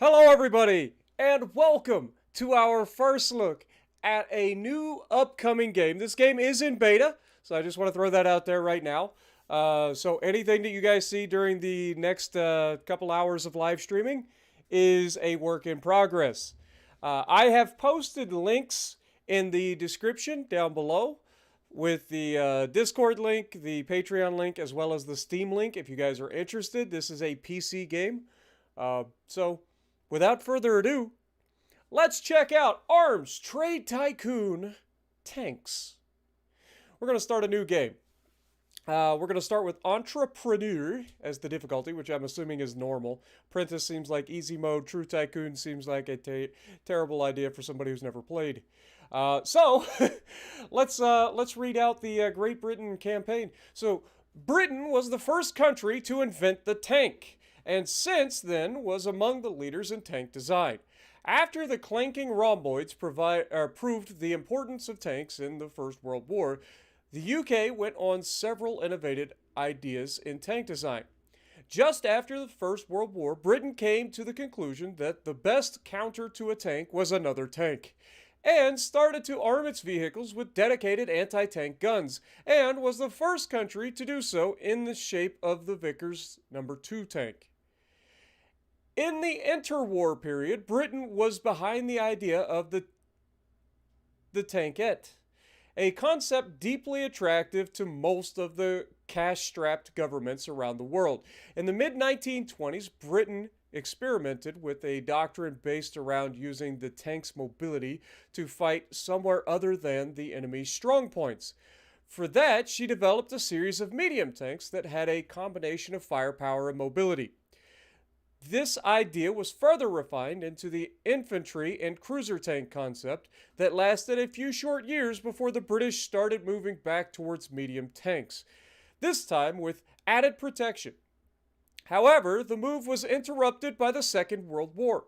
Hello, everybody, and welcome to our first look at a new upcoming game. This game is in beta, so I just want to throw that out there right now. So anything that you guys see during the next couple hours of live streaming is a work in progress. I have posted links in the description down below with the Discord link, the Patreon link, as well as the Steam link if you guys are interested. This is a PC game. So without further ado, let's check out Arms Trade Tycoon Tanks. We're going to start a new game. We're going to start with Entrepreneur as the difficulty, which I'm assuming is normal. Apprentice seems like easy mode. True Tycoon seems like a terrible idea for somebody who's never played. So let's read out the Great Britain campaign. So Britain was the first country to invent the tank, and since then was among the leaders in tank design. After the clanking rhomboids proved the importance of tanks in the First World War, the UK went on several innovative ideas in tank design. Just after the First World War, Britain came to the conclusion that the best counter to a tank was another tank, and started to arm its vehicles with dedicated anti-tank guns, and was the first country to do so in the shape of the Vickers No. 2 tank. In the interwar period, Britain was behind the idea of the tankette, a concept deeply attractive to most of the cash-strapped governments around the world. In the mid-1920s, Britain experimented with a doctrine based around using the tank's mobility to fight somewhere other than the enemy's strong points. For that, she developed a series of medium tanks that had a combination of firepower and mobility. This idea was further refined into the infantry and cruiser tank concept that lasted a few short years before the British started moving back towards medium tanks, this time with added protection. However, the move was interrupted by the Second World War.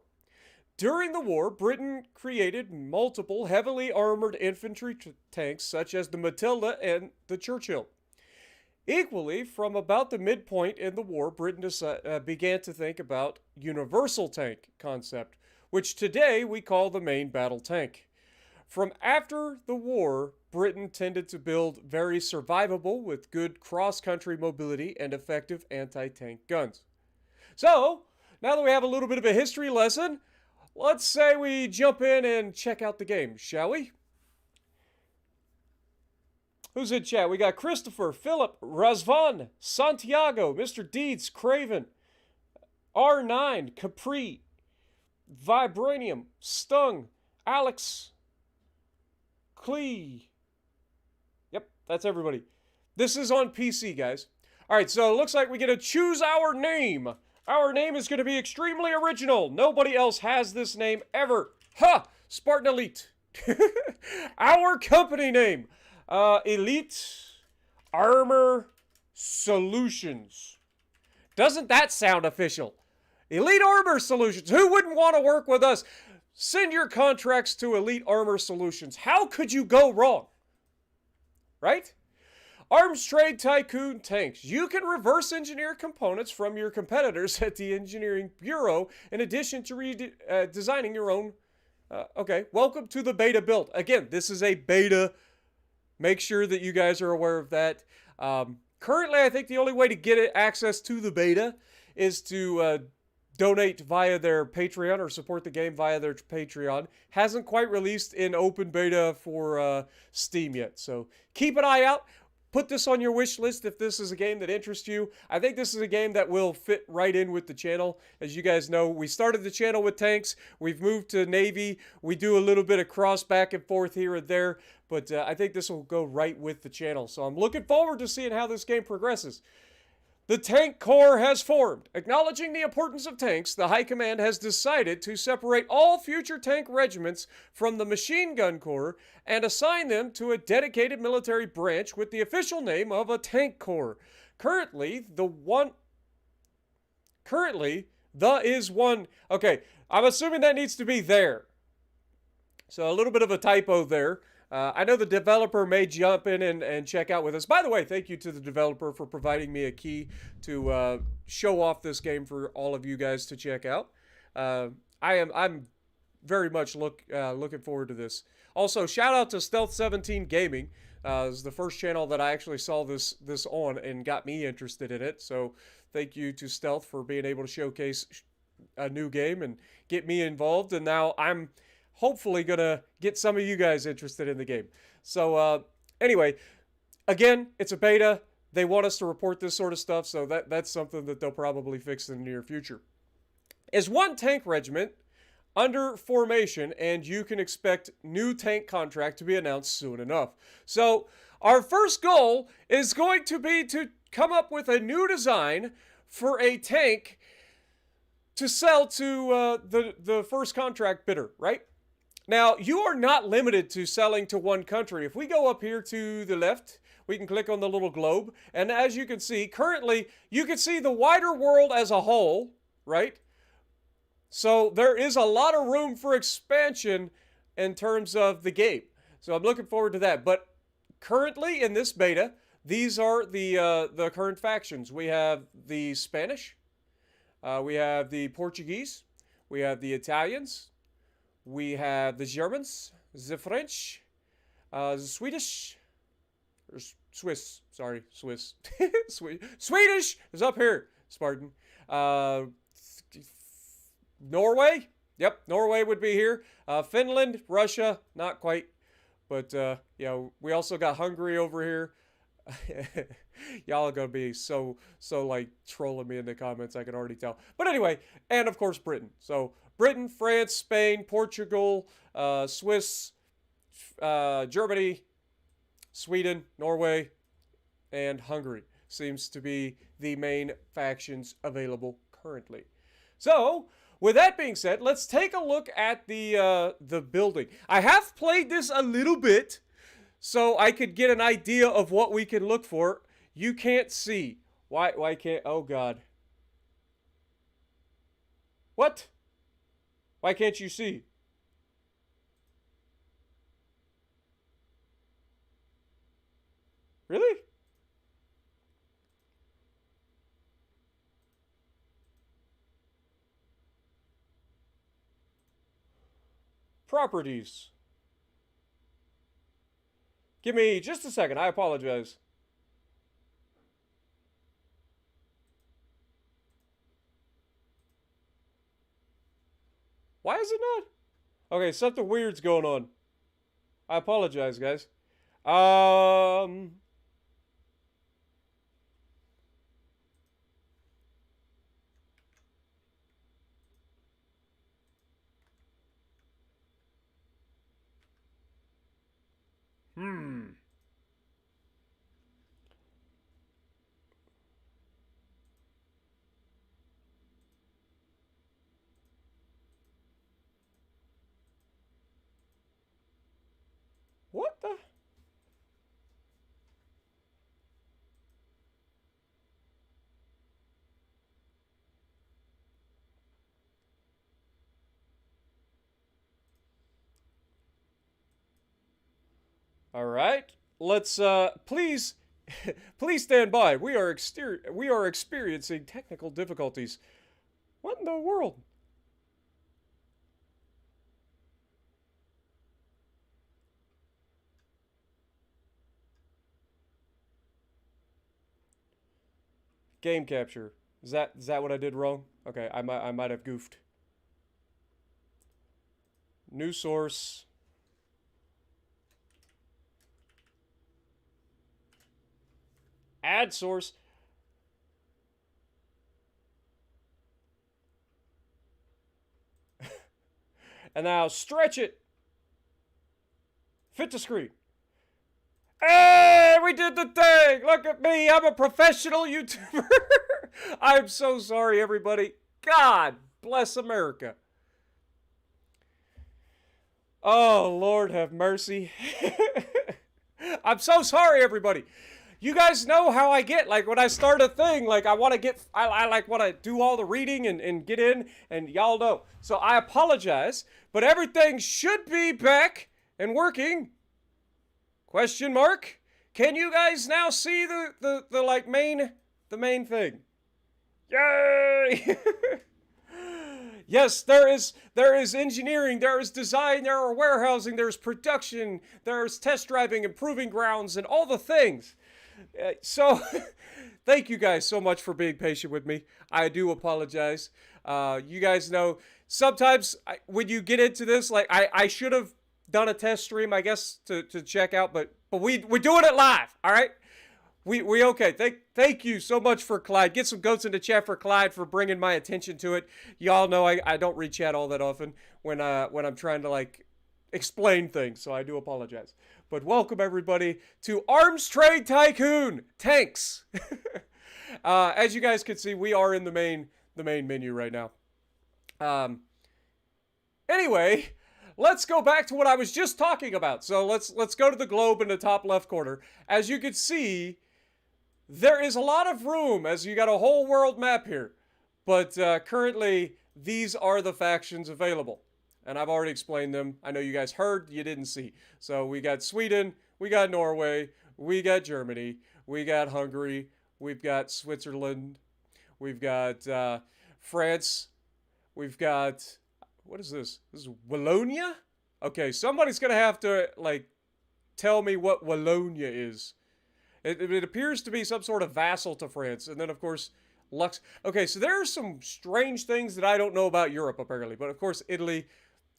During the war, Britain created multiple heavily armored infantry tanks such as the Matilda and the Churchill. Equally, from about the midpoint in the war, Britain began to think about universal tank concept, which today we call the main battle tank. From after the war, Britain tended to build very survivable with good cross-country mobility and effective anti-tank guns. So, now that we have a little bit of a history lesson, let's say we jump in and check out the game, shall we? Who's in chat? We got Christopher, Philip, Razvan, Santiago, Mr. Deeds, Craven, R9, Capri, Vibranium, Stung, Alex, Clee. Yep, that's everybody. This is on PC, guys. Alright, so it looks like we get to choose our name. Our name is going to be extremely original. Nobody else has this name ever. Ha! Spartan Elite. Our company name. Elite Armor Solutions. Doesn't that sound official? Elite Armor Solutions. Who wouldn't want to work with us? Send your contracts to Elite Armor Solutions. How could you go wrong? Right? Arms Trade Tycoon Tanks. You can reverse engineer components from your competitors at the Engineering Bureau in addition to designing your own. Okay, welcome to the beta build. Again, this is a beta. Make sure that you guys are aware of that. Currently, I think the only way to get access to the beta is to donate via their Patreon or support the game via their Patreon. Hasn't quite released in open beta for Steam yet, so keep an eye out. Put this on your wish list if this is a game that interests you. I think this is a game that will fit right in with the channel. As you guys know, we started the channel with tanks. We've moved to Navy. We do a little bit of cross back and forth here and there. But I think this will go right with the channel. So I'm looking forward to seeing how this game progresses. The Tank Corps has formed. Acknowledging the importance of tanks, the High Command has decided to separate all future tank regiments from the Machine Gun Corps and assign them to a dedicated military branch with the official name of a Tank Corps. Currently, is one. Okay, I'm assuming that needs to be there. So a little bit of a typo there. I know the developer may jump in and check out with us. By the way, thank you to the developer for providing me a key to show off this game for all of you guys to check out. Uh, I'm very much looking forward to this. Also, shout out to Stealth 17 Gaming. This is the first channel that I actually saw this on and got me interested in it. So thank you to Stealth for being able to showcase a new game and get me involved. And now I'm hopefully gonna get some of you guys interested in the game. So anyway, again, it's a beta. They want us to report this sort of stuff, so that's something that they'll probably fix in the near future. Is one tank regiment under formation, and you can expect new tank contract to be announced soon enough. So our first goal is going to be to come up with a new design for a tank to sell to the first contract bidder, right? Now, you are not limited to selling to one country. If we go up here to the left, we can click on the little globe, and as you can see, currently, you can see the wider world as a whole, right? So there is a lot of room for expansion in terms of the game. So I'm looking forward to that. But currently in this beta, these are the current factions. We have the Spanish, we have the Portuguese, we have the Italians, we have the Germans, the French, the Swedish, or Swiss, sorry, Swiss. Swedish is up here, Spartan. Norway? Yep, Norway would be here. Finland, Russia, not quite. But, yeah, we also got Hungary over here. Y'all are going to be so, like, trolling me in the comments, I can already tell. But anyway, and, of course, Britain. So, Britain, France, Spain, Portugal, Swiss, Germany, Sweden, Norway, and Hungary seems to be the main factions available currently. So, with that being said, let's take a look at the building. I have played this a little bit, so I could get an idea of what we can look for. You can't see. Why can't... Oh, God. What? Why can't you see? Really? Properties. Give me just a second. I apologize. Why is it not? Okay, something weird's going on. I apologize, guys. Hmm. What the? All right. Let's please please stand by. We are experiencing technical difficulties. What in the world? Game capture. Is that what I did wrong? Okay, I might have goofed. New source. Add source. And now stretch it. Fit to screen. Hey, we did the thing! Look at me, I'm a professional YouTuber. I'm so sorry, everybody. God bless America. Oh, Lord have mercy. I'm so sorry, everybody. You guys know how I get. Like, when I start a thing, like, I want to get, I like, want to do all the reading and get in, and y'all know. So I apologize, but everything should be back and working. Question mark? Can you guys now see the like, main thing? Yay! Yes, there is engineering, there is design, there are warehousing, there's production, there's test driving, improving grounds, and all the things. So, thank you guys so much for being patient with me. I do apologize. You guys know sometimes when you get into this, like I should have done a test stream, I guess, to check out, but we're doing it live. All right. We okay. Thank you so much for Clyde. Get some goats in the chat for Clyde for bringing my attention to it. Y'all know I don't read chat all that often when I'm trying to like explain things, so I do apologize. But welcome everybody to Arms Trade Tycoon Tanks. As you guys can see, we are in the main menu right now. Anyway, let's go back to what I was just talking about. So let's go to the globe in the top left corner. As you can see, there is a lot of room, as you got a whole world map here. But currently, these are the factions available. And I've already explained them. I know you guys heard, you didn't see. So we got Sweden, we got Norway, we got Germany, we got Hungary, we've got Switzerland, we've got France, we've got, what is this? This is Wallonia? Okay, somebody's going to have to, like, tell me what Wallonia is. It appears to be some sort of vassal to France. And then, of course, Lux. Okay, so there are some strange things that I don't know about Europe, apparently. But, of course, Italy,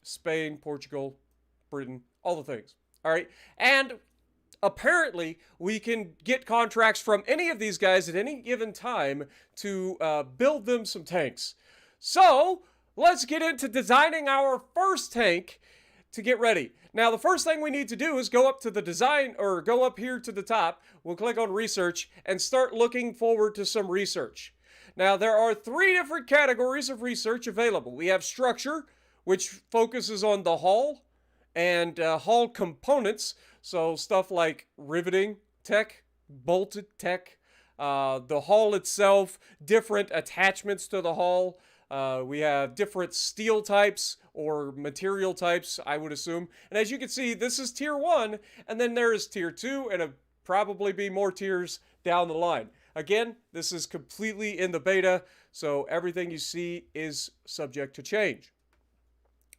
Spain, Portugal, Britain, all the things. All right? And apparently, we can get contracts from any of these guys at any given time to build them some tanks. So, let's get into designing our first tank to get ready. Now, the first thing we need to do is go up to the design, or go up here to the top. We'll click on research and start looking forward to some research. Now, there are 3 different categories of research available. We have structure, which focuses on the hull and hull components. So stuff like riveting tech, bolted tech, the hull itself, different attachments to the hull. We have different steel types or material types, I would assume. And as you can see, this is tier 1, and then there is tier 2, and it'll probably be more tiers down the line. Again, this is completely in the beta, so everything you see is subject to change.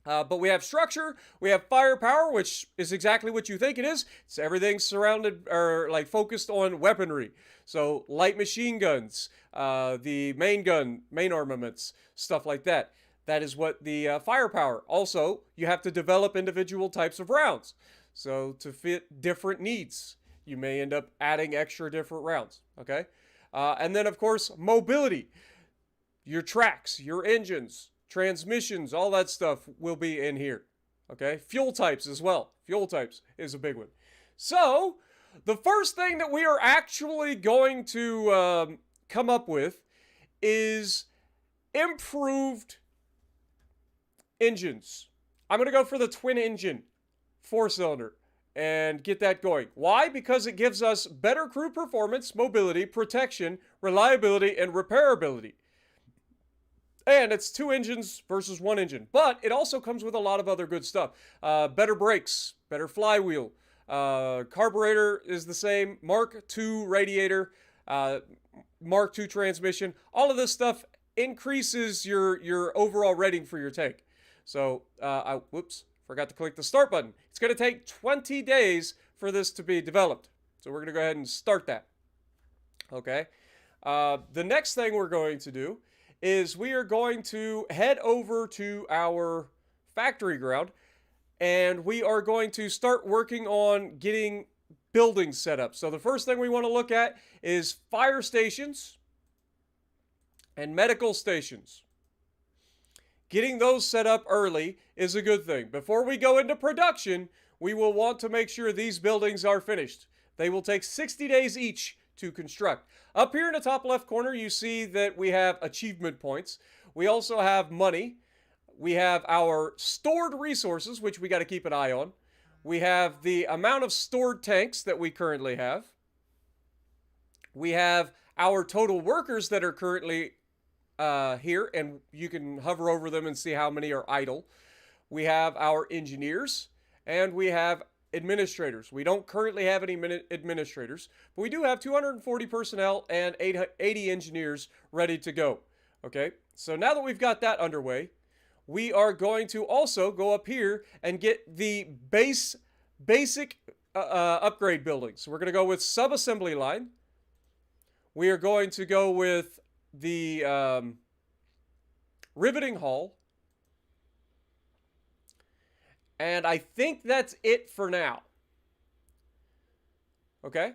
But we have structure, we have firepower, which is exactly what you think it is. It's everything surrounded, or like focused on weaponry. So light machine guns, the main gun, main armaments, stuff like that. That is what the firepower. Also, you have to develop individual types of rounds. So to fit different needs, you may end up adding extra different rounds, okay? And then, of course, mobility. Your tracks, your engines, transmissions, all that stuff will be in here, okay? Fuel types as well. Fuel types is a big one. So, the first thing that we are actually going to come up with is improved engines. I'm going to go for the twin engine 4-cylinder and get that going. Why? Because it gives us better crew performance, mobility, protection, reliability, and repairability. And it's 2 engines versus 1 engine. But it also comes with a lot of other good stuff. Better brakes, better flywheel. Carburetor is the same. Mark II radiator, Mark II transmission. All of this stuff increases your overall rating for your tank. So, whoops, forgot to click the start button. It's going to take 20 days for this to be developed. So we're going to go ahead and start that. Okay. The next thing we're going to do is we are going to head over to our factory ground, and we are going to start working on getting buildings set up. So the first thing we want to look at is fire stations and medical stations. Getting those set up early is a good thing. Before we go into production, we will want to make sure these buildings are finished. They will take 60 days each to construct. Up here in the top left corner, you see that we have achievement points. We also have money. We have our stored resources, which we got to keep an eye on. We have the amount of stored tanks that we currently have. We have our total workers that are currently here, and you can hover over them and see how many are idle. We have our engineers, and we have administrators. We don't currently have any administrators, but we do have 240 personnel and 80 engineers ready to go. Okay, so now that we've got that underway, we are going to also go up here and get the basic upgrade buildings. So we're going to go with sub-assembly line. We are going to go with the riveting hall. And I think that's it for now. Okay?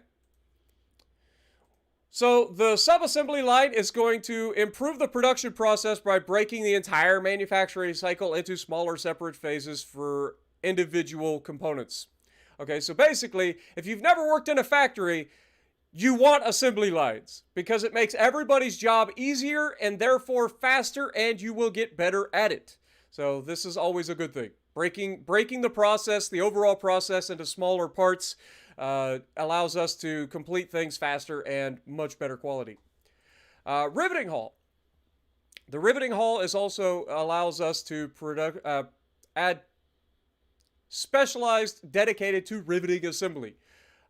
So the sub-assembly line is going to improve the production process by breaking the entire manufacturing cycle into smaller separate phases for individual components. Okay, so basically, if you've never worked in a factory, you want assembly lines because it makes everybody's job easier and therefore faster, and you will get better at it. So this is always a good thing. Breaking the process, the overall process, into smaller parts allows us to complete things faster and much better quality. Riveting hall. The riveting hall is also allows us to add specialized dedicated to riveting assembly.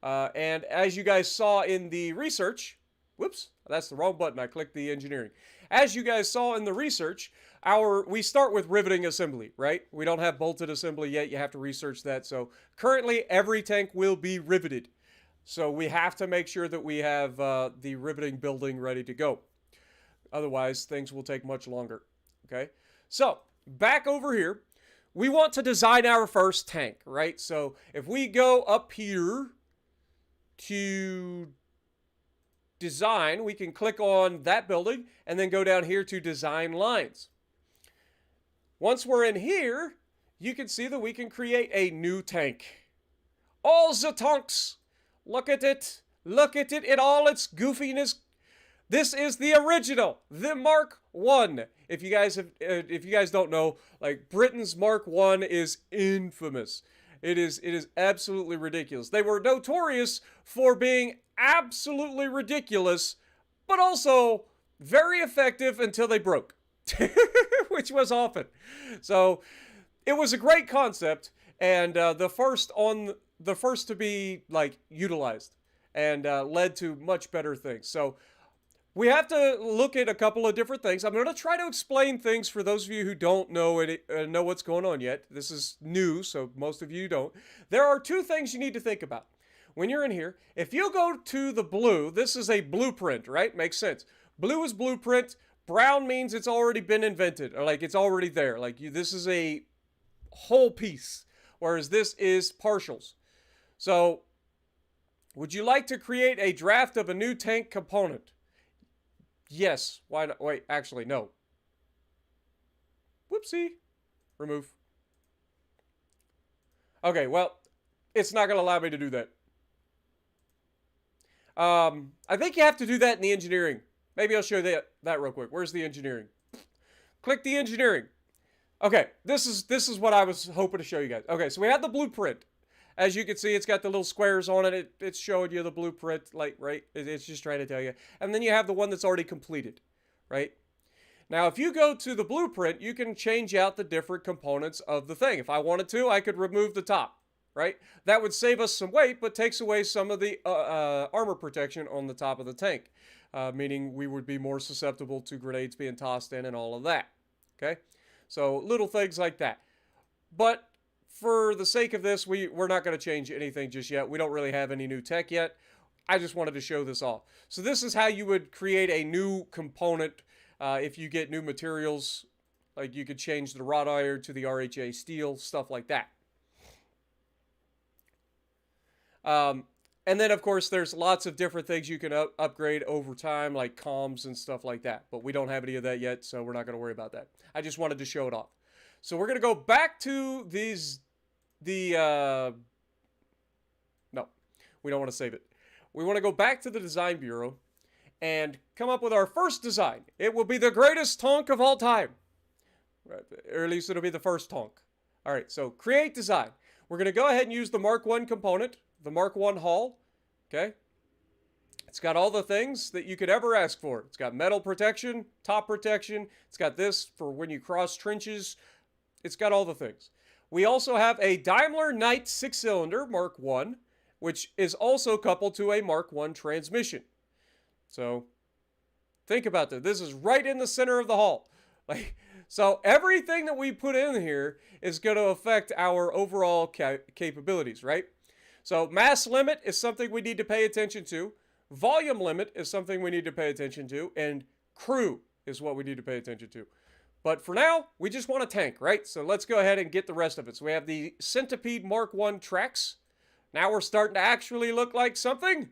And as you guys saw in the research, whoops, that's the wrong button. I clicked the engineering. As you guys saw in the research, we start with riveting assembly, right? We don't have bolted assembly yet. You have to research that. So currently, every tank will be riveted. So we have to make sure that we have the riveting building ready to go. Otherwise, things will take much longer. Okay? So back over here, we want to design our first tank, right? So if we go up here to design, we can click on that building and then go down here to design lines. Once we're in here, you can see that we can create a new tank. All the tanks. Look at it. Look at it in all its goofiness. This is the original, the Mark I. If you guys don't know, like Britain's Mark I is infamous. It is absolutely ridiculous. They were notorious for being absolutely ridiculous, but also very effective until they broke, which was often. So it was a great concept, and the first to be like utilized, and led to much better things. So we have to look at a couple of different things. I'm going to try to explain things for those of you who don't know what's going on yet. This is new, so most of you don't. There are two things you need to think about when you're in here. If you go to the blue, this is a blueprint, right? Makes sense. Blue is blueprint. Brown means it's already been invented, or like it's already there. Like this is a whole piece, whereas this is partials. So, would you like to create a draft of a new tank component? Yes. Why not? Wait, actually, no. Whoopsie. Remove. Okay, well, it's not going to allow me to do that. I think you have to do that in the engineering. Maybe I'll show you that real quick. Where's the engineering? Click the engineering. Okay, this is what I was hoping to show you guys. Okay, so we have the blueprint. As you can see, it's got the little squares on it. It's showing you the blueprint, like, right? It's just trying to tell you. And then you have the one that's already completed, right? Now, if you go to the blueprint, you can change out the different components of the thing. If I wanted to, I could remove the top, right? That would save us some weight, but takes away some of the armor protection on the top of the tank, meaning we would be more susceptible to grenades being tossed in and all of that, okay? So little things like that. But for the sake of this, we're not going to change anything just yet. We don't really have any new tech yet. I just wanted to show this off. So this is how you would create a new component if you get new materials. Like you could change the wrought iron to the RHA steel, stuff like that. And then, of course, there's lots of different things you can upgrade over time, like comms and stuff like that. But we don't have any of that yet, so we're not going to worry about that. I just wanted to show it off. So we're going to go back to no, we don't want to save it. We want to go back to the design bureau and come up with our first design. It will be the greatest tank of all time. Right, or at least it'll be the first tank. All right, so create design. We're going to go ahead and use the Mark I component, the Mark I hull. Okay. It's got all the things that you could ever ask for. It's got metal protection, top protection. It's got this for when you cross trenches. It's got all the things. We also have a Daimler Knight 6-cylinder Mark I, which is also coupled to a Mark I transmission. So, think about that. This is right in the center of the hull. Like, So everything that we put in here is going to affect our overall capabilities, right? So mass limit is something we need to pay attention to. Volume limit is something we need to pay attention to. And crew is what we need to pay attention to. But for now, we just want a tank, right? So let's go ahead and get the rest of it. So we have the Centipede Mark I tracks. Now we're starting to actually look like something.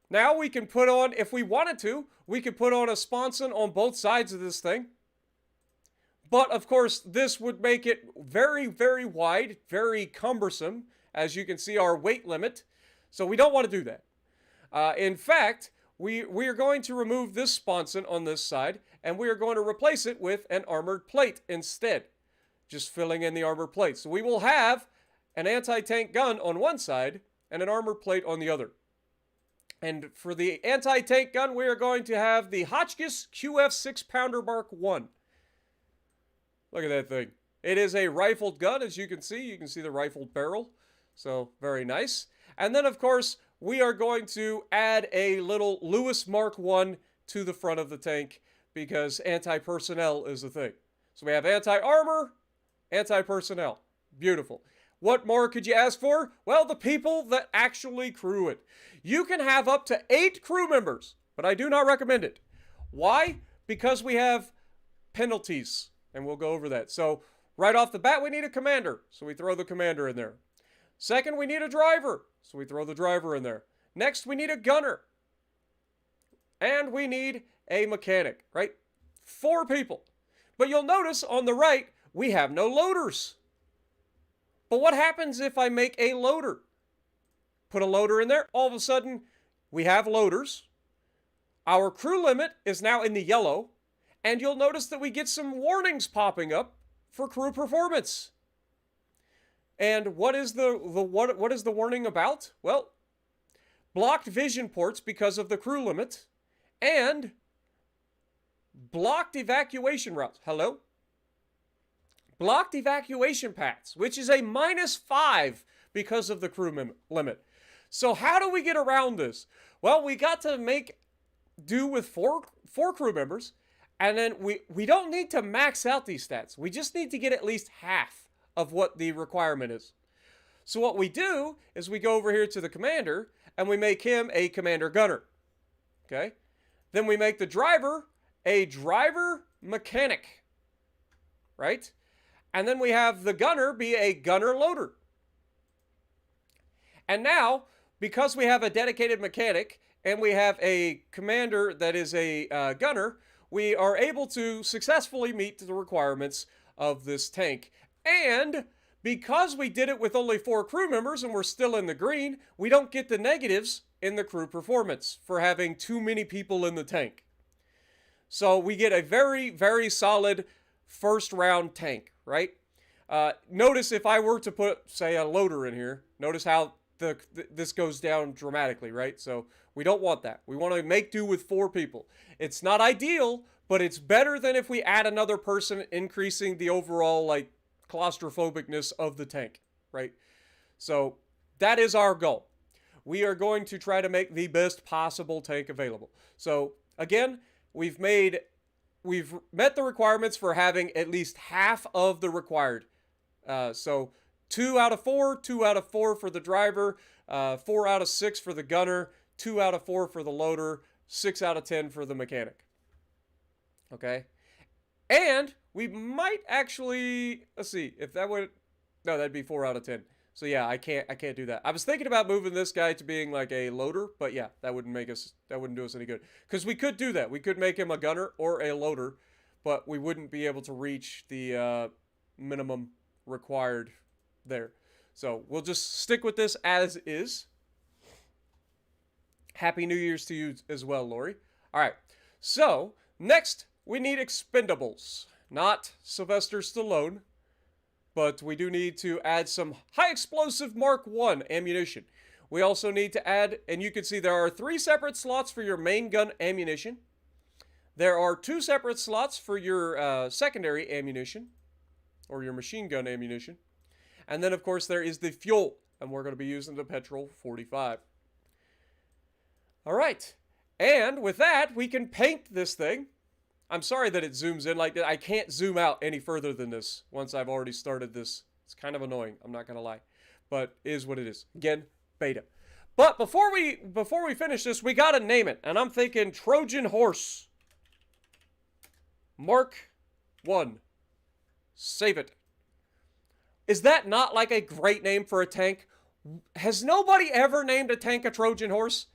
Now we can put on, if we wanted to, we could put on a sponson on both sides of this thing. But of course, this would make it very, very wide, very cumbersome. As you can see, our weight limit. So we don't want to do that. In fact, we are going to remove this sponson on this side, and we are going to replace it with an armored plate instead. Just filling in the armored plate. So we will have an anti-tank gun on one side and an armored plate on the other. And for the anti-tank gun, we are going to have the Hotchkiss QF 6-pounder Mark I. Look at that thing. It is a rifled gun, as you can see. You can see the rifled barrel. So, very nice. And then, of course, we are going to add a little Lewis Mark I to the front of the tank because anti-personnel is a thing. So we have anti-armor, anti-personnel. Beautiful. What more could you ask for? Well, the people that actually crew it. You can have up to 8 crew members, but I do not recommend it. Why? Because we have penalties, and we'll go over that. So, right off the bat, we need a commander, so we throw the commander in there. Second, we need a driver, so we throw the driver in there. Next, we need a gunner. And we need a mechanic, right? 4 people. But you'll notice on the right, we have no loaders. But what happens if I make a loader? Put a loader in there, all of a sudden, we have loaders. Our crew limit is now in the yellow, and you'll notice that we get some warnings popping up for crew performance. And what is what is the warning about? Well, blocked vision ports because of the crew limit, and blocked evacuation routes. Hello? Blocked evacuation paths, which is a -5 because of the crew limit. So how do we get around this? Well, we got to make do with four crew members, and then we don't need to max out these stats. We just need to get at least half of what the requirement is. So what we do is we go over here to the commander, and we make him a commander gunner. Okay? Then we make the driver a driver mechanic. Right? And then we have the gunner be a gunner loader. And now, because we have a dedicated mechanic, and we have a commander that is a gunner, we are able to successfully meet the requirements of this tank. And because we did it with only 4 crew members and we're still in the green, we don't get the negatives in the crew performance for having too many people in the tank. So we get a very, very solid first round tank, right? Notice if I were to put, say, a loader in here, notice how this goes down dramatically, right? So we don't want that. We want to make do with 4 people. It's not ideal, but it's better than if we add another person, increasing the overall, like, claustrophobicness of the tank, right? So that is our goal. We are going to try to make the best possible tank available. So again, we've met the requirements for having at least half of the required. So 2 out of 4, 2 out of 4 for the driver, 4 out of 6 for the gunner, 2 out of 4 for the loader, 6 out of 10 for the mechanic. Okay? And we might actually, let's see, if that would, no, that'd be 4 out of 10. So yeah, I can't do that. I was thinking about moving this guy to being like a loader, but yeah, that wouldn't do us any good. Because we could do that. We could make him a gunner or a loader, but we wouldn't be able to reach the minimum required there. So we'll just stick with this as is. Happy New Year's to you as well, Lori. All right, so next we need expendables. Not Sylvester Stallone, but we do need to add some high explosive Mark I ammunition. We also need to add, and you can see there are 3 separate slots for your main gun ammunition. There are 2 separate slots for your secondary ammunition, or your machine gun ammunition. And then, of course, there is the fuel, and we're going to be using the petrol 45. All right, and with that, we can paint this thing. I'm sorry that it zooms in like that. I can't zoom out any further than this once I've already started this. It's kind of annoying. I'm not going to lie. But it is what it is. Again, beta. But before we finish this, we got to name it. And I'm thinking Trojan Horse. Mark 1. Save it. Is that not like a great name for a tank? Has nobody ever named a tank a Trojan Horse?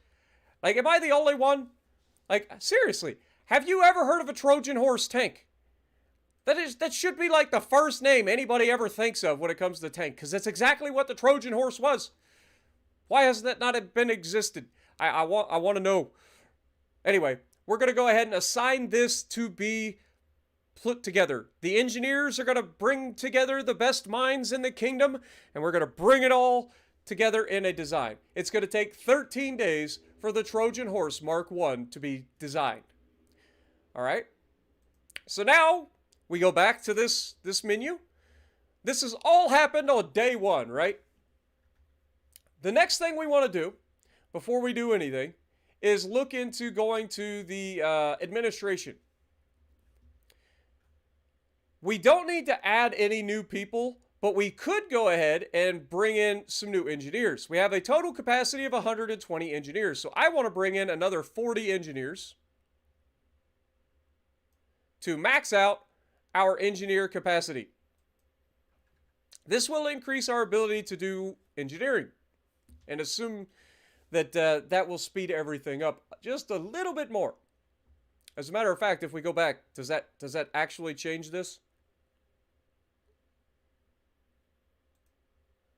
Like, am I the only one? Like, seriously, have you ever heard of a Trojan Horse tank? That should be like the first name anybody ever thinks of when it comes to tank, because that's exactly what the Trojan Horse was. Why has that not been existed? I want to know. Anyway, we're going to go ahead and assign this to be put together. The engineers are going to bring together the best minds in the kingdom, and we're going to bring it all together in a design. It's going to take 13 days for the Trojan Horse Mark 1 to be designed. All right? So now we go back to this menu. This has all happened on day 1, right? The next thing we want to do before we do anything is look into going to the administration. We don't need to add any new people, but we could go ahead and bring in some new engineers. We have a total capacity of 120 engineers, so I want to bring in another 40 engineers to max out our engineer capacity. This will increase our ability to do engineering, and assume that that will speed everything up just a little bit more. As a matter of fact, if we go back, does that actually change this?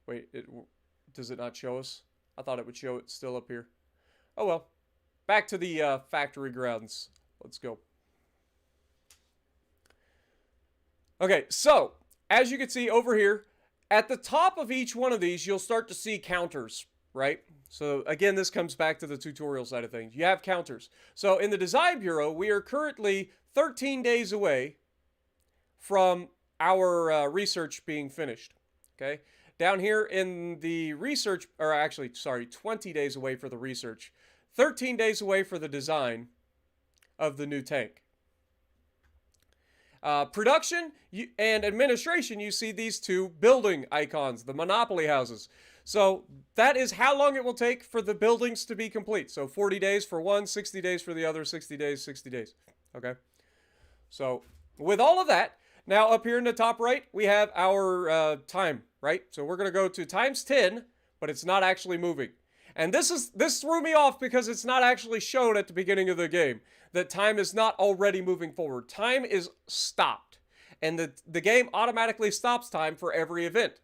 Wait, does it not show us? I thought it would show it still up here. Oh well. Back to the factory grounds. Let's go. Okay, so as you can see over here, at the top of each one of these, you'll start to see counters, right? So again, this comes back to the tutorial side of things. You have counters. So in the Design Bureau, we are currently 13 days away from our research being finished, okay? Down here in the research, or actually, sorry, 20 days away for the research, 13 days away for the design of the new tank. Production and administration, you see these two building icons, the monopoly houses. So that is how long it will take for the buildings to be complete. So 40 days for one, 60 days for the other, 60 days, 60 days. Okay. So with all of that, now up here in the top right, we have our time, right? So we're going to go to times 10, but it's not actually moving. And this threw me off because it's not actually shown at the beginning of the game that time is not already moving forward. Time is stopped. And the game automatically stops time for every event.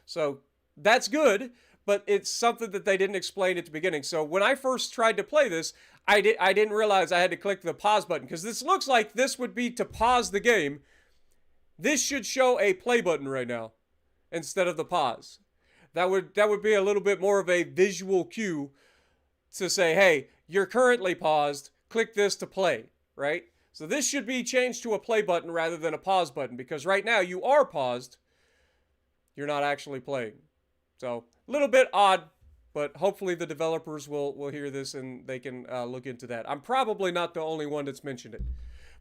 So that's good, but it's something that they didn't explain at the beginning. So when I first tried to play this, I didn't realize I had to click the pause button, because this looks like this would be to pause the game. This should show a play button right now instead of the pause. That would be a little bit more of a visual cue to say, hey, you're currently paused. Click this to play, right? So this should be changed to a play button rather than a pause button, because right now you are paused. You're not actually playing. So a little bit odd, but hopefully the developers will hear this and they can look into that. I'm probably not the only one that's mentioned it.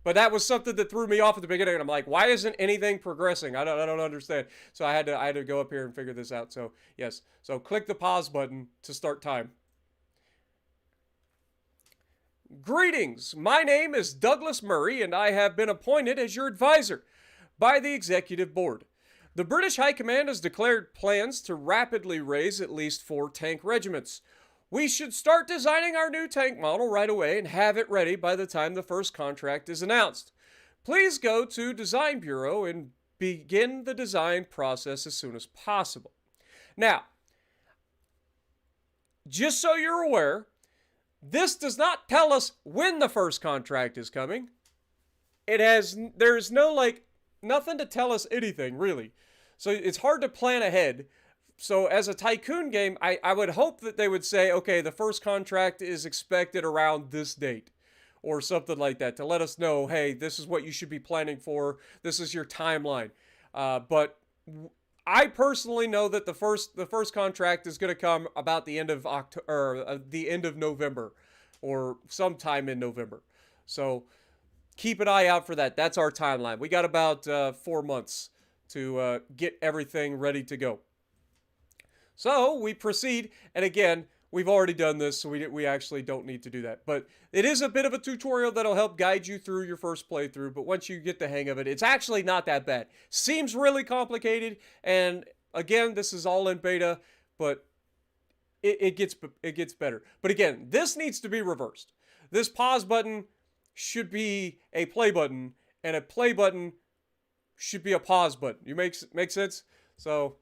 But that was something that threw me off at the beginning. And I'm like, why isn't anything progressing? I don't understand. So I had to go up here and figure this out. So yes. So click the pause button to start time. Greetings. My name is Douglas Murray, and I have been appointed as your advisor by the Executive Board. The British High Command has declared plans to rapidly raise at least 4 tank regiments. We should start designing our new tank model right away and have it ready by the time the first contract is announced. Please go to Design Bureau and begin the design process as soon as possible. Now, just so you're aware, this does not tell us when the first contract is coming. There's no, nothing to tell us anything, really. So it's hard to plan ahead. So as a Tycoon game, I would hope that they would say, okay, the first contract is expected around this date or something like that, to let us know, hey, this is what you should be planning for. This is your timeline. But I personally know that the first contract is going to come about the end of the end of November, or sometime in November. So keep an eye out for that. That's our timeline. We got about 4 months to get everything ready to go. So we proceed, and again, we've already done this, so we actually don't need to do that. But it is a bit of a tutorial that'll help guide you through your first playthrough, but once you get the hang of it, it's actually not that bad. Seems really complicated, and again, this is all in beta, but it gets better. But again, this needs to be reversed. This pause button should be a play button, and a play button should be a pause button. You make sense? So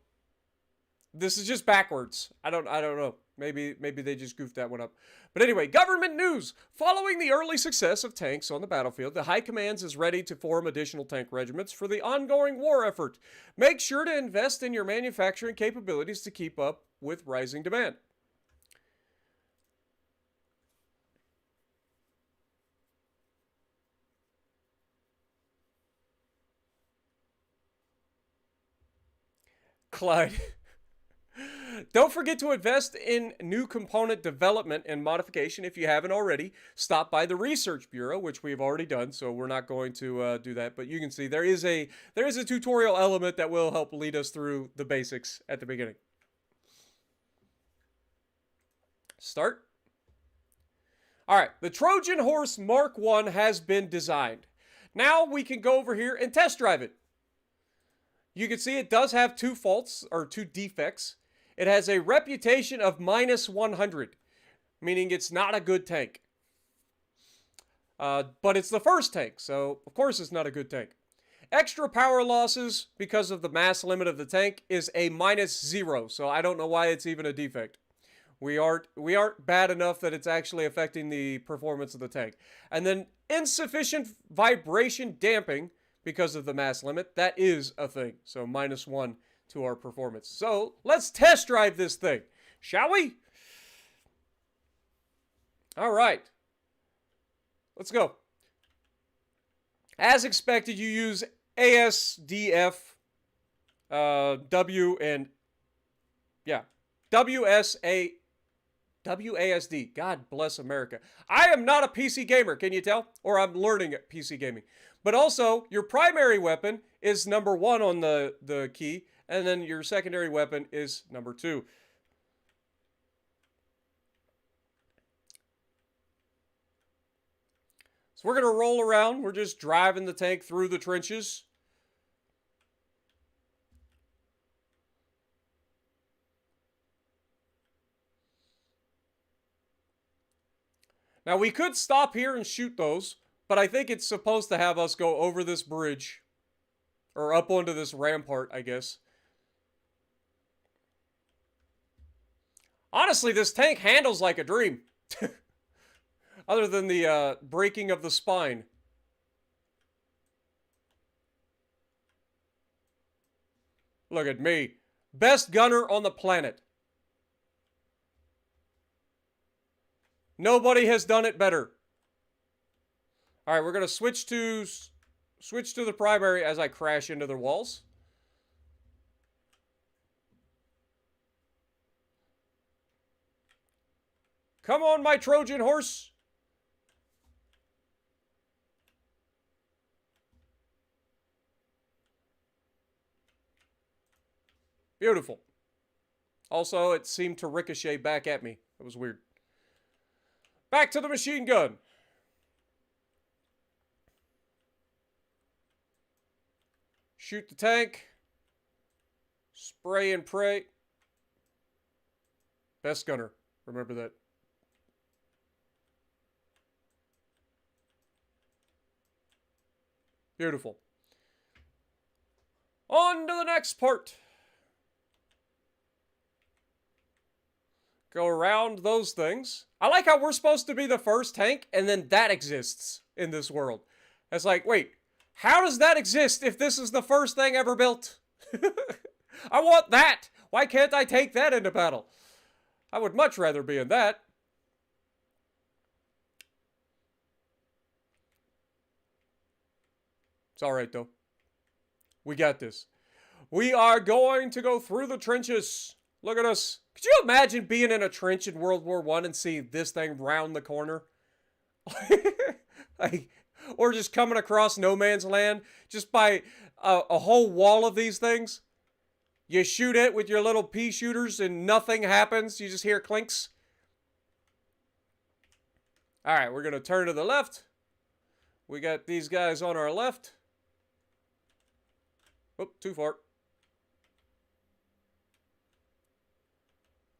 this is just backwards. I don't know. Maybe they just goofed that one up. But anyway, government news. Following the early success of tanks on the battlefield, the High Commands is ready to form additional tank regiments for the ongoing war effort. Make sure to invest in your manufacturing capabilities to keep up with rising demand. Clyde. Don't forget to invest in new component development and modification if you haven't already. Stop by the Research Bureau, which we've already done, so we're not going to do that. But you can see there is a tutorial element that will help lead us through the basics at the beginning. Start. All right, the Trojan Horse Mark I has been designed. Now we can go over here and test drive it. You can see it does have two faults, or two defects. It has a reputation of -100, meaning it's not a good tank. But it's the first tank, so of course it's not a good tank. Extra power losses because of the mass limit of the tank is a -0, so I don't know why it's even a defect. We aren't bad enough that it's actually affecting the performance of the tank. And then insufficient vibration damping because of the mass limit, that is a thing. So -1 to our performance. So let's test drive this thing, shall we? All right. Let's go. As expected, you use ASDF, W, and yeah, WASD. God bless America. I am not a PC gamer, can you tell? Or I'm learning PC gaming. But also, your primary weapon is number 1 on the key, and then your secondary weapon is number 2. So we're going to roll around. We're just driving the tank through the trenches. Now, we could stop here and shoot those, but I think it's supposed to have us go over this bridge. Or up onto this rampart, I guess. Honestly, this tank handles like a dream. Other than the breaking of the spine. Look at me. Best gunner on the planet. Nobody has done it better. All right, we're going to switch to the primary as I crash into the walls. Come on, my Trojan horse. Beautiful. Also, it seemed to ricochet back at me. That was weird. Back to the machine gun. Shoot the tank. Spray and pray. Best gunner. Remember that. Beautiful. On to the next part. Go around those things. I like how we're supposed to be the first tank, and then that exists in this world. It's like, wait, how does that exist if this is the first thing ever built? I want that. Why can't I take that into battle? I would much rather be in that. It's alright, though. We got this. We are going to go through the trenches. Look at us. Could you imagine being in a trench in World War I and seeing this thing round the corner? like, Or just coming across no man's land just by a whole wall of these things. You shoot it with your little pea shooters and nothing happens. You just hear clinks. All right, we're going to turn to the left. We got these guys on our left. Oh, too far.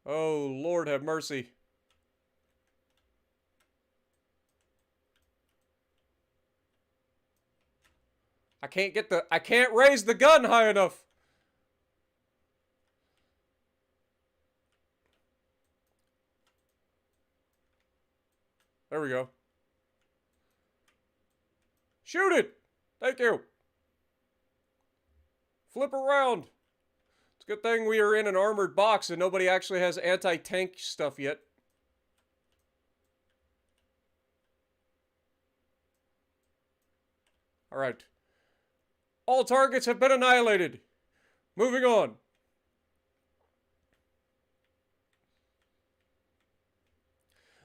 Oh, Lord have mercy. I can't raise the gun high enough. There we go. Shoot it! Thank you. Flip around. It's a good thing we are in an armored box and nobody actually has anti-tank stuff yet. All right. All targets have been annihilated. Moving on.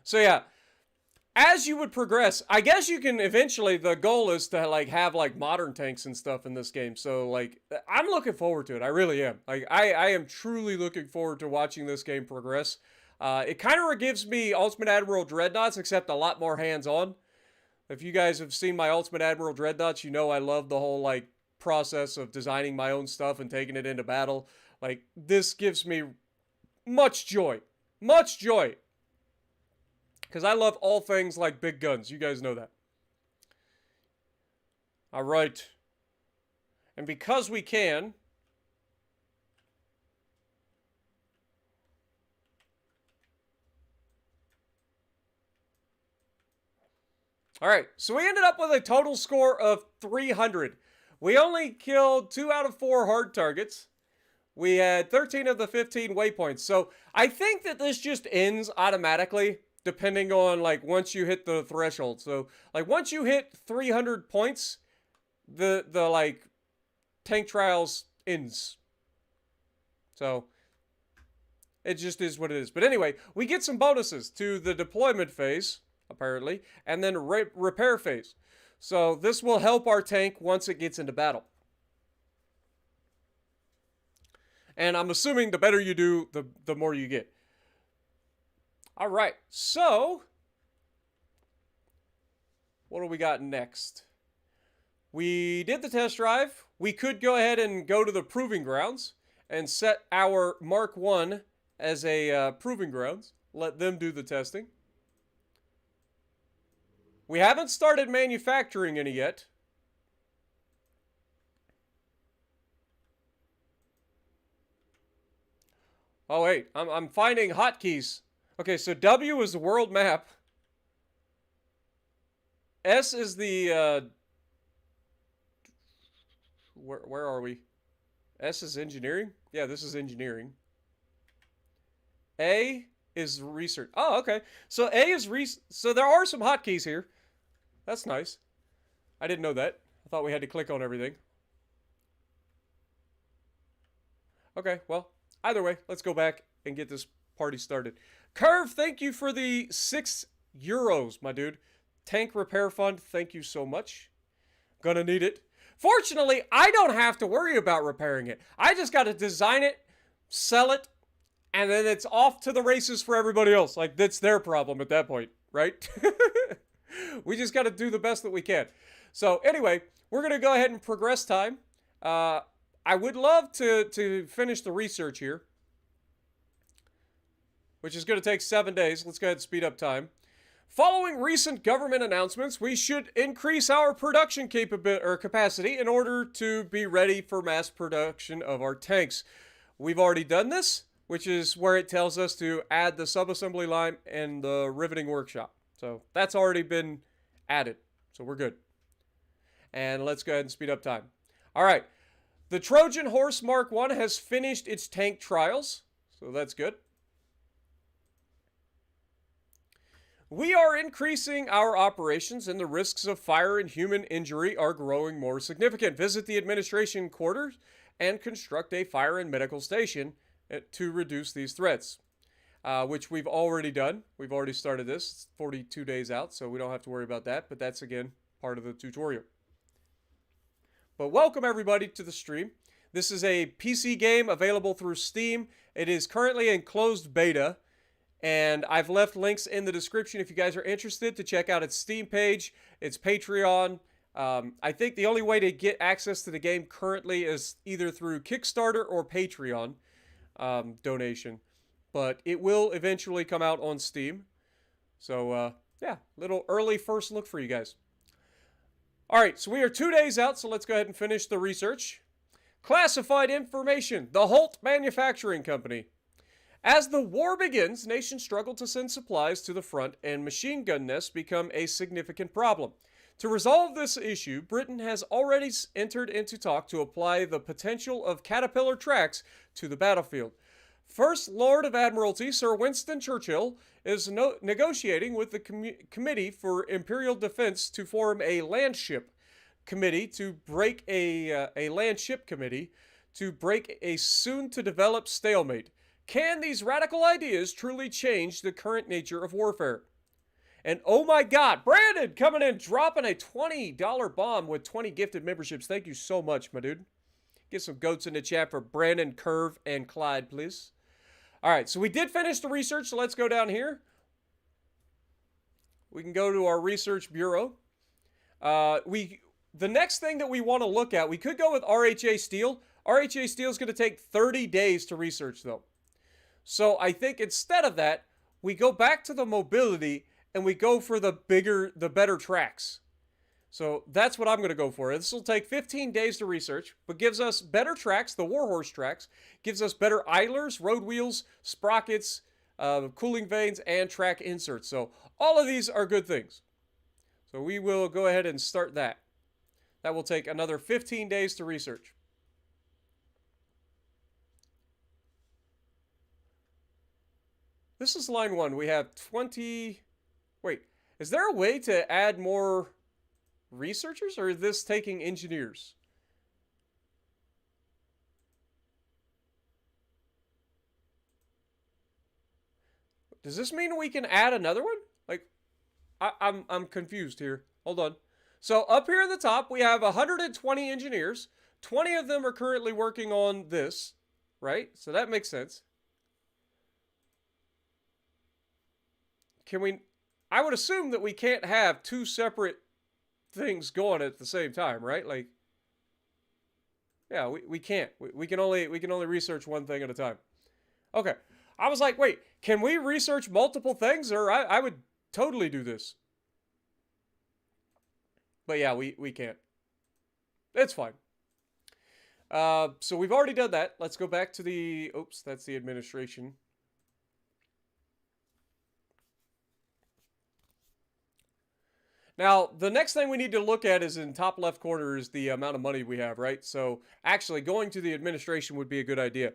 So yeah, as you would progress, I guess you can eventually, the goal is to like have like modern tanks and stuff in this game. So like, I'm looking forward to it. I really am. Like, I am truly looking forward to watching this game progress. It kind of gives me Ultimate Admiral Dreadnoughts, except a lot more hands-on. If you guys have seen my Ultimate Admiral Dreadnoughts, you know I love the whole like process of designing my own stuff and taking it into battle. Like, this gives me much joy. Much joy. Because I love all things like big guns. You guys know that. All right. And because we can... All right. So we ended up with a total score of 300. We only killed 2 out of 4 hard targets. We had 13 of the 15 waypoints. So I think that this just ends automatically, depending on, like, once you hit the threshold. So, like, once you hit 300 points, the like, tank trials ends. So, it just is what it is. But anyway, we get some bonuses to the deployment phase, apparently, and then repair phase. So, this will help our tank once it gets into battle. And I'm assuming the better you do, the more you get. All right, so what do we got next? We did the test drive. We could go ahead and go to the proving grounds and set our Mark 1 as a proving grounds. Let them do the testing. We haven't started manufacturing any yet. Oh, wait, I'm finding hotkeys. Okay, so W is the world map. S is the, where are we? S is engineering? Yeah, this is engineering. A is research. Oh, okay. So A is so there are some hotkeys here. That's nice. I didn't know that. I thought we had to click on everything. Okay, well, either way, let's go back and get this party started. Curve, thank you for the €6, my dude. Tank repair fund, thank you so much. Gonna need it. Fortunately, I don't have to worry about repairing it. I just got to design it, sell it, and then it's off to the races for everybody else. Like, that's their problem at that point, right? We just got to do the best that we can. So, anyway, we're going to go ahead and progress time. I would love to finish the research here, which is going to take 7 days. Let's go ahead and speed up time. Following recent government announcements, we should increase our production capacity in order to be ready for mass production of our tanks. We've already done this, which is where it tells us to add the subassembly line and the riveting workshop. So that's already been added. So we're good. And let's go ahead and speed up time. All right. The Trojan Horse Mark 1 has finished its tank trials. So that's good. We are increasing our operations and the risks of fire and human injury are growing more significant. Visit the administration quarters and construct a fire and medical station to reduce these threats, which we've already done. We've already started this. It's 42 days out, so we don't have to worry about that, but that's, again, part of the tutorial. But welcome everybody to the stream. This is a PC game available through Steam. It is currently in closed beta, and I've left links in the description if you guys are interested to check out its Steam page, its Patreon. I think the only way to get access to the game currently is either through Kickstarter or Patreon donation. But it will eventually come out on Steam. So, yeah, little early first look for you guys. All right, so we are 2 days out, so let's go ahead and finish the research. Classified information, the Holt Manufacturing Company. As the war begins, nations struggle to send supplies to the front, and machine gun nests become a significant problem. To resolve this issue, Britain has already entered into talk to apply the potential of Caterpillar tracks to the battlefield. First Lord of Admiralty Sir Winston Churchill is negotiating with the Committee for Imperial Defense to form a landship committee to break a landship committee to break a soon-to-develop stalemate. Can these radical ideas truly change the current nature of warfare? And oh my God, Brandon coming in, dropping a $20 bomb with 20 gifted memberships. Thank you so much, my dude. Get some goats in the chat for Brandon, Curve, and Clyde, please. All right, so we did finish the research, so let's go down here. We can go to our research bureau. The next thing that we want to look at, we could go with RHA Steel. RHA Steel is going to take 30 days to research, though. So I think instead of that, we go back to the mobility and we go for the better tracks. So that's what I'm going to go for. This will take 15 days to research, but gives us better tracks, the Warhorse tracks, gives us better idlers, road wheels, sprockets, cooling vanes, and track inserts. So all of these are good things. So we will go ahead and start that. That will take another 15 days to research. This is line 1. We have 20... Wait, is there a way to add more researchers, or is this taking engineers? Does this mean we can add another one? Like, I'm confused here. Hold on. So up here at the top, we have 120 engineers. 20 of them are currently working on this, right? So that makes sense. Can we... I would assume that we can't have two separate things going at the same time, right? Like, yeah, we can't. We can only research one thing at a time. Okay. I was like, wait, can we research multiple things? Or I would totally do this. But yeah, we can't. It's fine. So we've already done that. Let's go back to the... Oops, that's the administration. Now, the next thing we need to look at is in top left corner is the amount of money we have, right? So actually going to the administration would be a good idea.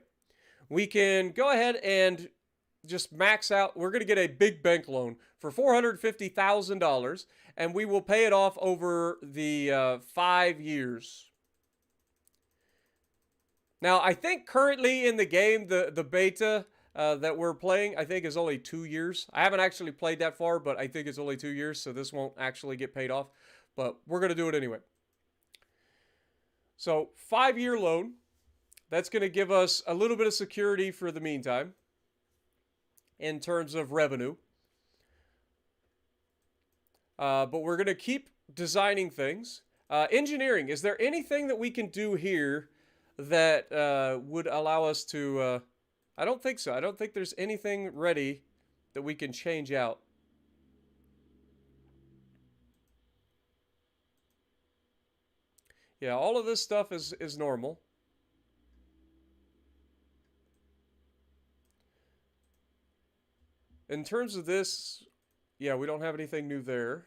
We can go ahead and just max out. We're going to get a big bank loan for $450,000, and we will pay it off over the 5 years. Now, I think currently in the game, the beta that we're playing, I think is only 2 years. I haven't actually played that far, but I think it's only 2 years, so this won't actually get paid off. But we're going to do it anyway. So, 5-year loan. That's going to give us a little bit of security for the meantime in terms of revenue. But we're going to keep designing things. Engineering. Is there anything that we can do here that would allow us to... I don't think so. I don't think there's anything ready that we can change out. Yeah, all of this stuff is normal. In terms of this, yeah, we don't have anything new there.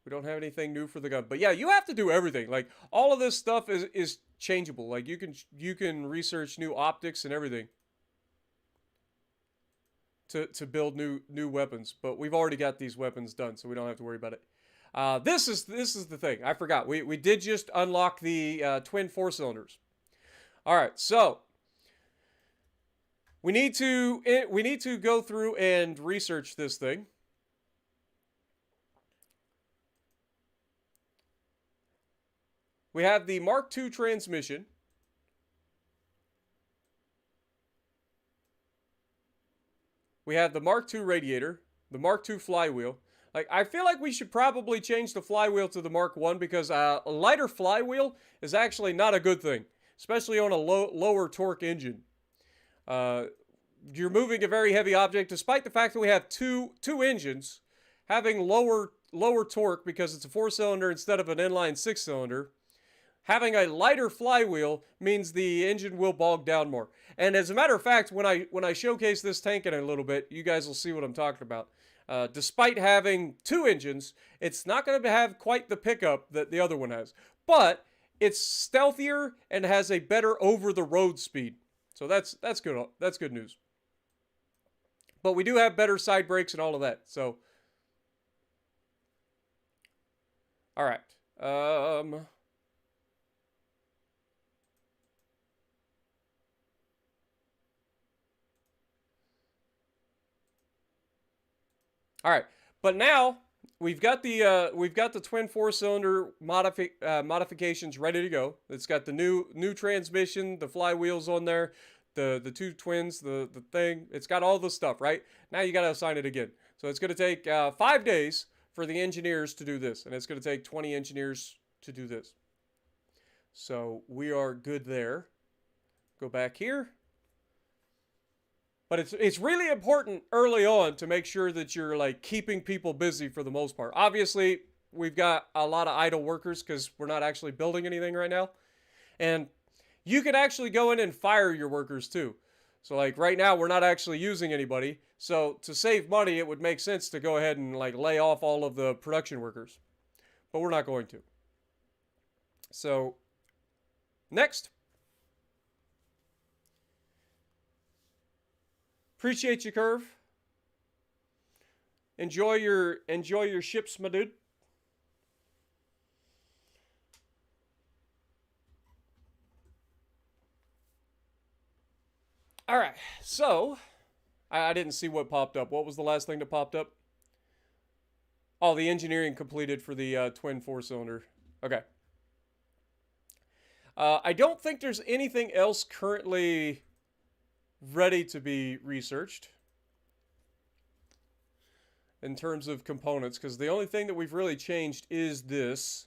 We don't have anything new for the gun. But yeah, you have to do everything. Like, all of this stuff is changeable. Like, you can research new optics and everything to build new weapons, but we've already got these weapons done, so we don't have to worry about it. This is the thing. I forgot. We did just unlock the twin 4-cylinders. All right, so we need to go through and research this thing. We have the Mark II transmission. We have the Mark II radiator, the Mark II flywheel. Like, I feel like we should probably change the flywheel to the Mark I because a lighter flywheel is actually not a good thing, especially on a lower torque engine. You're moving a very heavy object, despite the fact that we have two engines having lower torque because it's a 4-cylinder instead of an inline 6-cylinder. Having a lighter flywheel means the engine will bog down more. And as a matter of fact, when I showcase this tank in a little bit, you guys will see what I'm talking about. Despite having two engines, it's not going to have quite the pickup that the other one has. But it's stealthier and has a better over-the-road speed. So that's good. That's good news. But we do have better side brakes and all of that. So, all right. All right, but now we've got the twin 4-cylinder modifications ready to go. It's got the new transmission, the flywheels on there, the two twins, the thing. It's got all the stuff, right? Now you got to assign it again. So it's going to take 5 days for the engineers to do this, and it's going to take 20 engineers to do this. So we are good there. Go back here. But it's really important early on to make sure that you're like keeping people busy for the most part. Obviously, we've got a lot of idle workers because we're not actually building anything right now. And you can actually go in and fire your workers too. So like right now, we're not actually using anybody. So to save money, it would make sense to go ahead and like lay off all of the production workers. But we're not going to. So next. Appreciate you, Curve. Enjoy your ships, my dude. All right, so I didn't see what popped up. What was the last thing that popped up? Oh, the engineering completed for the twin 4-cylinder. Okay. I don't think there's anything else currently ready to be researched in terms of components, because the only thing that we've really changed is this.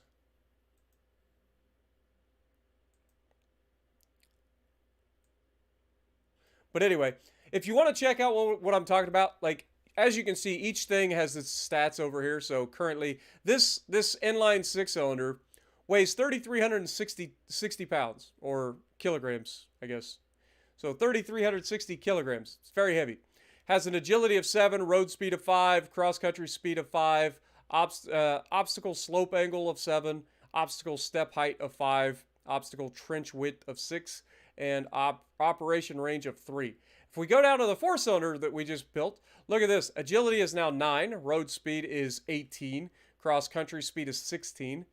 But anyway, if you want to check out what I'm talking about, like as you can see, each thing has its stats over here. So currently, this inline 6-cylinder weighs 3,360 pounds or kilograms, I guess. So 3,360 kilograms. It's very heavy. Has an agility of 7, road speed of 5, cross-country speed of 5, obstacle slope angle of 7, obstacle step height of 5, obstacle trench width of 6, and operation range of 3. If we go down to the 4-cylinder that we just built, look at this. Agility is now 9, road speed is 18, cross-country speed is 16,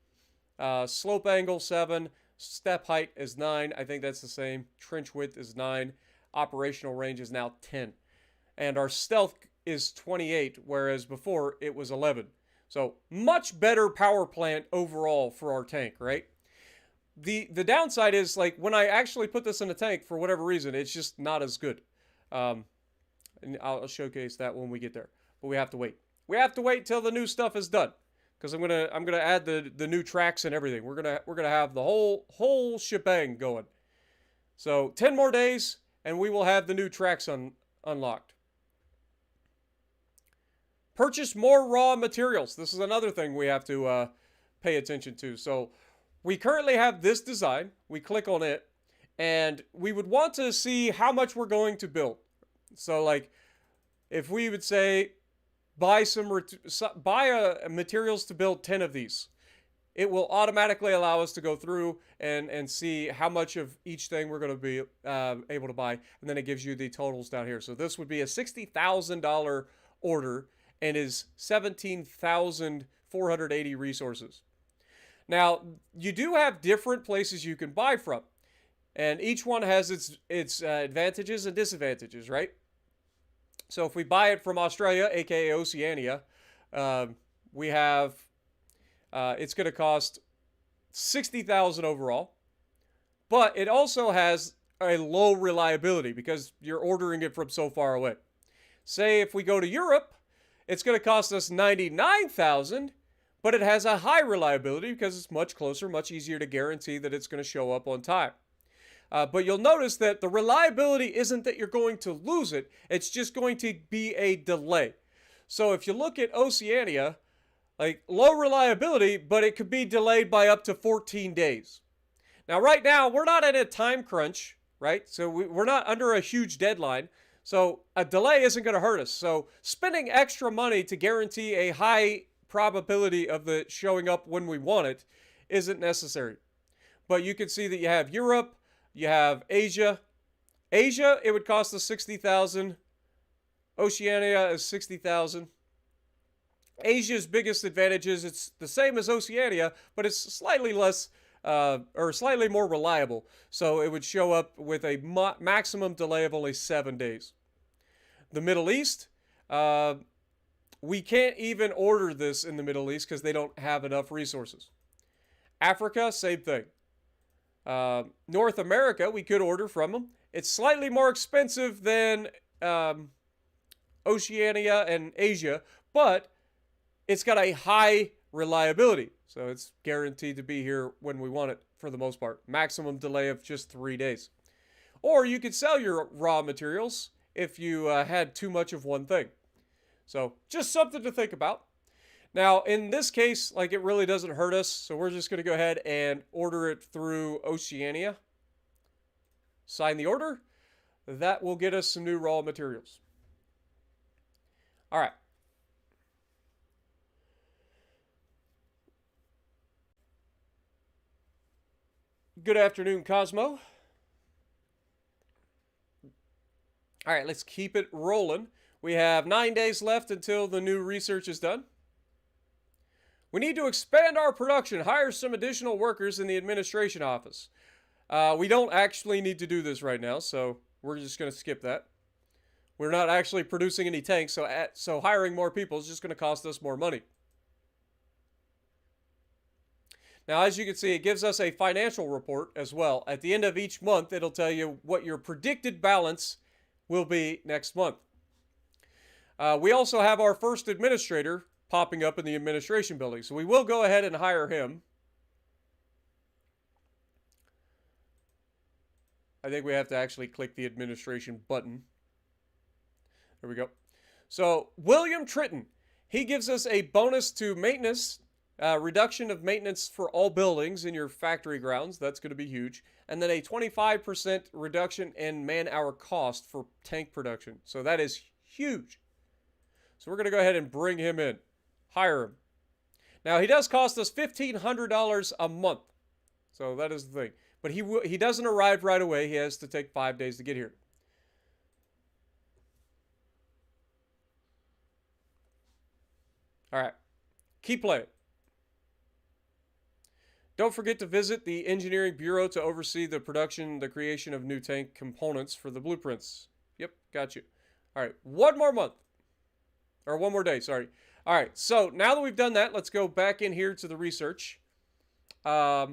slope angle 7, step height is 9. I think that's the same. Trench width is 9. Operational range is now 10. And our stealth is 28, whereas before it was 11. So much better power plant overall for our tank, right? The downside is, like, when I actually put this in a tank, for whatever reason, it's just not as good. And I'll showcase that when we get there. But we have to wait. We have to wait till the new stuff is done. Because I'm gonna add the new tracks and everything. We're gonna have the whole shebang going. So 10 more days, and we will have the new tracks unlocked. Purchase more raw materials. This is another thing we have to pay attention to. So we currently have this design. We click on it, and we would want to see how much we're going to build. So like, if we would say, buy materials to build 10 of these. It will automatically allow us to go through and see how much of each thing we're going to be able to buy. And then it gives you the totals down here. So this would be a $60,000 order and is 17,480 resources. Now, you do have different places you can buy from. And each one has its advantages and disadvantages, right? So if we buy it from Australia, aka Oceania, we have, it's going to cost 60,000 overall. But it also has a low reliability because you're ordering it from so far away. Say if we go to Europe, it's going to cost us 99,000, but it has a high reliability because it's much closer, much easier to guarantee that it's going to show up on time. But you'll notice that the reliability isn't that you're going to lose it, it's just going to be a delay. So if you look at Oceania, like low reliability, but it could be delayed by up to 14 days. Now, right now, we're not in a time crunch, right? So we're not under a huge deadline. So a delay isn't going to hurt us. So spending extra money to guarantee a high probability of it showing up when we want it isn't necessary. But you can see that you have Europe, you have Asia. Asia, it would cost us 60,000. Oceania is 60,000. Asia's biggest advantage is it's the same as Oceania, but it's slightly less or slightly more reliable. So it would show up with a maximum delay of only 7 days. The Middle East, we can't even order this in the Middle East because they don't have enough resources. Africa, same thing. North America, we could order from them. It's slightly more expensive than Oceania and Asia, but it's got a high reliability. So it's guaranteed to be here when we want it for the most part. Maximum delay of just 3 days. Or you could sell your raw materials if you had too much of one thing. So just something to think about. Now, in this case, like it really doesn't hurt us. So we're just going to go ahead and order it through Oceania. Sign the order. That will get us some new raw materials. All right. Good afternoon, Cosmo. All right, let's keep it rolling. We have 9 days left until the new research is done. We need to expand our production, hire some additional workers in the administration office. We don't actually need to do this right now, so we're just going to skip that. We're not actually producing any tanks, so hiring more people is just going to cost us more money. Now, as you can see, it gives us a financial report as well. At the end of each month, it'll tell you what your predicted balance will be next month. We also have our first administrator popping up in the administration building, so we will go ahead and hire him. I think we have to actually click the administration button. There we go. So, William Tritton, he gives us a bonus to maintenance, reduction of maintenance for all buildings in your factory grounds. That's going to be huge. And then a 25% reduction in man-hour cost for tank production. So that is huge. So we're going to go ahead and bring him in. Hire him. Now, he does cost us $1,500 a month. So that is the thing. But he doesn't arrive right away. He has to take 5 days to get here. All right. Keep playing. Don't forget to visit the Engineering Bureau to oversee the creation of new tank components for the blueprints. Yep, got you. All right, one more month. Or one more day, sorry. All right, so now that we've done that, let's go back in here to the research. I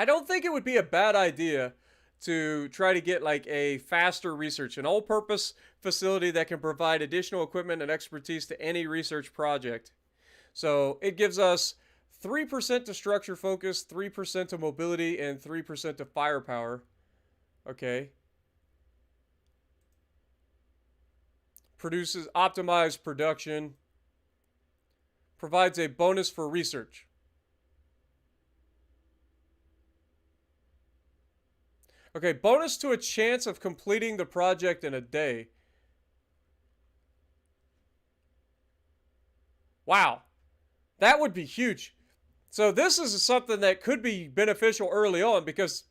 don't think it would be a bad idea to try to get like a faster research, an all-purpose facility that can provide additional equipment and expertise to any research project. So it gives us 3% to structure focus, 3% to mobility, and 3% to firepower. Okay. Produces optimized production. Provides a bonus for research. Okay, bonus to a chance of completing the project in a day. Wow. That would be huge. So this is something that could be beneficial early on because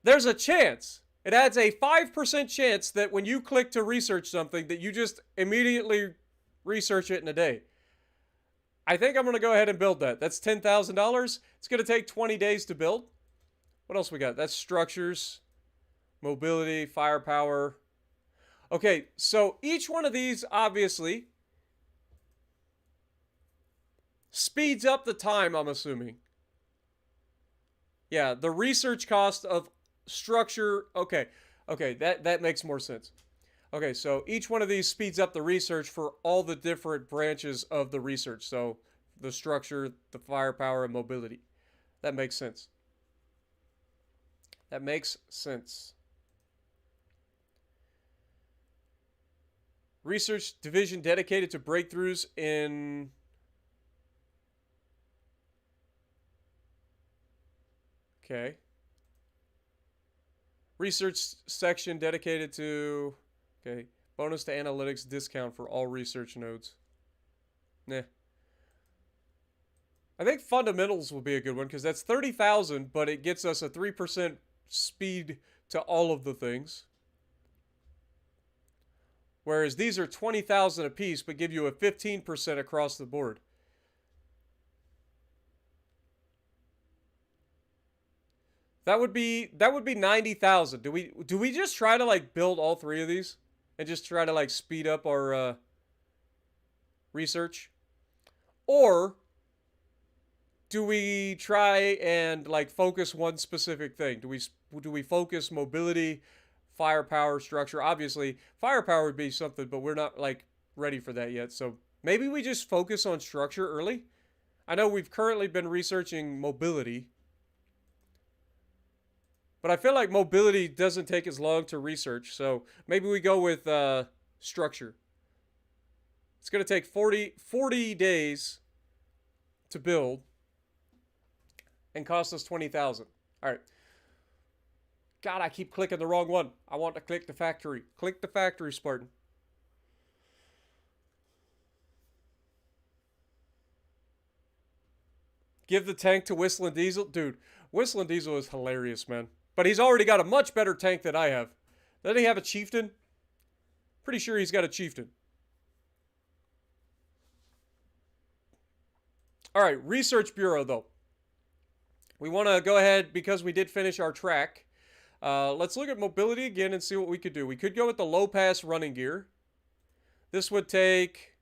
there's a chance. It adds a 5% chance that when you click to research something that you just immediately research it in a day. I think I'm going to go ahead and build that. That's $10,000. It's going to take 20 days to build. What else we got? That's structures, mobility, firepower. Okay, so each one of these obviously speeds up the time, I'm assuming. Yeah, the research cost of structure. Okay, okay, that makes more sense. Okay, so each one of these speeds up the research for all the different branches of the research. So the structure, the firepower, and mobility. That makes sense. That makes sense. Research division dedicated to breakthroughs in. Okay. Research section dedicated to. Okay. Bonus to analytics discount for all research nodes. Nah. I think fundamentals will be a good one because that's 30,000, but it gets us a 3% speed to all of the things. Whereas these are 20,000 apiece, but give you a 15% across the board. That would be 90,000. Do we just try to like build all three of these and just try to like speed up our research, or do we try and like focus one specific thing? Do we focus mobility, firepower, structure? Obviously, firepower would be something, but we're not like ready for that yet. So maybe we just focus on structure early. I know we've currently been researching mobility, but I feel like mobility doesn't take as long to research. So maybe we go with structure. It's going to take 40 days to build and cost us 20,000. All right. God, I keep clicking the wrong one. I want to click the factory. Click the factory, Spartan. Give the tank to Whistling Diesel. Dude, Whistling Diesel is hilarious, man. But he's already got a much better tank than I have. Doesn't he have a chieftain? Pretty sure he's got a chieftain. All right, Research Bureau, though. We want to go ahead, because we did finish our track. Let's look at mobility again and see what we could do. We could go with the low pass running gear. This would take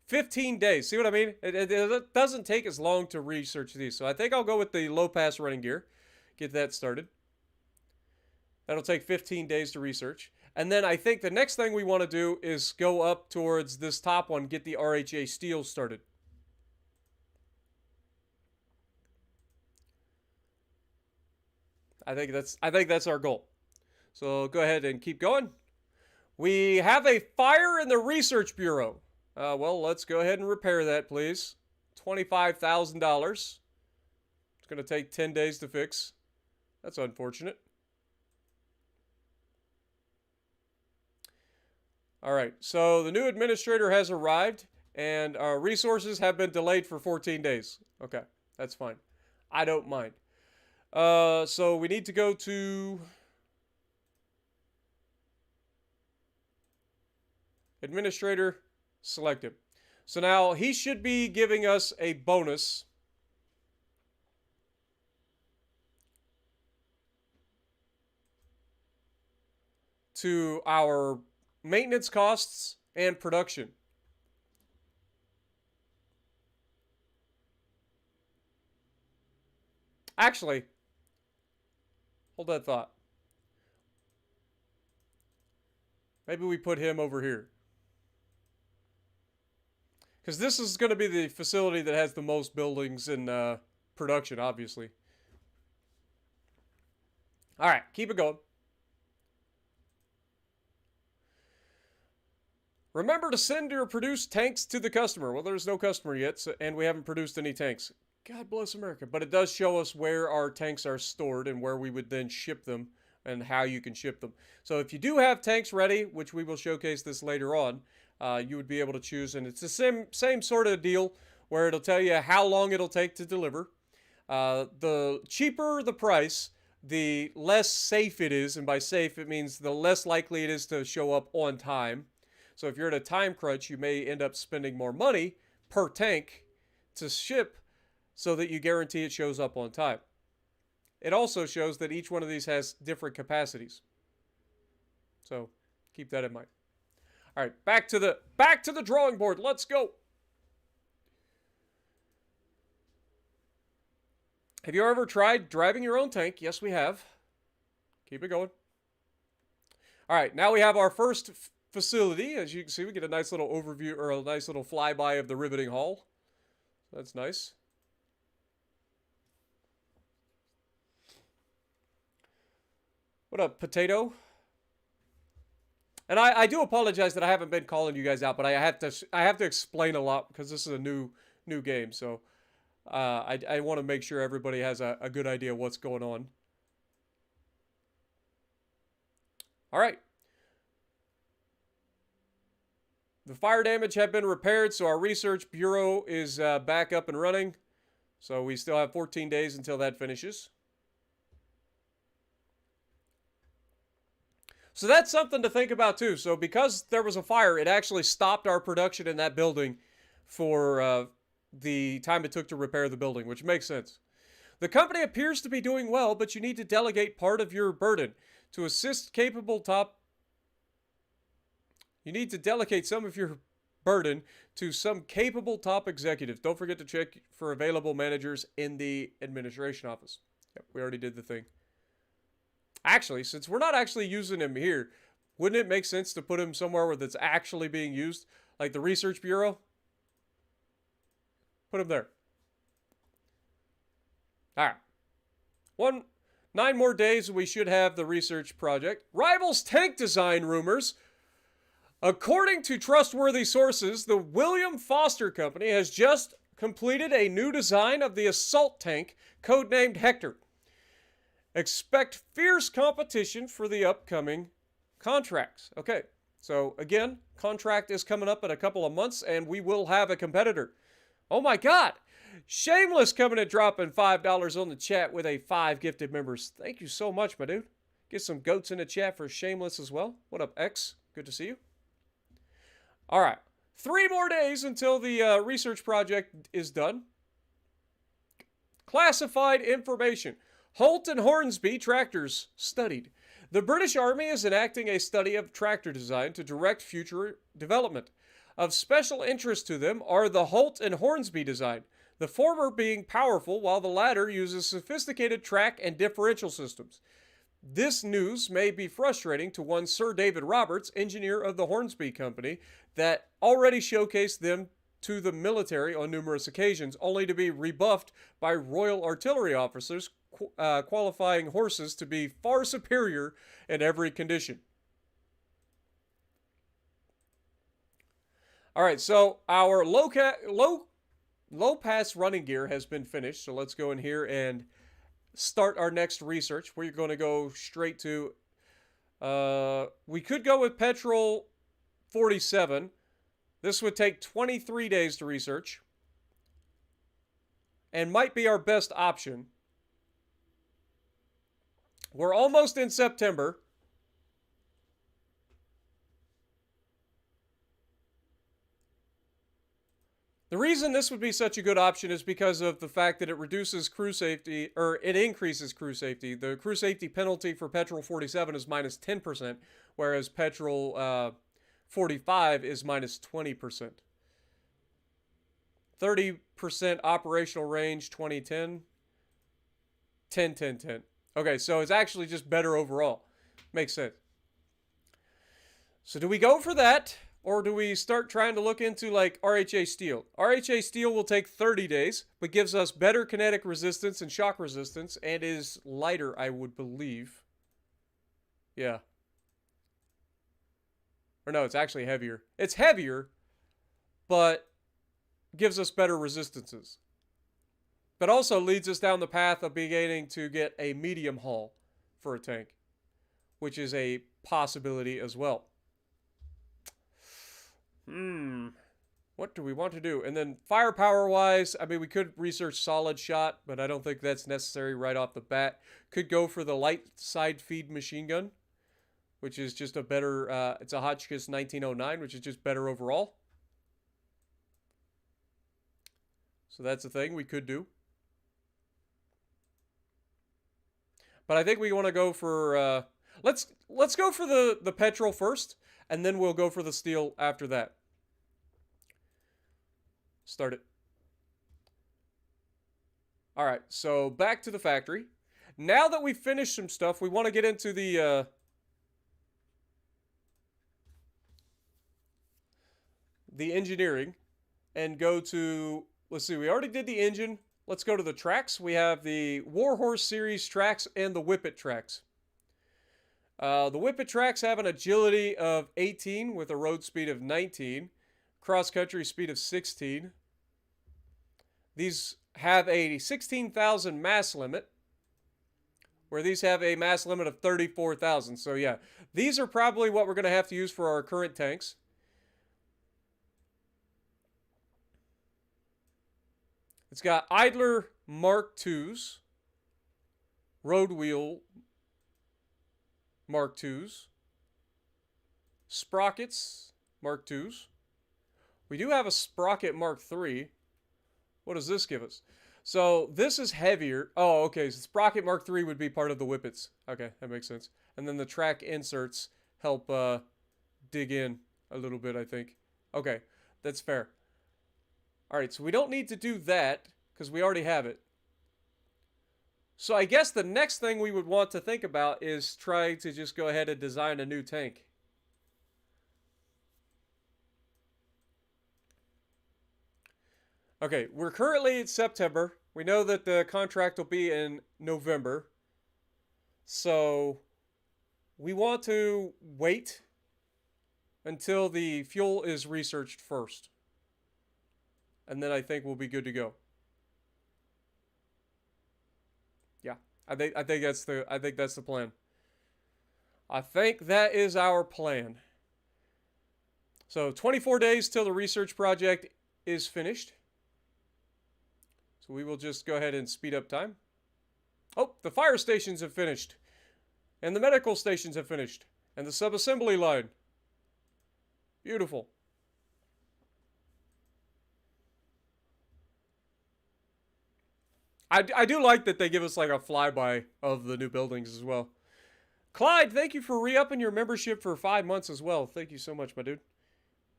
15 days. See what I mean? It doesn't take as long to research these. So I think I'll go with the low pass running gear. Get that started. That'll take 15 days to research. And then I think the next thing we want to do is go up towards this top one, get the RHA steel started. I think that's our goal. So go ahead and keep going. We have a fire in the Research Bureau. Well, let's go ahead and repair that, please. $25,000. It's going to take 10 days to fix. That's unfortunate. All right, so the new administrator has arrived, and our resources have been delayed for 14 days. Okay, that's fine. I don't mind. So we need to go to administrator, select him. So now he should be giving us a bonus to our maintenance costs and production. Actually, hold that thought. Maybe we put him over here. Because this is going to be the facility that has the most buildings in production, obviously. All right, keep it going. Remember to send or produce tanks to the customer. Well, there's no customer yet, and we haven't produced any tanks. God bless America. But it does show us where our tanks are stored and where we would then ship them and how you can ship them. So if you do have tanks ready, which we will showcase this later on, you would be able to choose. And it's the same sort of deal where it'll tell you how long it'll take to deliver. The cheaper the price, the less safe it is. And by safe, it means the less likely it is to show up on time. So if you're at a time crunch, you may end up spending more money per tank to ship so that you guarantee it shows up on time. It also shows that each one of these has different capacities. So keep that in mind. All right, back to the drawing board. Let's go. Have you ever tried driving your own tank? Yes, we have. Keep it going. All right, now we have our first facility. As you can see, we get a nice little overview or a nice little flyby of the riveting hall. That's nice. What up, Potato? And I do apologize that I haven't been calling you guys out, but I have to explain a lot because this is a new game. So I want to make sure everybody has a good idea of what's going on. All right. The fire damage have been repaired, so our research bureau is back up and running. So we still have 14 days until that finishes. So that's something to think about too. So because there was a fire, it actually stopped our production in that building for the time it took to repair the building, which makes sense. The company appears to be doing well, but you need to delegate part of your burden to assist capable top. You need to delegate some of your burden to some capable top executives. Don't forget to check for available managers in the administration office. Yep, we already did the thing. Actually, since we're not actually using him here, wouldn't it make sense to put him somewhere where that's actually being used? Like the research bureau? Put him there. All right. 9 more days and we should have the research project. Rivals tank design rumors. According to trustworthy sources, the William Foster Company has just completed a new design of the assault tank, codenamed Hector. Expect fierce competition for the upcoming contracts. Okay, so again, contract is coming up in a couple of months, and we will have a competitor. Oh my God! Shameless coming and dropping $5 on the chat with a 5 gifted members. Thank you so much, my dude. Get some goats in the chat for Shameless as well. What up, X? Good to see you. All right, 3 more days until the research project is done. Classified information. Holt and Hornsby tractors studied. The British Army is enacting a study of tractor design to direct future development. Of special interest to them are the Holt and Hornsby design, the former being powerful while the latter uses sophisticated track and differential systems. This news may be frustrating to one Sir David Roberts, engineer of the Hornsby Company, that already showcased them to the military on numerous occasions, only to be rebuffed by Royal Artillery officers qualifying horses to be far superior in every condition. All right, so our low pass running gear has been finished. So let's go in here and start our next research. We're going to go straight to, we could go with petrol 47. This would take 23 days to research and might be our best option. We're almost in September. The reason this would be such a good option is because of the fact that it reduces crew safety, or it increases crew safety. The crew safety penalty for petrol 47 is minus 10%, whereas petrol 45 is minus 20%. 30% operational range 2010. 10, 10, 10. Okay, so it's actually just better overall. Makes sense. So do we go for that? Or do we start trying to look into like RHA steel? RHA steel will take 30 days, but gives us better kinetic resistance and shock resistance, and is lighter, I would believe. Yeah. Or no, it's actually heavier. It's heavier, but gives us better resistances. But also leads us down the path of beginning to get a medium hull for a tank, which is a possibility as well. What do we want to do? And then firepower-wise, I mean, we could research solid shot, but I don't think that's necessary right off the bat. Could go for the light side feed machine gun, which is just a better, it's a Hotchkiss 1909, which is just better overall. So that's a thing we could do. But I think we want to go for, let's go for the petrol first, and then we'll go for the steel after that. Start it. All right, so back to the factory. Now that we've finished some stuff, we want to get into the engineering and go to, let's see, we already did the engine. Let's go to the tracks. We have the Warhorse series tracks and the Whippet tracks. The Whippet tracks have an agility of 18 with a road speed of 19, cross-country speed of 16. These have a 16,000 mass limit, where these have a mass limit of 34,000. So yeah, these are probably what we're going to have to use for our current tanks. It's got idler Mark IIs, road wheel Mark IIs, sprockets Mark IIs. We do have a sprocket Mark III. What does this give us? So this is heavier. Oh, okay. So sprocket Mark III would be part of the Whippets. Okay, that makes sense. And then the track inserts help dig in a little bit, I think. Okay, that's fair. All right, so we don't need to do that because we already have it. So I guess the next thing we would want to think about is trying to just go ahead and design a new tank. Okay, we're currently in September. We know that the contract will be in November. So we want to wait until the fuel is researched first. And then I think we'll be good to go. Yeah, I think that's the plan. I think that is our plan. So 24 days till the research project is finished. So we will just go ahead and speed up time. Oh, the fire stations have finished. And the medical stations have finished. And the sub-assembly line. Beautiful. I do like that they give us like a flyby of the new buildings as well. Clyde, thank you for re-upping your membership for 5 months as well. Thank you so much, my dude.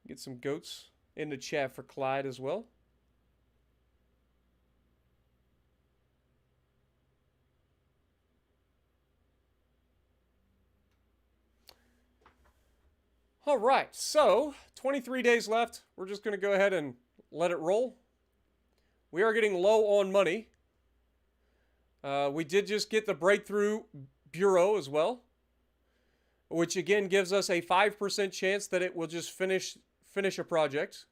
Get some goats in the chat for Clyde as well. All right, so 23 days left. We're just going to go ahead and let it roll. We are getting low on money. We did just get the Breakthrough Bureau as well, which again gives us a 5% chance that it will just finish a project.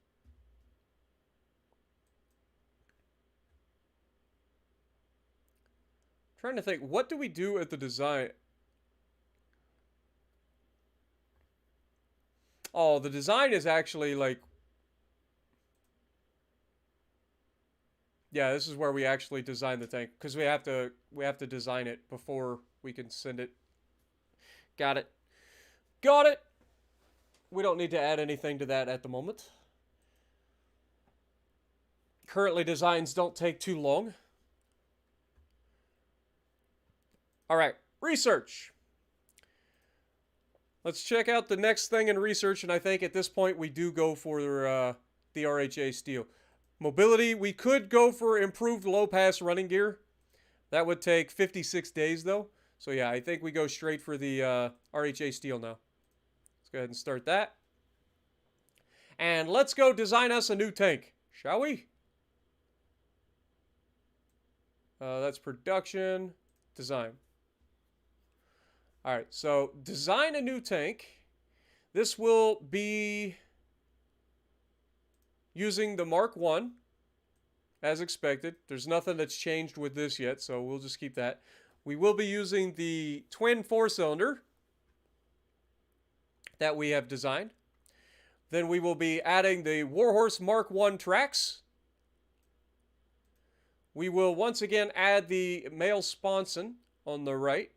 I'm trying to think, what do we do at the design? Oh, the design is actually like, yeah, this is where we actually design the tank because we have to design it before we can send it. Got it. Got it. We don't need to add anything to that at the moment. Currently, designs don't take too long. All right, research. Let's check out the next thing in research, and I think at this point we do go for the RHA steel. Mobility, we could go for improved low-pass running gear. That would take 56 days, though. So yeah, I think we go straight for the RHA steel now. Let's go ahead and start that. And let's go design us a new tank, shall we? That's production, design. All right, so design a new tank. This will be using the Mark I, as expected. There's nothing that's changed with this yet, so we'll just keep that. We will be using the twin 4-cylinder that we have designed. Then we will be adding the Warhorse Mark I tracks. We will once again add the male sponson on the right.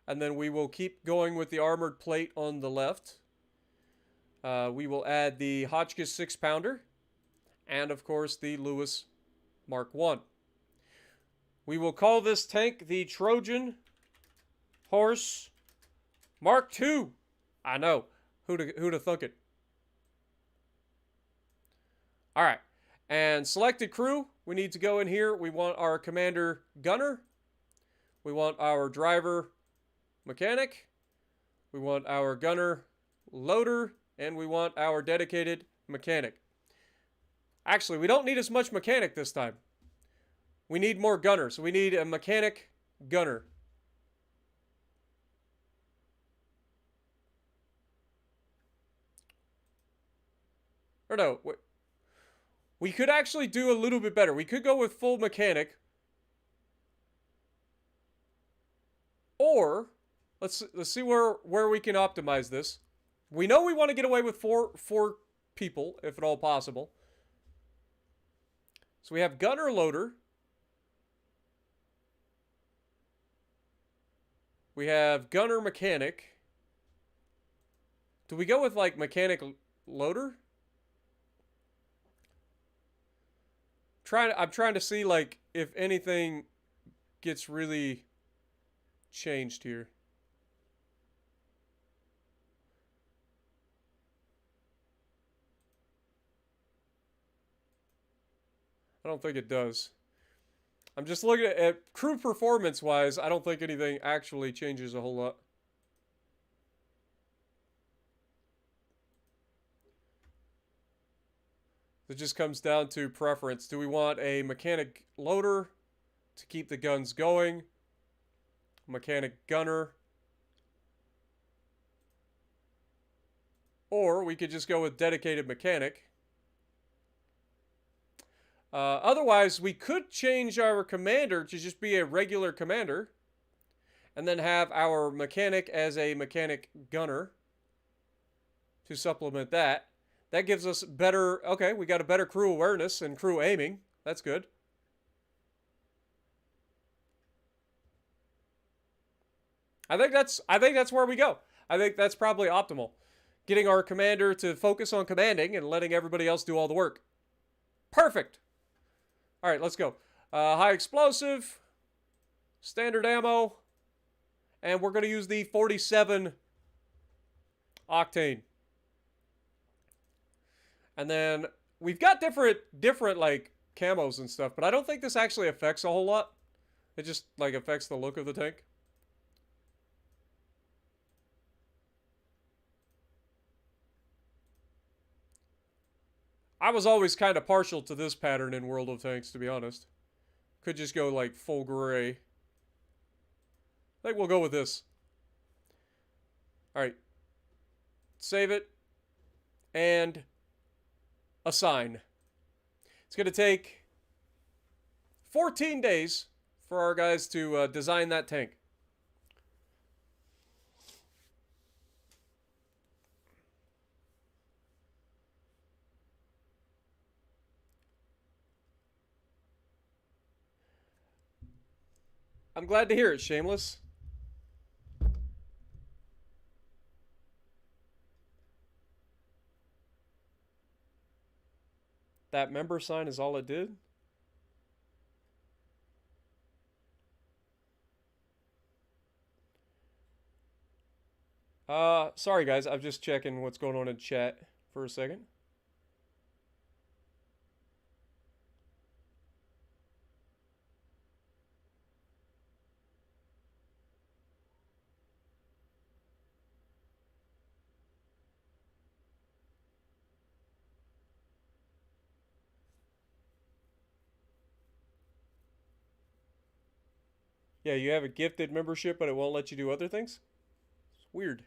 And then we will keep going with the armored plate on the left. We will add the Hotchkiss 6-pounder. And, of course, the Lewis Mark I. We will call this tank the Trojan Horse Mark II. I know. Who'd have thunk it? All right. And selected crew. we need to go in here. We want our commander gunner. We want our driver mechanic. We want our gunner loader. And we want our dedicated mechanic. Actually, we don't need as much mechanic this time. We need more gunner. So we need a mechanic gunner. Or no, we could actually do a little bit better. We could go with full mechanic. Or, let's see where we can optimize this. We know we want to get away with four people, if at all possible. So we have gunner loader. We have gunner mechanic. Do we go with like mechanic loader? I'm trying to see like if anything gets really changed here. I don't think it does. I'm just looking at crew performance wise. I don't think anything actually changes a whole lot. It just comes down to preference. Do we want a mechanic loader to keep the guns going? Mechanic gunner? Or we could just go with dedicated mechanic. Otherwise, we could change our commander to just be a regular commander. And then have our mechanic as a mechanic gunner to supplement that. That gives us better... Okay, we got a better crew awareness and crew aiming. That's good. I think that's where we go. I think that's probably optimal. Getting our commander to focus on commanding and letting everybody else do all the work. Perfect. All right, let's go. High explosive, standard ammo, and we're going to use the 47 octane. And then we've got different like camos and stuff, but I don't think this actually affects a whole lot. It just like affects the look of the tank. I was always kind of partial to this pattern in World of Tanks, to be honest. Could just go like full gray. I think we'll go with this. All right. Save it. And assign. It's going to take 14 days for our guys to design that tank. I'm glad to hear it, Shameless. That member sign is all it did? Sorry guys, I'm just checking what's going on in chat for a second. Yeah, you have a gifted membership, but it won't let you do other things? It's weird.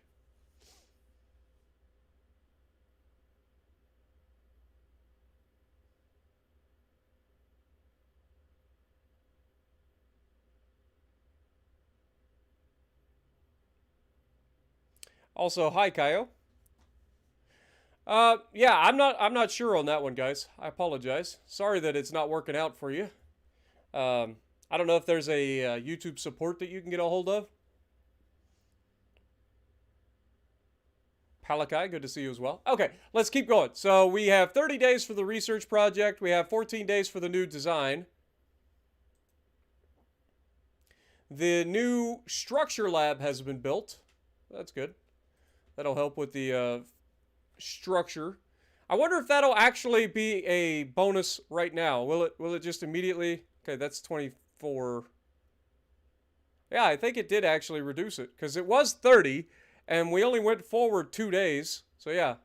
Also, hi Kaio. Yeah, I'm not sure on that one, guys. I apologize. Sorry that it's not working out for you. I don't know if there's a YouTube support that you can get a hold of. Palakai, good to see you as well. Okay, let's keep going. So we have 30 days for the research project. We have 14 days for the new design. The new structure lab has been built. That's good. That'll help with the structure. I wonder if that'll actually be a bonus right now. Will it just immediately? Okay, that's 24. Yeah, I think it did actually reduce it because it was 30 and we only went forward 2 days. So yeah,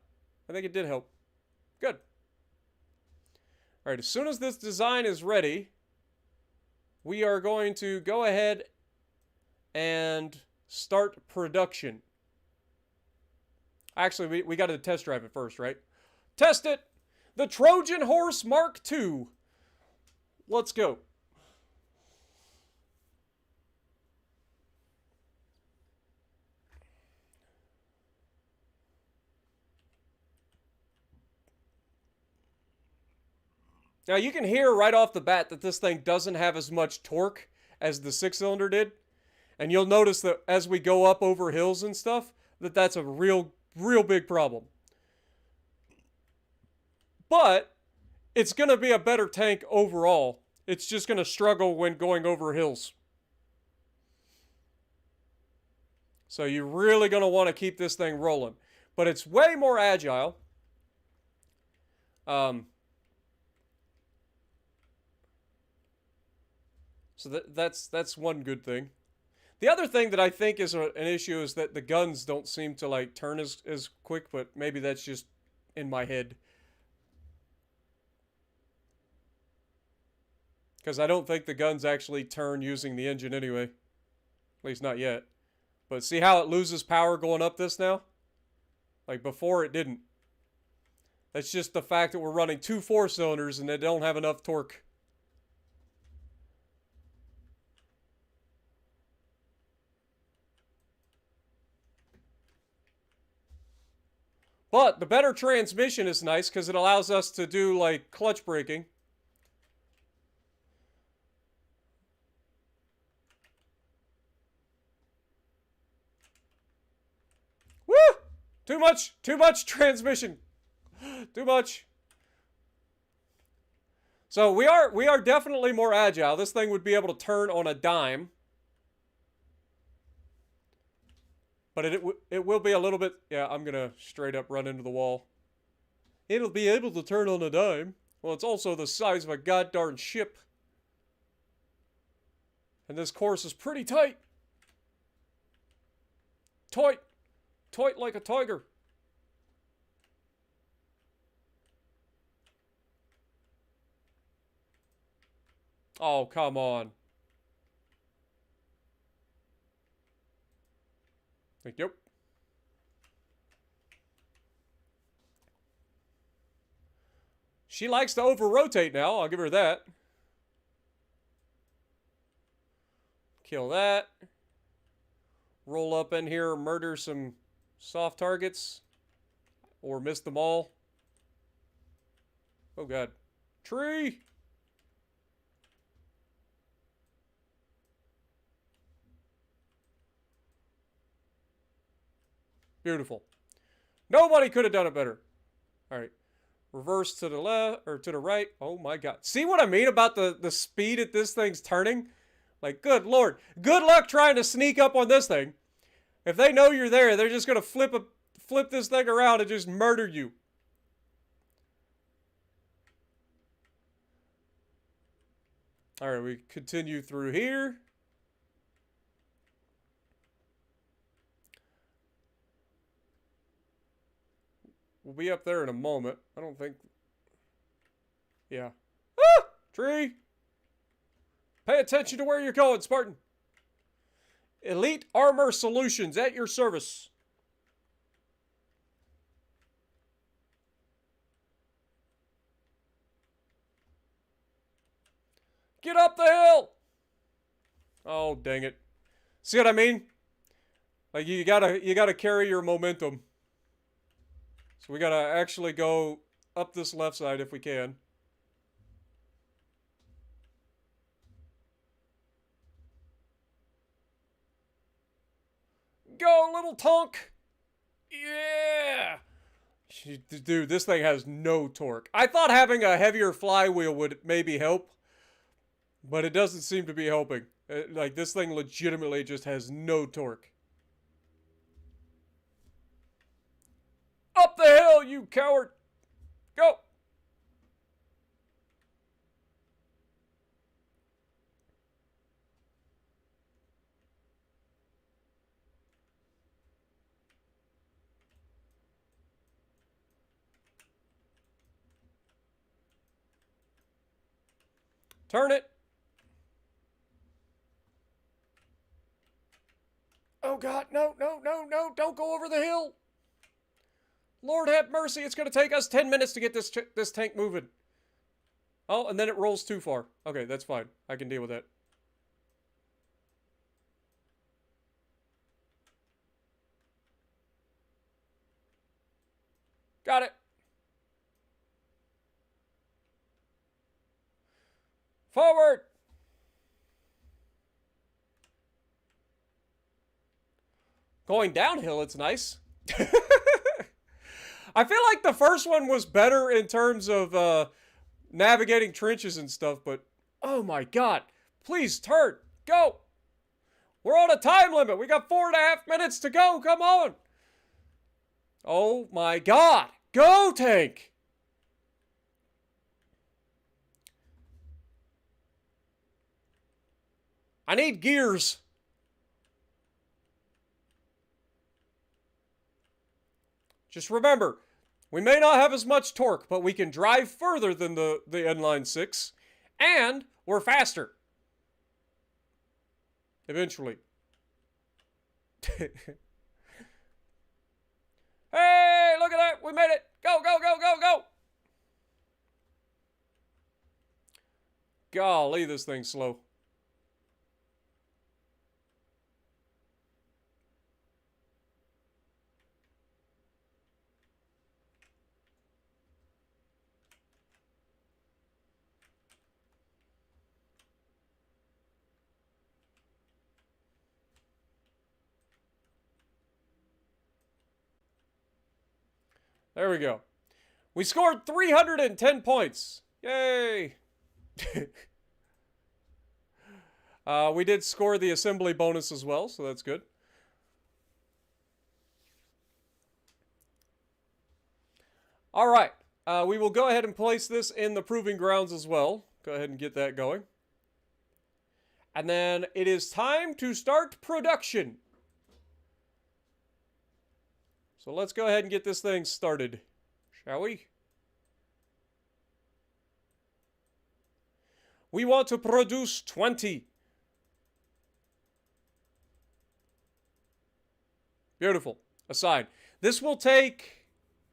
I think it did help. Good. All right, as soon as this design is ready, we are going to go ahead and start production. Actually, we got to test drive it first, right? Test it! The Trojan Horse Mark II. Let's go. Now you can hear right off the bat that this thing doesn't have as much torque as the 6-cylinder did. And you'll notice that as we go up over hills and stuff, that's a real big problem. But it's going to be a better tank overall. It's just going to struggle when going over hills. So you're really going to want to keep this thing rolling. But it's way more agile. So that's one good thing. The other thing that I think is an issue is that the guns don't seem to like turn as quick, but maybe that's just in my head. Because I don't think the guns actually turn using the engine anyway. At least not yet. But see how it loses power going up this now? Like before it didn't. That's just the fact that we're running 2 4-cylinders and they don't have enough torque. But the better transmission is nice because it allows us to do like clutch braking. Woo! Too much transmission. Too much. So we are definitely more agile. This thing would be able to turn on a dime. But it will be a little bit... Yeah, I'm going to straight up run into the wall. It'll be able to turn on a dime. Well, it's also the size of a goddamn ship. And this course is pretty tight. Tight. Tight like a tiger. Oh, come on. Yep. She likes to over-rotate now. I'll give her that. Kill that. Roll up in here, murder some soft targets. Or miss them all. Oh, God. Tree! Beautiful. Nobody could have done it better. All right. Reverse to the left, or to the right. Oh, my God. See what I mean about the speed at this thing's turning? Like, good Lord. Good luck trying to sneak up on this thing. If they know you're there, they're just going to flip this thing around and just murder you. All right, we continue through here. We'll be up there in a moment. I don't think... Yeah. Ah! Tree! Pay attention to where you're going, Spartan. Elite Armor Solutions at your service. Get up the hill! Oh, dang it. See what I mean? Like, you gotta carry your momentum. So we gotta actually go up this left side if we can. Go, little tonk! Yeah! Dude, this thing has no torque. I thought having a heavier flywheel would maybe help, but it doesn't seem to be helping. Like, this thing legitimately just has no torque. Up the hill, you coward! Go! Turn it. Oh, God. No, no, no, no. Don't go over the hill. Lord have mercy. It's going to take us 10 minutes to get this tank moving. Oh, and then it rolls too far. Okay, that's fine. I can deal with that. Got it. Forward. Going downhill, it's nice. I feel like the first one was better in terms of navigating trenches and stuff, but oh my God. Please turn. Go. We're on a time limit. We got 4.5 minutes to go. Come on. Oh my God. Go, tank. I need gears. Just remember, we may not have as much torque, but we can drive further than the inline 6, and we're faster. Eventually. Hey, look at that. We made it. Go, go, go, go, go. Golly, this thing's slow. There we go. We scored 310 points. Yay! We did score the assembly bonus as well, so that's good. All right. We will go ahead and place this in the proving grounds as well. Go ahead and get that going. And then it is time to start production. So let's go ahead and get this thing started, shall we? We want to produce 20. Beautiful. Assign. This will take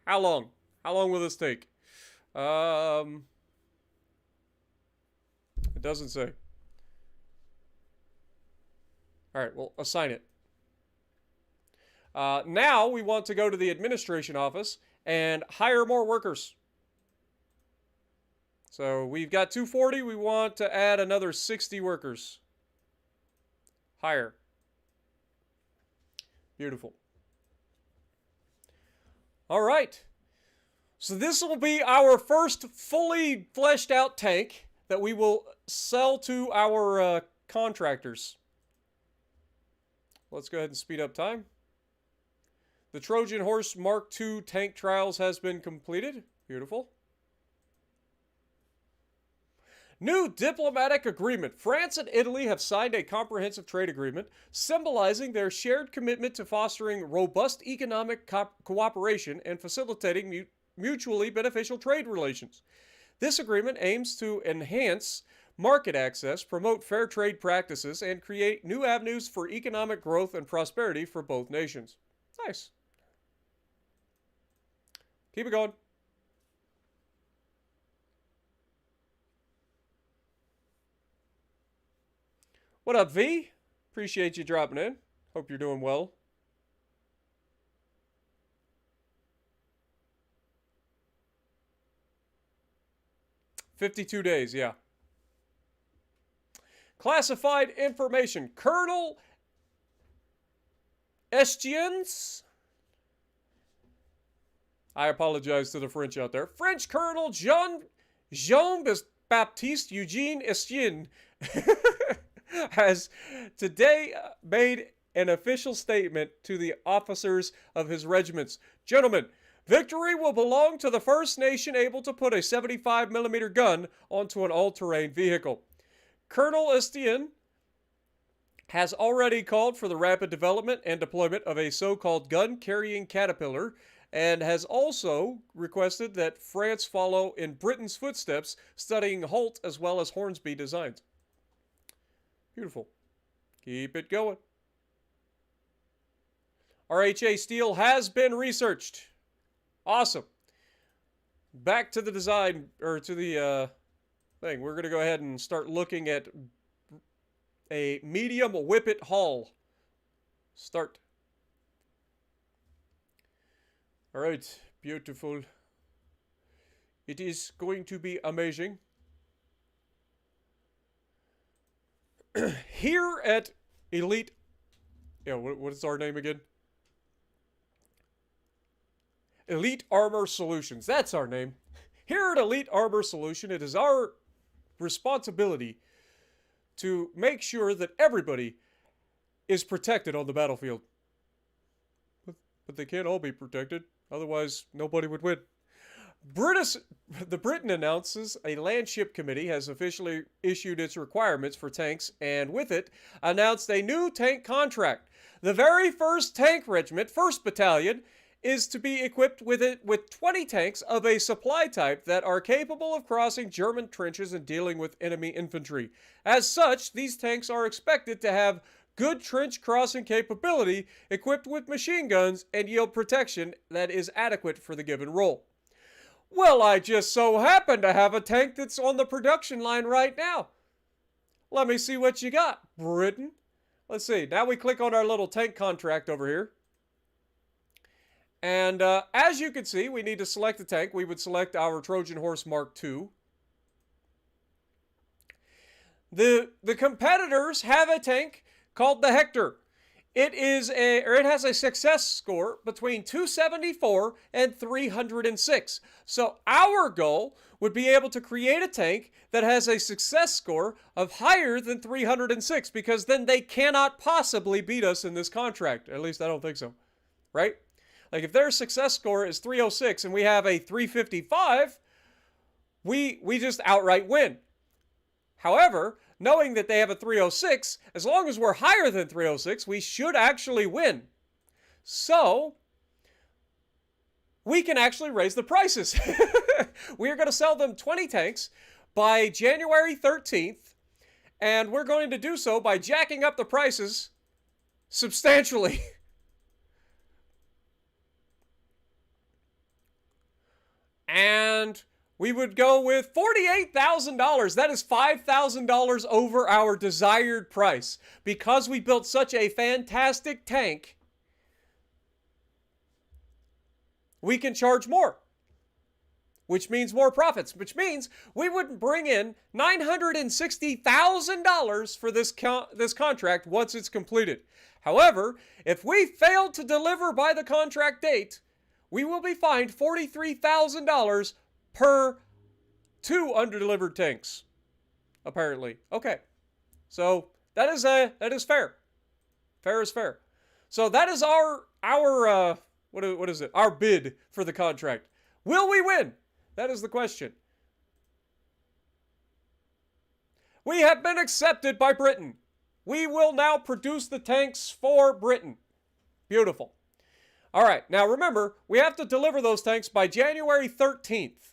how long? How long will this take? It doesn't say. All right, well, assign it. Now we want to go to the administration office and hire more workers. So we've got 240. We want to add another 60 workers. Hire. Beautiful. All right. So this will be our first fully fleshed out tank that we will sell to our contractors. Let's go ahead and speed up time. The Trojan Horse Mark II tank trials has been completed. Beautiful. New diplomatic agreement. France and Italy have signed a comprehensive trade agreement symbolizing their shared commitment to fostering robust economic cooperation and facilitating mutually beneficial trade relations. This agreement aims to enhance market access, promote fair trade practices, and create new avenues for economic growth and prosperity for both nations. Nice. Keep it going. What up, V? Appreciate you dropping in. Hope you're doing well. $52 days, yeah. Classified information. Colonel Estiens. I apologize to the French out there. French Colonel Jean-Baptiste Eugene Estienne has today made an official statement to the officers of his regiments. Gentlemen, Victory will belong to the first nation able to put a 75mm gun onto an all-terrain vehicle. Colonel Estienne has already called for the rapid development and deployment of a so-called gun-carrying caterpillar, and has also requested that France follow in Britain's footsteps, studying Holt as well as Hornsby designs. Beautiful. Keep it going. RHA steel has been researched. Awesome. Back to the design, or to the thing. We're going to go ahead and start looking at a medium whippet hull. Start. All right, beautiful. It is going to be amazing. Here at Elite, what is our name again? Elite Armor Solutions. That's our name. Here at Elite Armor Solution, it is our responsibility to make sure that everybody is protected on the battlefield. But they can't all be protected. Otherwise, nobody would win. Britain announces a landship committee has officially issued its requirements for tanks, and with it, announced a new tank contract. The very first tank regiment, 1st Battalion, is to be equipped with 20 tanks of a supply type that are capable of crossing German trenches and dealing with enemy infantry. As such, these tanks are expected to have good trench crossing capability, equipped with machine guns, and yield protection that is adequate for the given role. Well, I just so happen to have a tank that's on the production line right now. Let me see what you got, Britain. Let's see. Now we click on our little tank contract over here. And as you can see, we need to select the tank. We would select our Trojan Horse Mark II. The competitors have a tank called the Hector. It has a success score between 274 and 306. So our goal would be able to create a tank that has a success score of higher than 306, because then they cannot possibly beat us in this contract. At least I don't think so. Right? Like if their success score is 306 and we have a 355, we just outright win. However, knowing that they have a 306, as long as we're higher than 306, we should actually win. So, we can actually raise the prices. We are going to sell them 20 tanks by January 13th, and we're going to do so by jacking up the prices substantially. And we would go with $48,000. That is $5,000 over our desired price. Because we built such a fantastic tank, we can charge more, which means more profits, which means we would bring in $960,000 for this contract once it's completed. However, if we fail to deliver by the contract date, we will be fined $43,000 per 2 underdelivered tanks, apparently. Okay, so that is fair. Fair is fair. So that is our what is it? Our bid for the contract. Will we win? That is the question. We have been accepted by Britain. We will now produce the tanks for Britain. Beautiful. All right, now remember, we have to deliver those tanks by January 13th.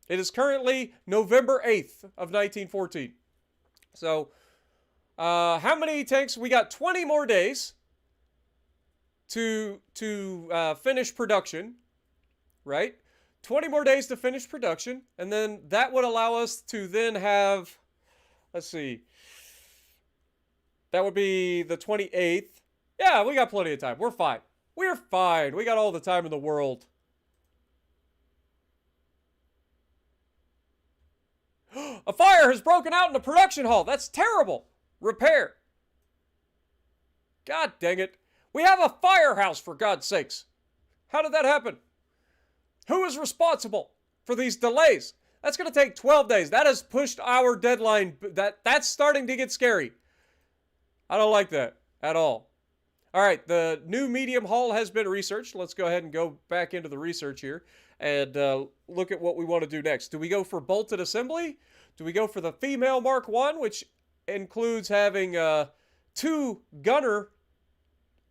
It is currently November 8th of 1914. So, how many tanks? We got 20 more days to finish production, right? 20 more days to finish production, and then that would allow us to then have, let's see, that would be the 28th. Yeah, we got plenty of time. We're fine. We're fine. We got all the time in the world. A fire has broken out in the production hall. That's terrible. Repair. God dang it. We have a firehouse, for God's sakes. How did that happen? Who is responsible for these delays? That's going to take 12 days. That has pushed our deadline. That's starting to get scary. I don't like that at all. All right, the new medium hull has been researched. Let's go ahead and go back into the research here and look at what we want to do next. Do we go for bolted assembly? Do we go for the female Mark 1, which includes having two gunner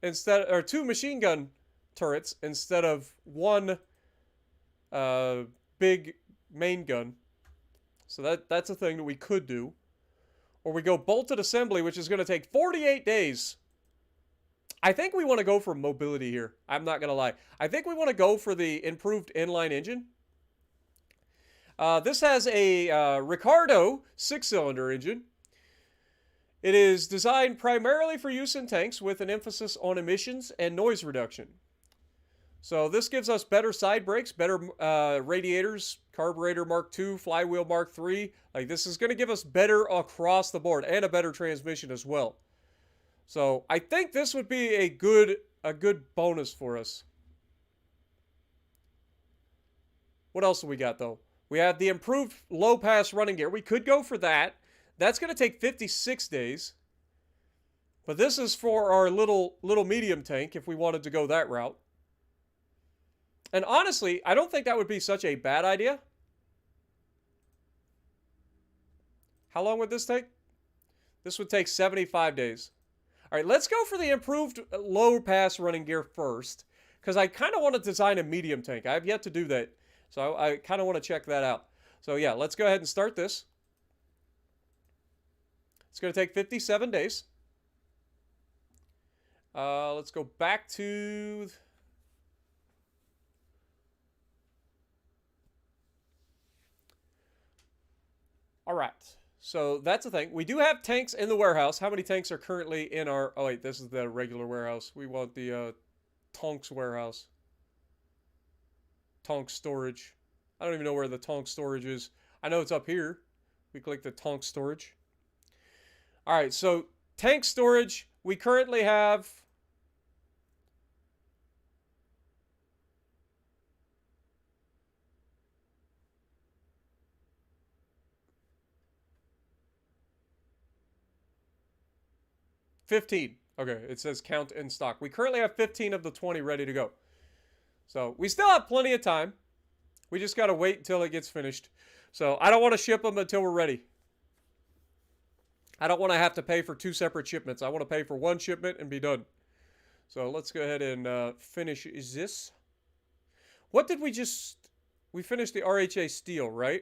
instead, or two machine gun turrets instead of one big main gun? So that's a thing that we could do. Or we go bolted assembly, which is going to take 48 days. I think we want to go for mobility here. I'm not going to lie. I think we want to go for the improved inline engine. This has a Ricardo 6-cylinder engine. It is designed primarily for use in tanks with an emphasis on emissions and noise reduction. So this gives us better side brakes, better radiators, carburetor Mark II, flywheel Mark III. Like, this is going to give us better across the board and a better transmission as well. So I think this would be a good bonus for us. What else do we got though? We have the improved low pass running gear. We could go for that. That's going to take 56 days. But this is for our little medium tank if we wanted to go that route. And honestly, I don't think that would be such a bad idea. How long would this take? This would take 75 days. All right, let's go for the improved low pass running gear first, because I kind of want to design a medium tank. I have yet to do that, so I kind of want to check that out. So yeah, let's go ahead and start this. It's going to take 57 days. Let's go back to... All right, so that's the thing. We do have tanks in the warehouse. How many tanks are currently in our... Oh, wait, this is the regular warehouse. We want the Tonks warehouse. Tonks storage. I don't even know where the Tonks storage is. I know it's up here. We click the Tonks storage. All right, so tank storage, we currently have... $15. Okay, it says count in stock. We currently have 15 of the 20 ready to go. So we still have plenty of time. We just got to wait until it gets finished. So I don't want to ship them until we're ready. I don't want to have to pay for 2 separate shipments. I want to pay for 1 shipment and be done. So let's go ahead and finish this. What did we just... We finished the RHA steel, right?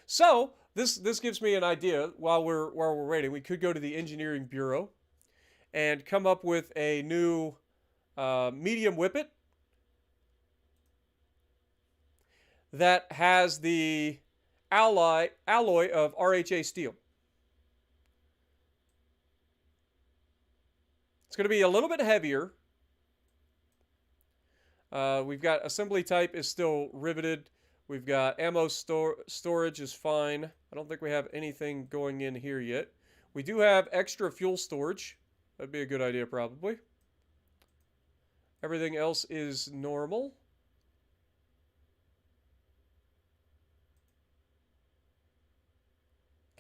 So this gives me an idea. While we're waiting, we could go to the engineering bureau and come up with a new medium whippet that has the alloy of RHA steel. It's going to be a little bit heavier. We've got assembly type is still riveted. We've got ammo storage is fine. I don't think we have anything going in here yet. We do have extra fuel storage. That'd be a good idea probably. Everything else is normal.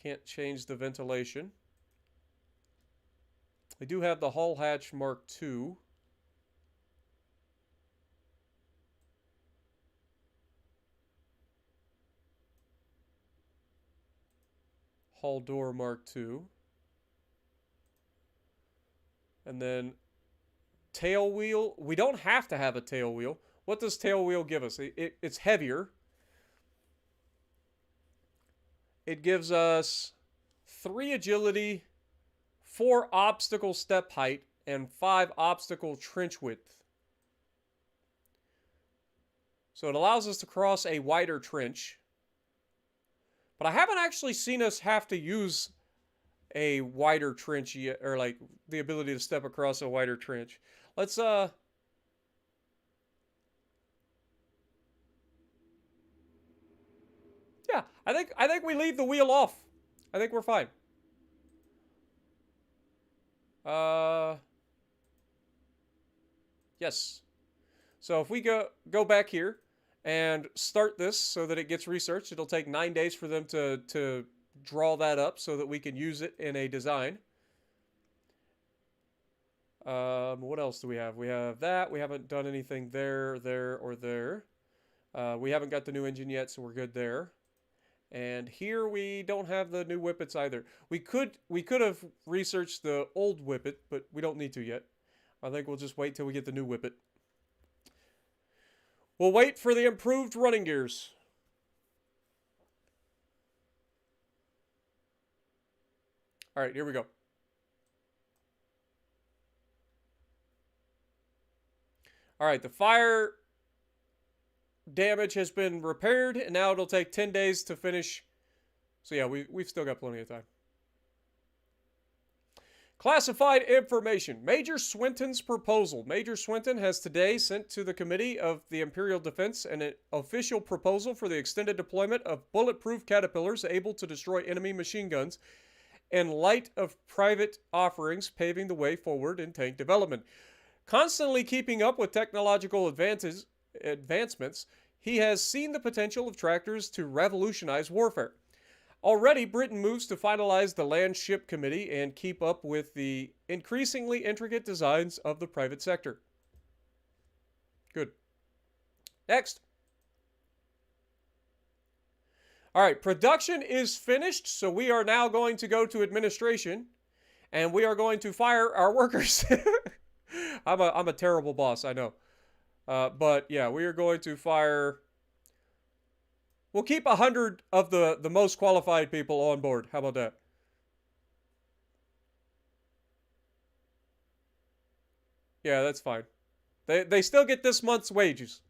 Can't change the ventilation. We do have the hull hatch Mark II. Hull door Mark II. And then tail wheel. We don't have to have a tail wheel. What does tail wheel give us? It's heavier. It gives us 3 agility, 4 obstacle step height, and 5 obstacle trench width. So it allows us to cross a wider trench. But I haven't actually seen us have to use a wider trench yet, or like the ability to step across a wider trench. Let's yeah, I think we leave the wheel off. I think we're fine. Yes. So if we go back here and start this so that it gets researched, it'll take 9 days for them to draw that up so that we can use it in a design. What else do we have? We have that. We haven't done anything there, or there. We haven't got the new engine yet, so we're good there. And here we don't have the new whippets either. We could have researched the old whippet, but we don't need to yet. I think we'll just wait till we get the new whippet. We'll wait for the improved running gears. All right, here we go. All right, the fire damage has been repaired, and now it'll take 10 days to finish. So yeah, we've still got plenty of time. Classified information. Major Swinton's proposal. Major Swinton has today sent to the Committee of the Imperial Defense an official proposal for the extended deployment of bulletproof caterpillars able to destroy enemy machine guns in light of private offerings, paving the way forward in tank development. Constantly keeping up with technological advancements, he has seen the potential of tractors to revolutionize warfare. Already, Britain moves to finalize the Land Ship Committee and keep up with the increasingly intricate designs of the private sector. Good. Next. All right, production is finished, so we are now going to go to administration, and we are going to fire our workers. I'm a terrible boss, I know. But yeah, we are going to fire. We'll keep 100 of the most qualified people on board. How about that? Yeah, that's fine. They still get this month's wages,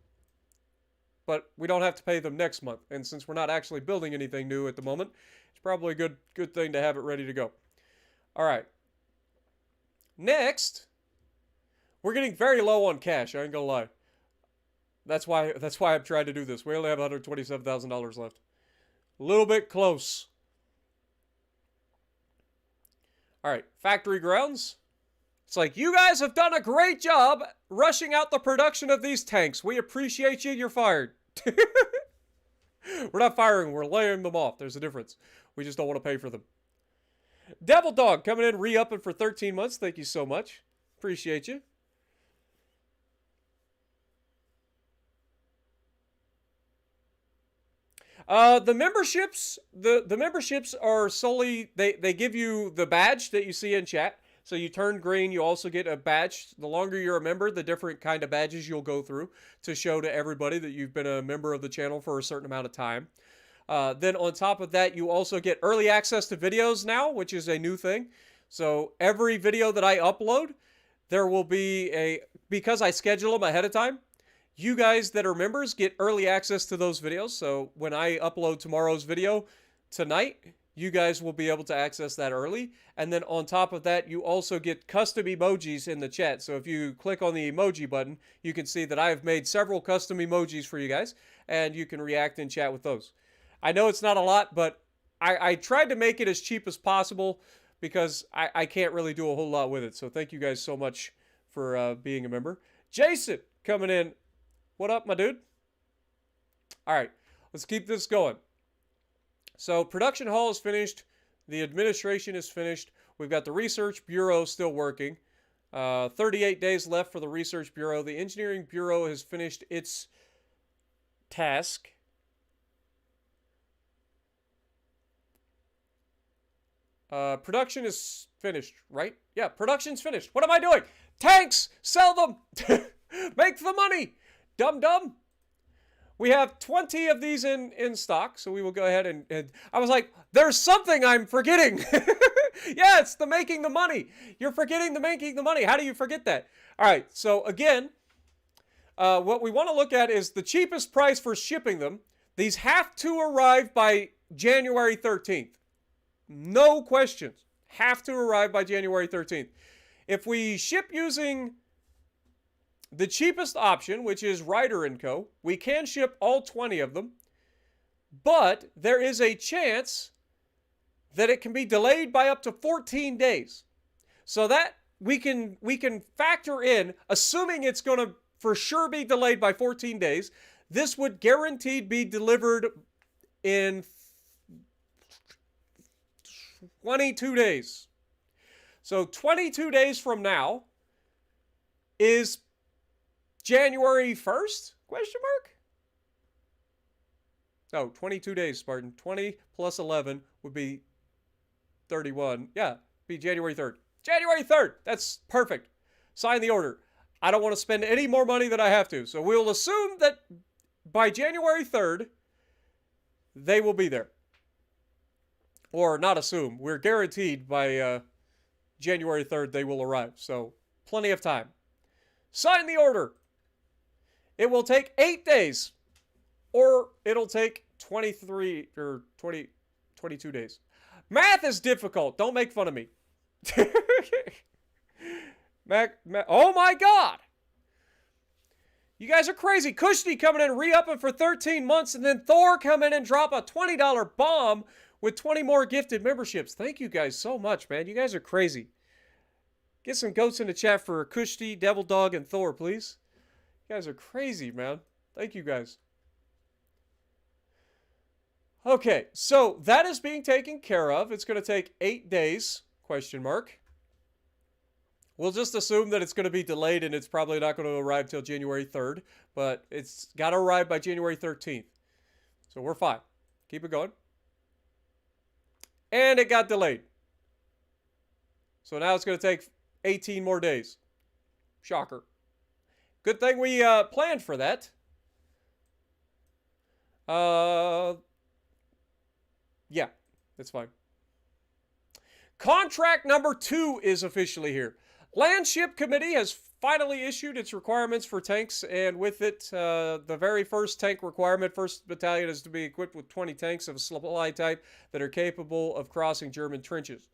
but we don't have to pay them next month. And since we're not actually building anything new at the moment, it's probably a good thing to have it ready to go. All right. Next, we're getting very low on cash. I ain't gonna lie. That's why I'm trying to do this. We only have $127,000 left. A little bit close. All right, factory grounds. It's like, you guys have done a great job rushing out the production of these tanks. We appreciate you. You're fired. We're not firing. We're laying them off. There's a difference. We just don't want to pay for them. Devil Dog coming in, re-upping for 13 months. Thank you so much. Appreciate you. The memberships are solely, they give you the badge that you see in chat. So you turn green, you also get a badge. The longer you're a member, the different kind of badges you'll go through to show to everybody that you've been a member of the channel for a certain amount of time. Then on top of that, you also get early access to videos now, which is a new thing. So every video that I upload, there will be because I schedule them ahead of time, you guys that are members get early access to those videos. So when I upload tomorrow's video tonight, you guys will be able to access that early. And then on top of that, you also get custom emojis in the chat. So if you click on the emoji button, you can see that I have made several custom emojis for you guys, and you can react and chat with those. I know it's not a lot, but I tried to make it as cheap as possible because I can't really do a whole lot with it. So thank you guys so much for being a member. Jason coming in. What up, my dude? All right, let's keep this going. So production hall is finished. The administration is finished. We've got the research bureau still working. 38 days left for the research bureau. The engineering bureau has finished its task. Production is finished, right? Yeah, production's finished. What am I doing? Tanks! Sell them! Make the money! Dum-dum! We have 20 of these in stock, so we will go ahead and I was like, there's something I'm forgetting. Yeah, it's the making the money. You're forgetting the making the money. How do you forget that? All right, so again, what we want to look at is the cheapest price for shipping them. These have to arrive by January 13th. No questions. Have to arrive by January 13th. If we ship using the cheapest option, which is Ryder & Co., we can ship all 20 of them, but there is a chance that it can be delayed by up to 14 days. So that we can factor in, assuming it's going to for sure be delayed by 14 days, this would guaranteed be delivered in 22 days. So 22 days from now, is January 1st? Question mark? No, 22 days, Spartan. 20 plus 11 would be 31. Yeah, be January 3rd. January 3rd. That's perfect. Sign the order. I don't want to spend any more money than I have to. So we'll assume that by January 3rd, they will be there. Or not assume. We're guaranteed by January 3rd they will arrive. So plenty of time. Sign the order. It will take 8 days. Or it'll take 23 or 20, 22 days. Math is difficult. Don't make fun of me. Oh my God. You guys are crazy. Kushti coming in, re-upping for 13 months, and then Thor come in and drop a $20 bomb with 20 more gifted memberships. Thank you guys so much, man. You guys are crazy. Get some goats in the chat for Kushti, Devil Dog, and Thor, please. You guys are crazy, man. Thank you guys. Okay, so that is being taken care of. It's going to take 8 days, question mark. We'll just assume that it's going to be delayed and it's probably not going to arrive till January 3rd, but it's got to arrive by January 13th. So we're fine. Keep it going. And it got delayed. So now it's going to take 18 more days. Shocker. Good thing we planned for that. Yeah, that's fine. Contract number 2 is officially here. Land Ship Committee has finally issued its requirements for tanks, and with it, the very first tank requirement, 1st Battalion is to be equipped with 20 tanks of a supply type that are capable of crossing German trenches.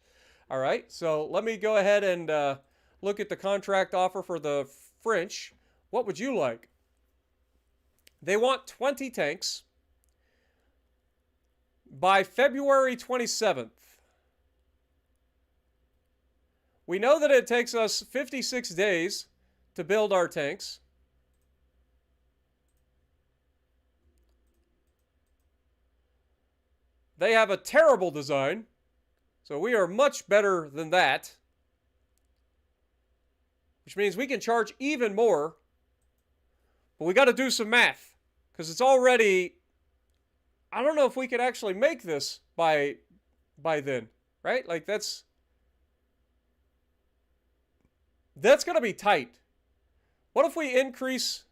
All right, so let me go ahead and look at the contract offer for the French. What would you like? They want 20 tanks by February 27th. We know that it takes us 56 days to build our tanks. They have a terrible design, so we are much better than that. Which means we can charge even more, but we got to do some math, because it's already... I don't know if we could actually make this by then, right? Like, that's going to be tight. What if we increase...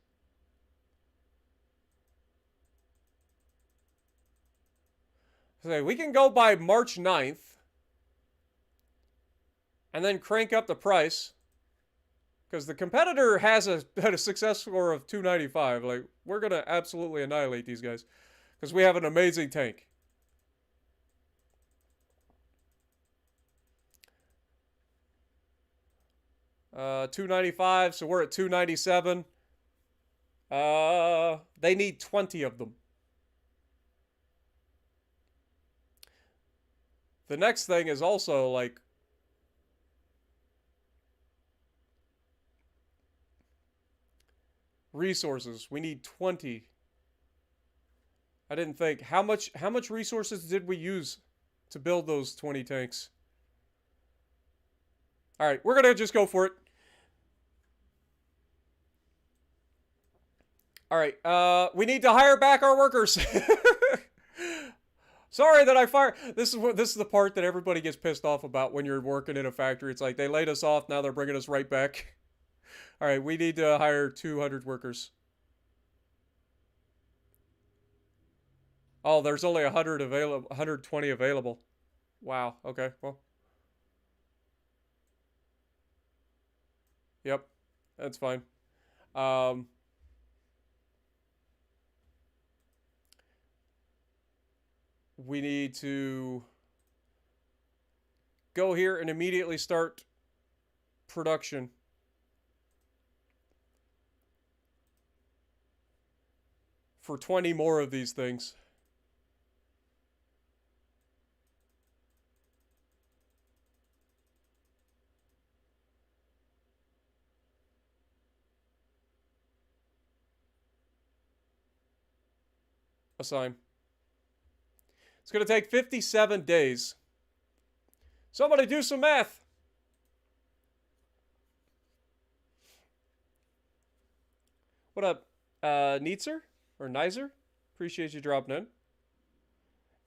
Okay, we can go by March 9th and then crank up the price, because the competitor has a success score of 295. Like, we're going to absolutely annihilate these guys because we have an amazing tank. $295, so we're at $297. They need 20 of them. The next thing is also like resources. We need 20. I didn't think how much resources did we use to build those 20 tanks? All right, we're going to just go for it. All right, we need to hire back our workers. Sorry that I fired. This is the part that everybody gets pissed off about when you're working in a factory. It's like they laid us off, now they're bringing us right back. All right, we need to hire 200 workers. Oh, there's only 100 available, 120 available. Wow. Okay. Well. Yep. That's fine. We need to go here and immediately start production. For 20 more of these things. Assign. It's going to take 57 days. Somebody do some math. What up, Neitzer? Or Nizer? Appreciate you dropping in.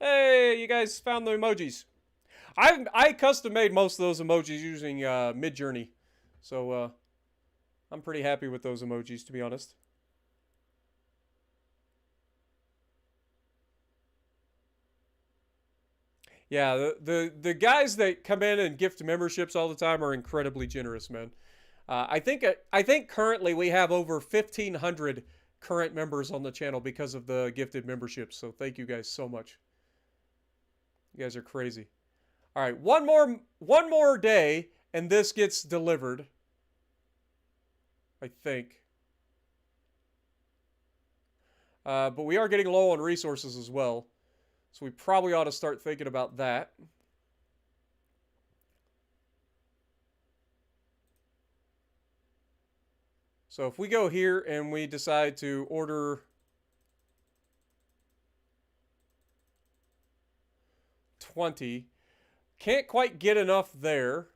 Hey, you guys found the emojis. I custom made most of those emojis using Midjourney. So I'm pretty happy with those emojis, to be honest. Yeah, the guys that come in and gift memberships all the time are incredibly generous, man. I think currently we have over 1,500 current members on the channel because of the gifted memberships. So thank you guys so much. You guys are crazy. All right, one more day, and this gets delivered. I think. But we are getting low on resources as well. So we probably ought to start thinking about that. So if we go here and we decide to order 20, can't quite get enough there.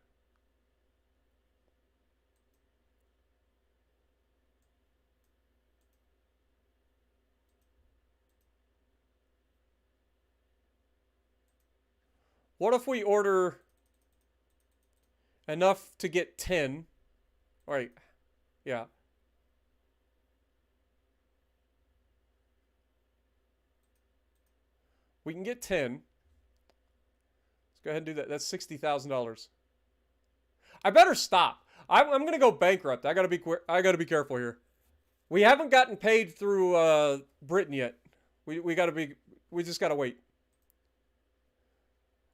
What if we order enough to get 10? All right, yeah. We can get 10. Let's go ahead and do that. That's $60,000. I better stop. I'm gonna go bankrupt. I gotta be careful here. We haven't gotten paid through Britain yet. We just gotta wait.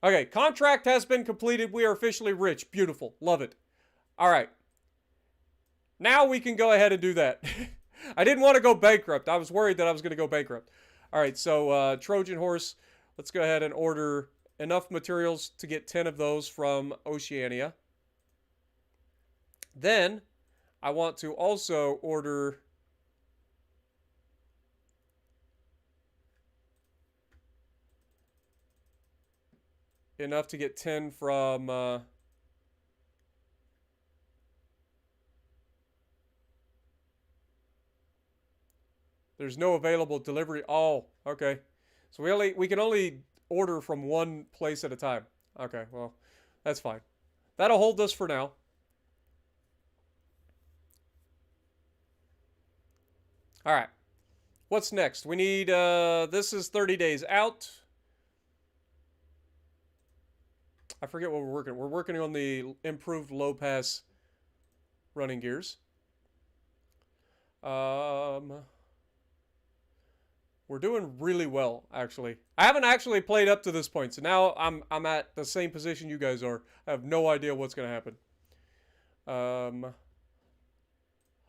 Okay, contract has been completed. We are officially rich. Beautiful. Love it. All right. Now we can go ahead and do that. I didn't want to go bankrupt. I was worried that I was going to go bankrupt. All right, so Trojan horse. Let's go ahead and order enough materials to get 10 of those from Oceania. Then I want to also order enough to get 10 from there's no available delivery. Oh, okay. So we can only order from one place at a time. Okay, well, that's fine. That'll hold us for now. All right. What's next? We need this is 30 days out. I forget what we're working. We're working on the improved low pass running gears. We're doing really well, actually. I haven't actually played up to this point, so now I'm at the same position you guys are. I have no idea what's going to happen.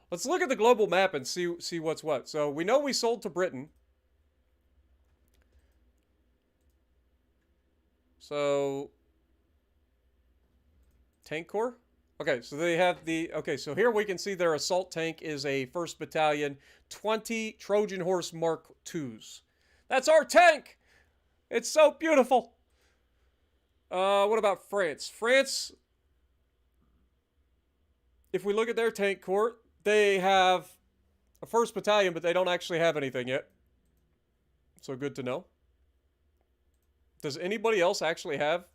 Let's look at the global map and see what's what. So we know we sold to Britain. So tank corps. Okay, so they have the... Okay, so here we can see their assault tank is a 1st Battalion, 20 Trojan Horse Mark IIs. That's our tank! It's so beautiful! What about France? France, if we look at their tank corps, they have a 1st Battalion, but they don't actually have anything yet. So good to know. Does anybody else actually have...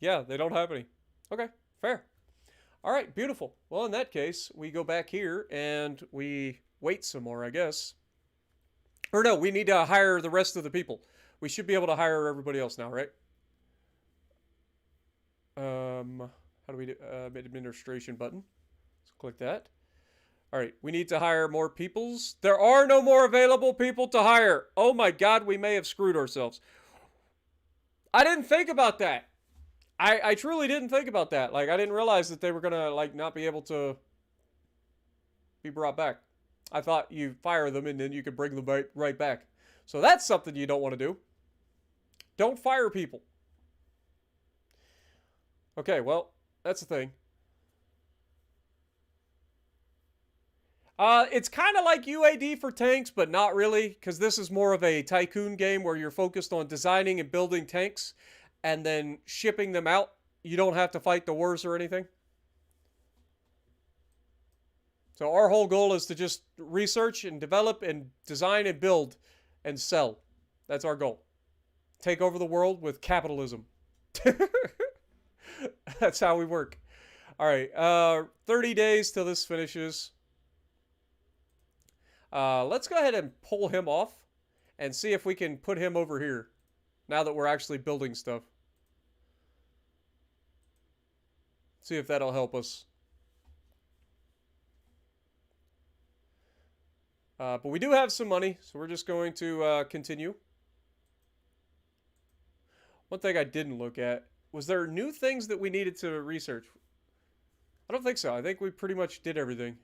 Yeah, they don't have any. Okay, fair. All right, beautiful. Well, in that case, we go back here and we wait some more, I guess. Or no, we need to hire the rest of the people. We should be able to hire everybody else now, right? How do we do administration button? Let's click that. All right, we need to hire more peoples. There are no more available people to hire. Oh my God, we may have screwed ourselves. I didn't think about that. I truly didn't think about that. Like, I didn't realize that they were gonna, like, not be able to be brought back. I thought you fire them and then you could bring them right back. So that's something you don't want to do. Don't fire people. Okay, well, that's the thing. It's kind of like UAD for tanks, but not really, because this is more of a Tycoon game where you're focused on designing and building tanks and then shipping them out. You don't have to fight the wars or anything. So our whole goal is to just research and develop and design and build and sell. That's our goal. Take over the world with capitalism. That's how we work. All right, 30 days till this finishes. Let's go ahead and pull him off and see if we can put him over here now that we're actually building stuff. See if that'll help us. But we do have some money, so we're just going to continue. One thing I didn't look at, was there new things that we needed to research? I don't think so. I think we pretty much did everything.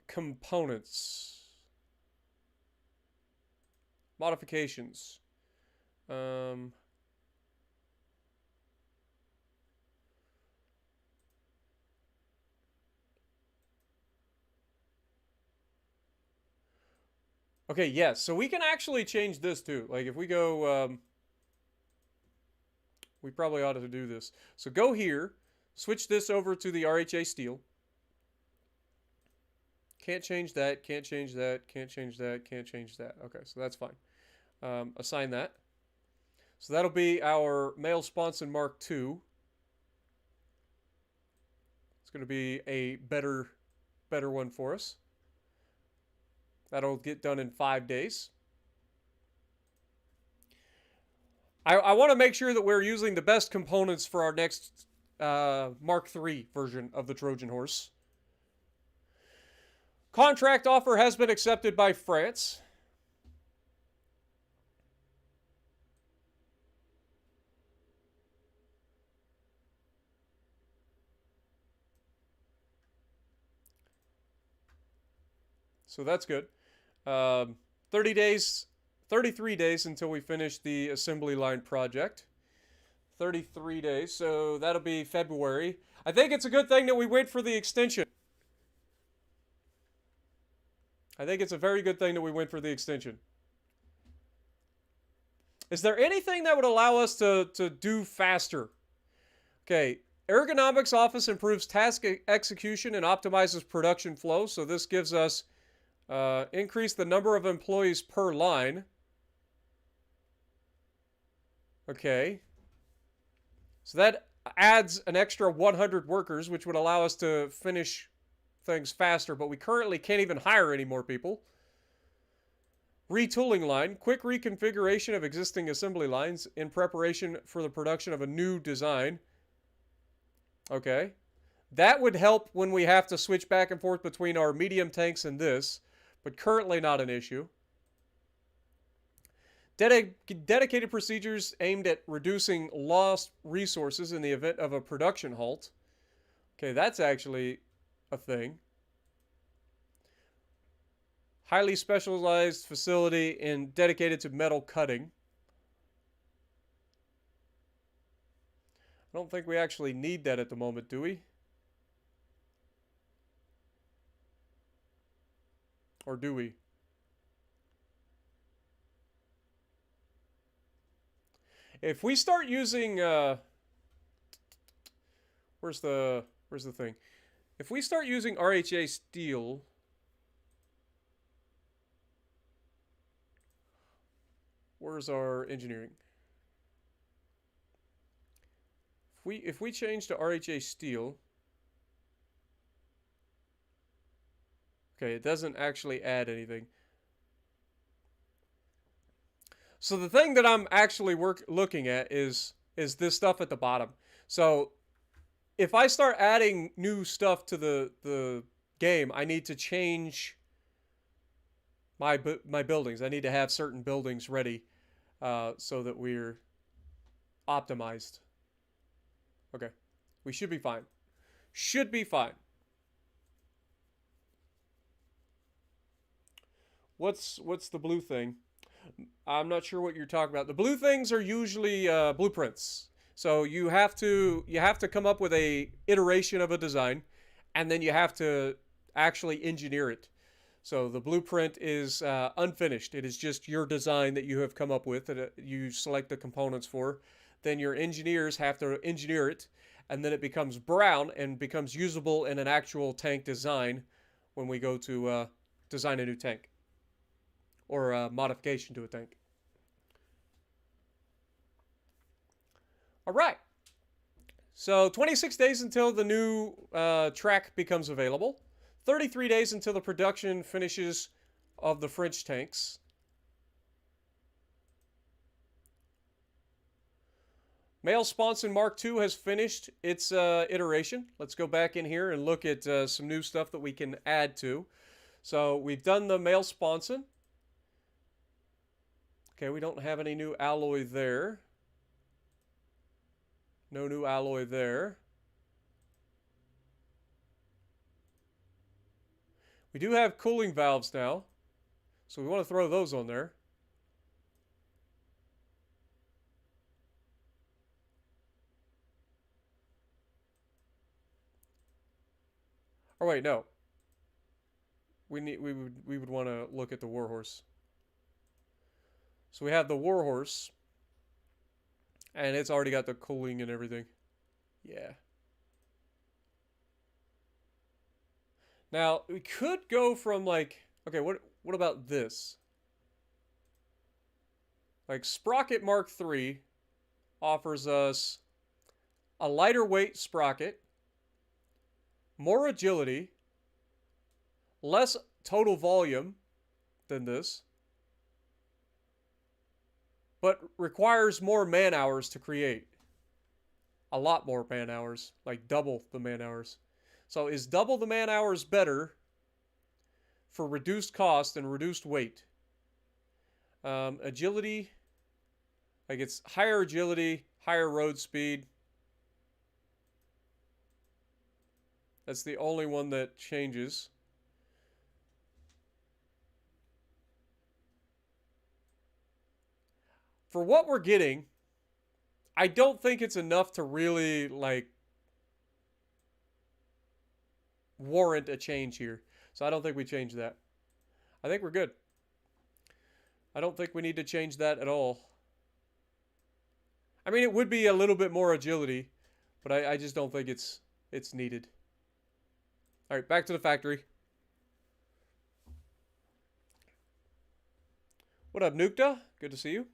Components. Modifications. Okay, yes. So we can actually change this too. Like if we go, we probably ought to do this. So go here, switch this over to the RHA steel. Can't change that, can't change that, can't change that, can't change that. Okay, so that's fine. Assign that. So that'll be our male sponson Mark II. It's going to be a better one for us. That'll get done in 5 days. I want to make sure that we're using the best components for our next Mark III version of the Trojan horse. Contract offer has been accepted by France. So that's good. 30 days, 33 days until we finish the assembly line project. 33 days, so that'll be February. I think it's a good thing that we wait for the extension. I think it's a very good thing that we went for the extension. Is there anything that would allow us to do faster? Okay, Ergonomics Office improves task execution and optimizes production flow. So this gives us increase the number of employees per line. Okay. So that adds an extra 100 workers, which would allow us to finish things faster, but we currently can't even hire any more people. Retooling line, quick reconfiguration of existing assembly lines in preparation for the production of a new design. Okay. That would help when we have to switch back and forth between our medium tanks and this, but currently not an issue. Dedicated procedures aimed at reducing lost resources in the event of a production halt. Okay, that's actually a thing. Highly specialized facility and dedicated to metal cutting. I don't think we actually need that at the moment, do we? Or do we? If we start using where's the thing? If we start using RHA steel, where's our engineering? If we change to RHA steel, okay, it doesn't actually add anything. So the thing that I'm actually looking at is this stuff at the bottom. So if I start adding new stuff to the game, I need to change my buildings. I need to have certain buildings ready so that we're optimized. Okay, we should be fine. Should be fine. What's the blue thing? I'm not sure what you're talking about. The blue things are usually blueprints. So you have to come up with a iteration of a design, and then you have to actually engineer it. So the blueprint is unfinished. It is just your design that you have come up with that you select the components for. Then your engineers have to engineer it, and then it becomes brown and becomes usable in an actual tank design when we go to design a new tank or a modification to a tank. All right. So 26 days until the new track becomes available. 33 days until the production finishes of the French tanks. Male Sponson Mark II has finished its iteration. Let's go back in here and look at some new stuff that we can add to. So we've done the male Sponson. Okay, we don't have any new alloy there. No new alloy there. We do have cooling valves now, so we want to throw those on there. Oh wait, no. We would want to look at the Warhorse. So we have the Warhorse, and it's already got the cooling and everything. Yeah. Now we could go from like, okay, what about this? Like Sprocket Mark III offers us a lighter weight sprocket, more agility, less total volume than this, but requires more man hours to create. A lot more man hours, like double the man hours. So is double the man hours better for reduced cost and reduced weight? Agility, like it's higher agility, higher road speed. That's the only one that changes. For what we're getting, I don't think it's enough to really like warrant a change here. So I don't think we change that. I think we're good. I don't think we need to change that at all. I mean, it would be a little bit more agility, but I just don't think it's needed. All right, back to the factory. What up, Nukta? Good to see you.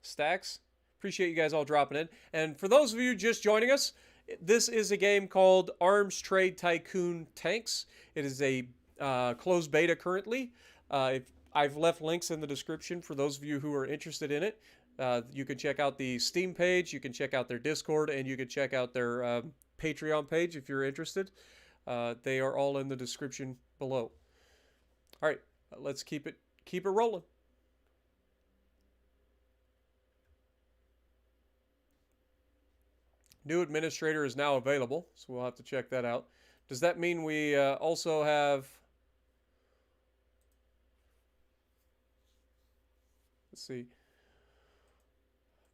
Stacks. Appreciate you guys all dropping in. And for those of you just joining us, this is a game called Arms Trade Tycoon Tanks. It is a closed beta currently. I've left links in the description for those of you who are interested in it. You can check out the Steam page, you can check out their Discord, and you can check out their Patreon page if you're interested. They are all in the description below. All right, let's keep it rolling. New administrator is now available, so we'll have to check that out. Does that mean we also have... Let's see.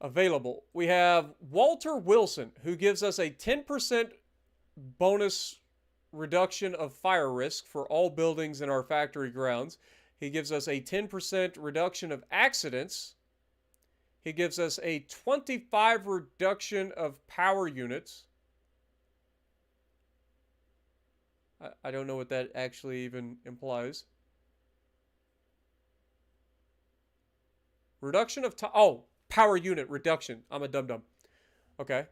Available. We have Walter Wilson, who gives us a 10% bonus reduction of fire risk for all buildings in our factory grounds. He gives us a 10% reduction of accidents. He gives us a 25 reduction of power units. I don't know what that actually even implies. Reduction of power unit reduction. I'm a dum-dum. Okay.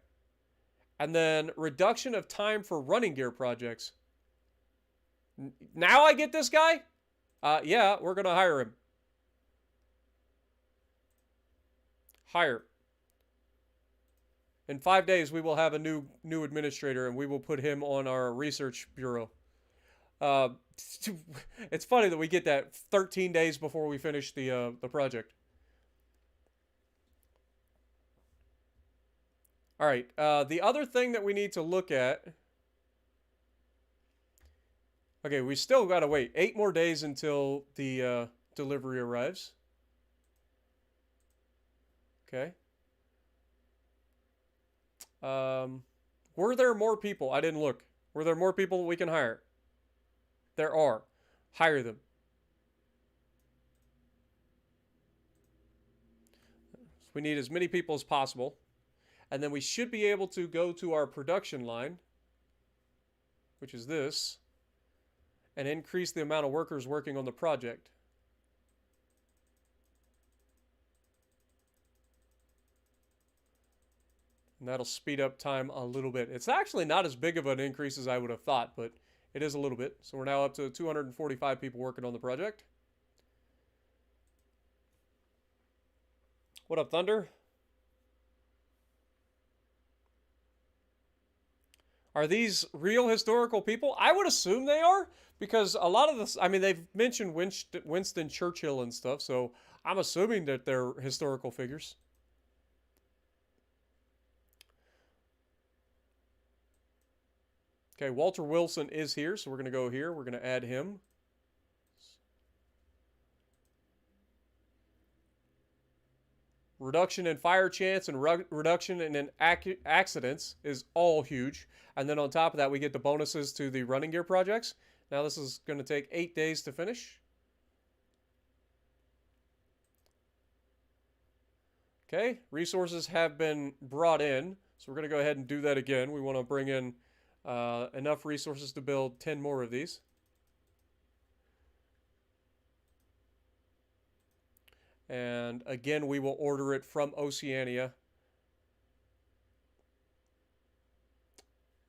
And then reduction of time for running gear projects. Now I get this guy? Yeah, we're going to hire him. Hire. In 5 days, we will have a new administrator, and we will put him on our research bureau. It's funny that we get that 13 days before we finish the project. All right. The other thing that we need to look at. Okay, we still got to wait 8 more days until the delivery arrives. Okay. Were there more people? I didn't look. Were there more people we can hire? There are. hire them. So we need as many people as possible. And then we should be able to go to our production line, which is this, and increase the amount of workers working on the project. And that'll speed up time a little bit. It's actually not as big of an increase as I would have thought, but it is a little bit. So we're now up to 245 people working on the project. What up, Thunder? Are these real historical people? I would assume they are, because a lot of this, I mean, they've mentioned Winston Churchill and stuff, so I'm assuming that they're historical figures. Okay, Walter Wilson is here, so we're going to go here. We're going to add him. Reduction in fire chance and reduction in accidents is all huge. And then on top of that, we get the bonuses to the running gear projects. Now this is going to take 8 days to finish. Okay, resources have been brought in. So we're going to go ahead and do that again. We want to bring in enough resources to build 10 more of these. And again, we will order it from Oceania.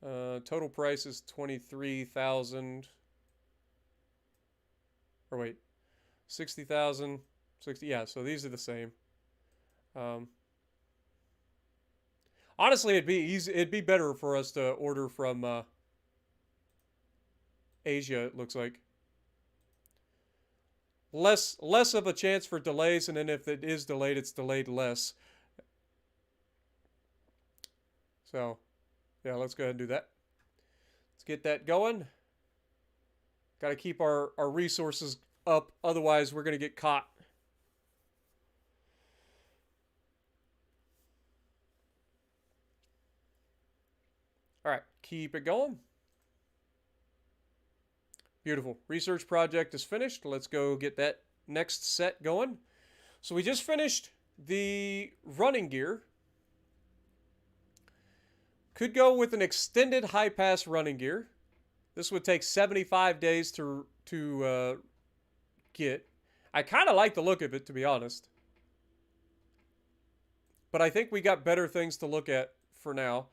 Total price is 23,000. Or wait, 60,000. 60. Yeah, so these are the same. Honestly, it'd be easy. It'd be better for us to order from Asia. It looks like less of a chance for delays, and then if it is delayed, it's delayed less. So, yeah, let's go ahead and do that. Let's get that going. Got to keep our resources up, otherwise we're going to get caught. All right, keep it going. Beautiful. Research project is finished. Let's go get that next set going. So we just finished the running gear. Could go with an extended high pass running gear. This would take 75 days to get. I kind of like the look of it, to be honest. But I think we got better things to look at for now.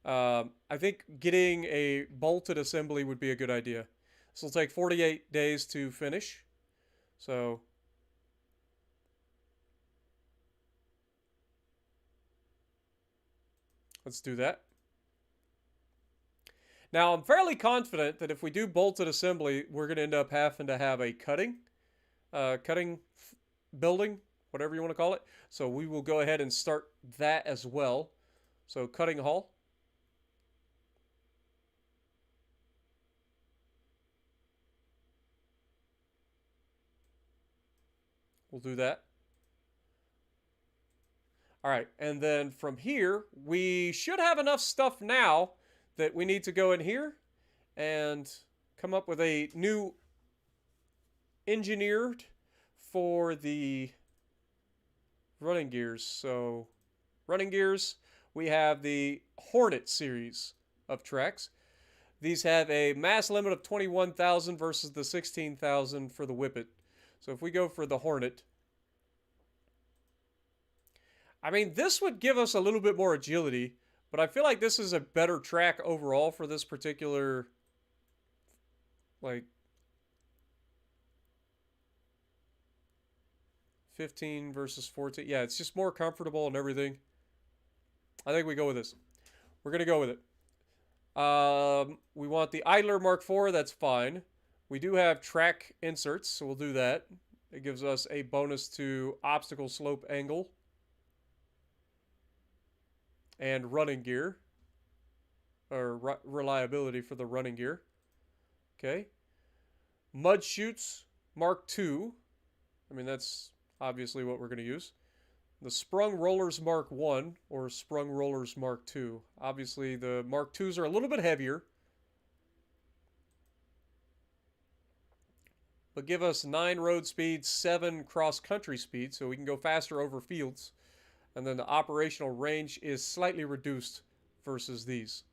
I think getting a bolted assembly would be a good idea. This will take 48 days to finish. So let's do that. Now, I'm fairly confident that if we do bolted assembly, we're going to end up having to have a cutting building, whatever you want to call it. So we will go ahead and start that as well. So cutting hall. We'll do that. All right, and then from here, we should have enough stuff now that we need to go in here and come up with a new engineered for the running gears. So running gears, we have the Hornet series of tracks. These have a mass limit of 21,000 versus the 16,000 for the Whippet. So if we go for the Hornet, I mean, this would give us a little bit more agility, but I feel like this is a better track overall for this particular, like, 15 versus 14. Yeah, it's just more comfortable and everything. I think we go with this. We're going to go with it. We want the Idler Mark IV. That's fine. We do have track inserts, so we'll do that. It gives us a bonus to obstacle slope angle and running gear, or reliability for the running gear. Okay. Mud chutes Mark II. I mean, that's obviously what we're going to use. The sprung rollers Mark I or sprung rollers Mark II. Obviously, the Mark IIs are a little bit heavier. but give us 9 road speed, 7 cross-country speed, so we can go faster over fields. And then the operational range is slightly reduced versus these.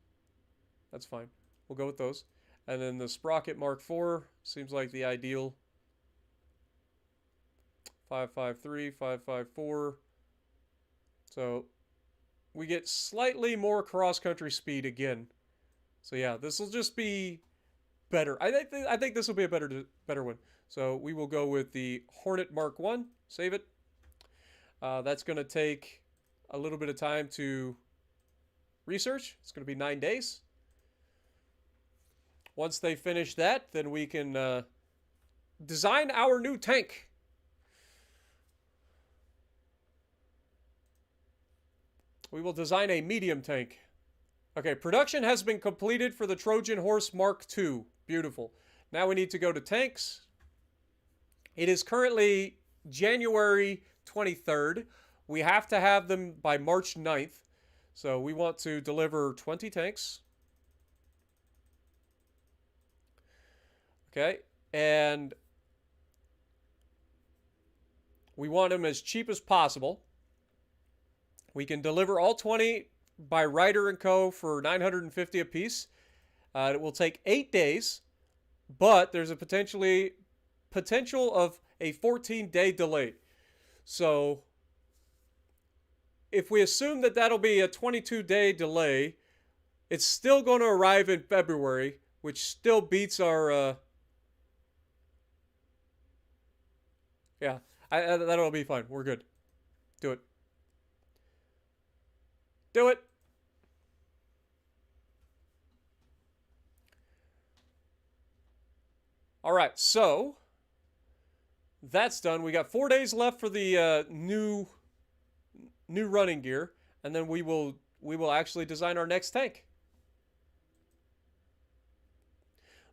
That's fine. We'll go with those. And then the Sprocket Mark IV seems like the ideal. 553, 554. So we get slightly more cross-country speed again. So yeah, this will just be better. I think this will be a better one. So we will go with the Hornet Mark I. Save it. That's going to take a little bit of time to research. It's going to be 9 days. Once they finish that, then we can design our new tank. We will design a medium tank. Okay, production has been completed for the Trojan Horse Mark II. Beautiful. Now we need to go to tanks. It is currently January 23rd. We have to have them by March 9th. So we want to deliver 20 tanks. Okay, and we want them as cheap as possible. We can deliver all 20 by Ryder & Co. for $950 a piece. It will take 8 days, but there's a potential of a 14-day delay. So if we assume that that'll be a 22-day delay, it's still going to arrive in February, which still beats our... yeah, that'll be fine. We're good. Do it. Do it. All right, so that's done. We got 4 days left for the new running gear, and then we will actually design our next tank.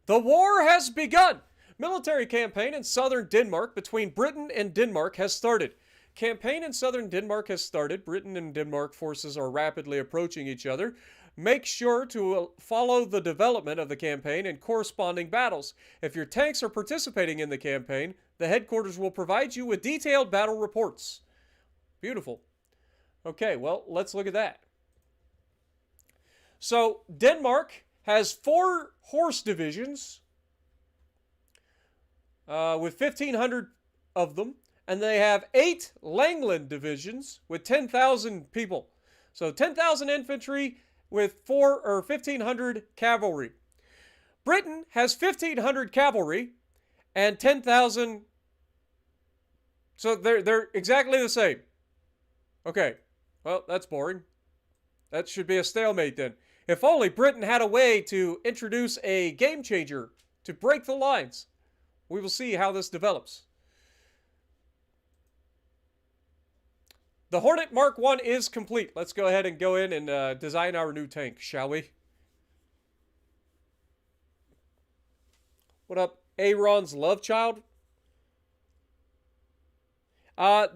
The war has begun. Military campaign in southern Denmark between Britain and Denmark has started. Campaign in southern Denmark has started. Britain and Denmark forces are rapidly approaching each other. Make sure to follow the development of the campaign and corresponding battles. If your tanks are participating in the campaign, the headquarters will provide you with detailed battle reports. Beautiful. Okay, well, let's look at that. So, Denmark has 4 horse divisions with 1,500 of them. And they have 8 Langland divisions with 10,000 people. So 10,000 infantry with 1,500 cavalry. Britain has 1,500 cavalry and 10,000. So they're exactly the same. Okay, well, that's boring. That should be a stalemate then. If only Britain had a way to introduce a game changer to break the lines. We will see how this develops. The Hornet Mark I is complete. Let's go ahead and go in and design our new tank, shall we? What up, Aaron's love child?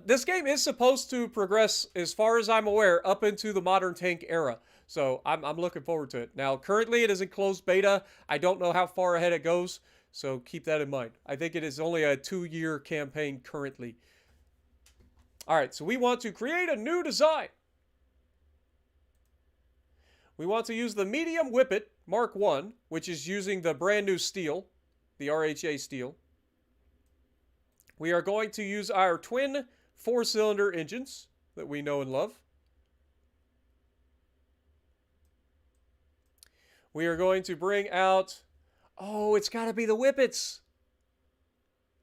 This game is supposed to progress, as far as I'm aware, up into the modern tank era. So I'm looking forward to it. Now, currently it is in closed beta. I don't know how far ahead it goes, so keep that in mind. I think it is only a 2-year campaign currently. All right, so we want to create a new design. We want to use the medium Whippet Mark I, which is using the brand new steel, the RHA steel. We are going to use our twin 4-cylinder engines that we know and love. We are going to bring out... oh, it's got to be the Whippets.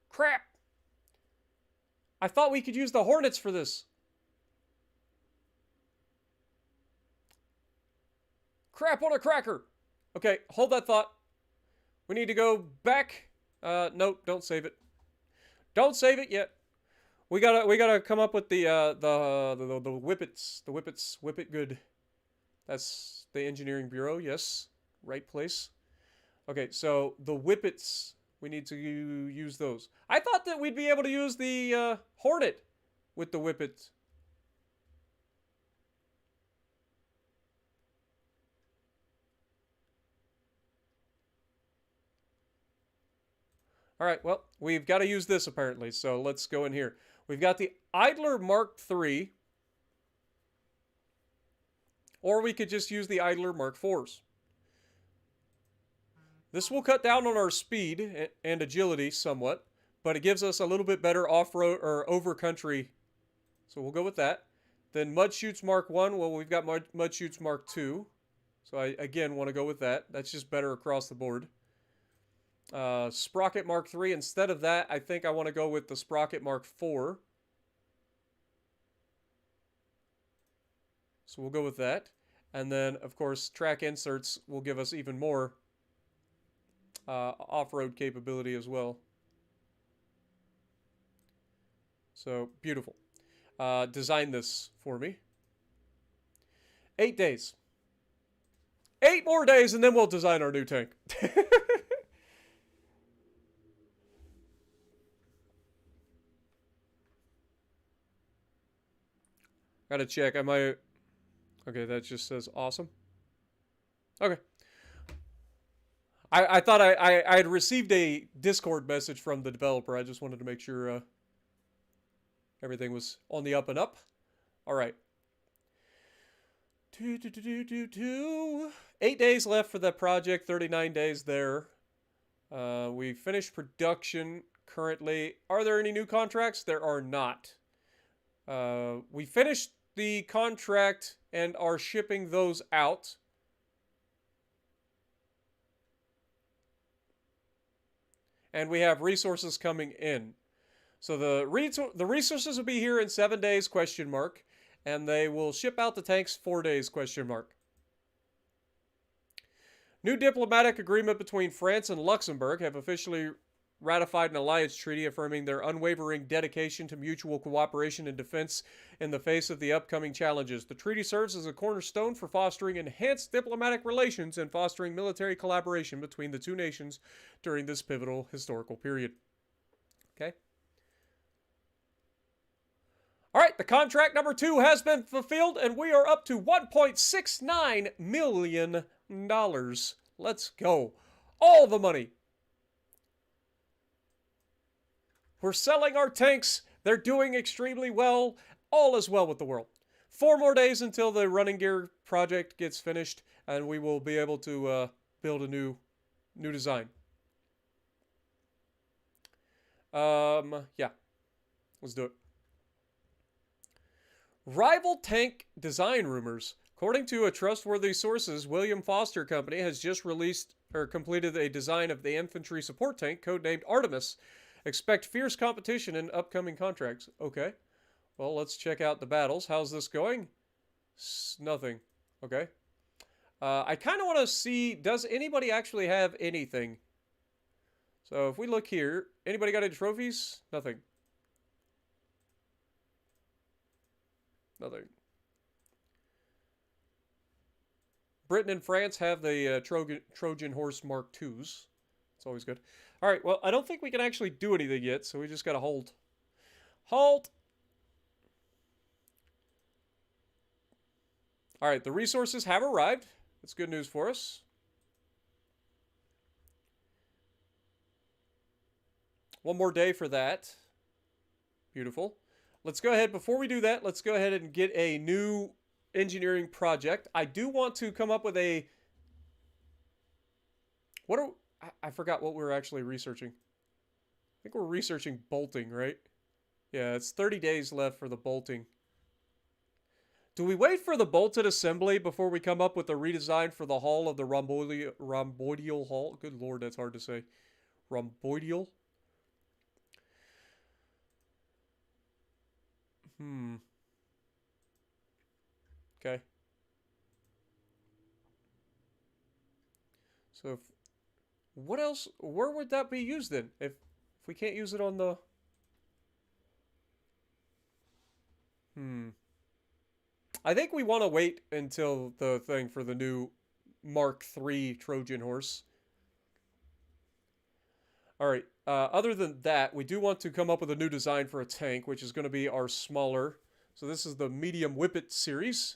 Crap. I thought we could use the Hornets for this. Crap on a cracker. Okay, hold that thought. We need to go back. Nope, don't save it. Don't save it yet. We gotta come up with the Whippets. The Whippets. Whippet good. That's the engineering bureau. Yes, right place. Okay, so the Whippets. We need to use those. I thought that we'd be able to use the Hornet with the Whippets. All right, well, we've got to use this apparently, so let's go in here. We've got the Idler Mark III, or we could just use the Idler Mark IVs. This will cut down on our speed and agility somewhat, but it gives us a little bit better off-road or over-country, so we'll go with that. Then Mud Chutes Mark 1, well, we've got Mud Chutes Mark 2, so I, again, want to go with that. That's just better across the board. Sprocket Mark 3, instead of that, I think I want to go with the Sprocket Mark 4. So we'll go with that. And then, of course, track inserts will give us even more off-road capability as well. So, beautiful. Design this for me. 8 days. 8 more days, and then we'll design our new tank. Gotta check. Am I... Okay, that just says awesome. Okay. I thought I had received a Discord message from the developer. I just wanted to make sure everything was on the up and up. All right. 8 days left for that project. 39 days there. We finished production currently. Are there any new contracts? There are not. We finished the contract and are shipping those out. And we have resources coming in. So the resources will be here in 7 days, question mark. And they will ship out the tanks 4 days, question mark. New diplomatic agreement between France and Luxembourg have officially ratified an alliance treaty affirming their unwavering dedication to mutual cooperation and defense in the face of the upcoming challenges. The treaty serves as a cornerstone for fostering enhanced diplomatic relations and fostering military collaboration between the two nations during this pivotal historical period. Okay. All right, the contract number 2 has been fulfilled, and we are up to $1.69 million. Let's go. All the money. We're selling our tanks. They're doing extremely well. All is well with the world. 4 more days until the running gear project gets finished, and we will be able to build a new design. Yeah. Let's do it. Rival tank design rumors. According to a trustworthy sources, William Foster Company has just released or completed a design of the infantry support tank codenamed Artemis. Expect fierce competition in upcoming contracts. Okay. Well, let's check out the battles. How's this going? Nothing. Okay. I kind of want to see, does anybody actually have anything? So if we look here, anybody got any trophies? Nothing. Nothing. Britain and France have the Trojan Horse Mark IIs. It's always good. All right, well, I don't think we can actually do anything yet, so we just got to hold. Halt! All right, the resources have arrived. That's good news for us. One more day for that. Beautiful. Let's go ahead, before we do that, let's go ahead and get a new engineering project. I do want to come up with a... I forgot what we were actually researching. I think we're researching bolting, right? Yeah, it's 30 days left for the bolting. Do we wait for the bolted assembly before we come up with a redesign for the hull of the rhomboidal hull? Good lord, that's hard to say. Rhomboidal? Okay. So if... What else? Where would that be used then? If we can't use it on the... I think we want to wait until the thing for the new Mark III Trojan Horse. Alright, other than that, we do want to come up with a new design for a tank, which is going to be our smaller. So this is the Medium Whippet series,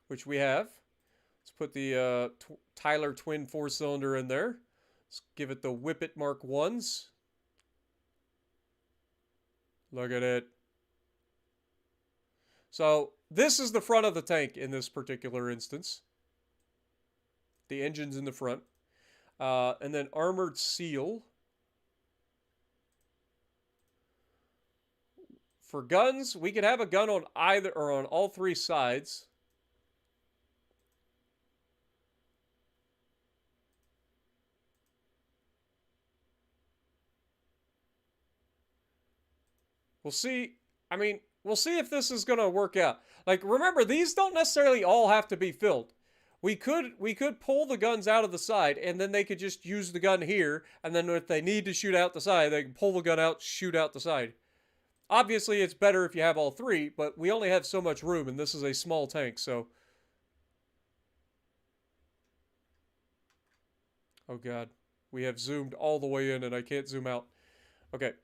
which we have. Let's put the Tyler twin 4-cylinder in there. Let's give it the Whippet Mark 1s. Look at it. So this is the front of the tank in this particular instance. The engine's in the front. And then armored seal. For guns, we could have a gun on either or on all three sides. We'll see. I mean, we'll see if this is going to work out. Like, remember, these don't necessarily all have to be filled. We could pull the guns out of the side, and then they could just use the gun here, and then if they need to shoot out the side, they can pull the gun out, shoot out the side. Obviously, it's better if you have all three, but we only have so much room, and this is a small tank, so... Oh, God. We have zoomed all the way in, and I can't zoom out. Okay.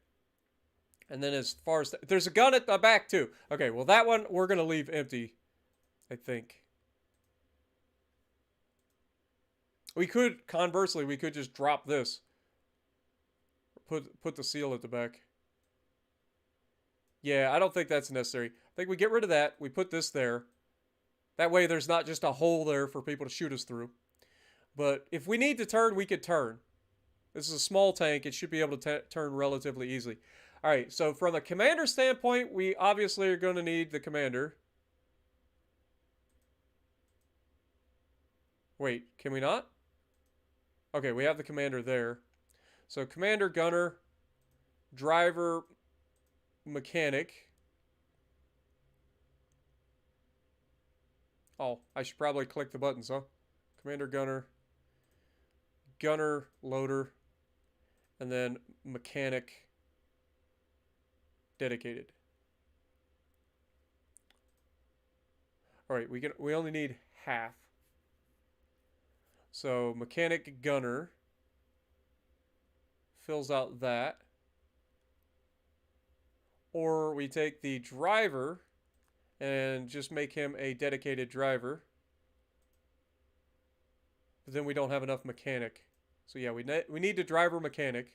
And then as far as... there's a gun at the back, too. Okay, well, that one we're going to leave empty, I think. We could, conversely, we could just drop this. Put the seal at the back. Yeah, I don't think that's necessary. I think we get rid of that. We put this there. That way there's not just a hole there for people to shoot us through. But if we need to turn, we could turn. This is a small tank. It should be able to turn relatively easily. All right, so from a commander standpoint, we obviously are going to need the commander. Wait, can we not? Okay, we have the commander there. So commander, gunner, driver, mechanic. Oh, I should probably click the buttons, huh? Commander, gunner, gunner, loader, and then mechanic, dedicated. All right, we only need half. So mechanic, gunner fills out that. Or we take the driver and just make him a dedicated driver. But then we don't have enough mechanic. So yeah, we need the driver mechanic.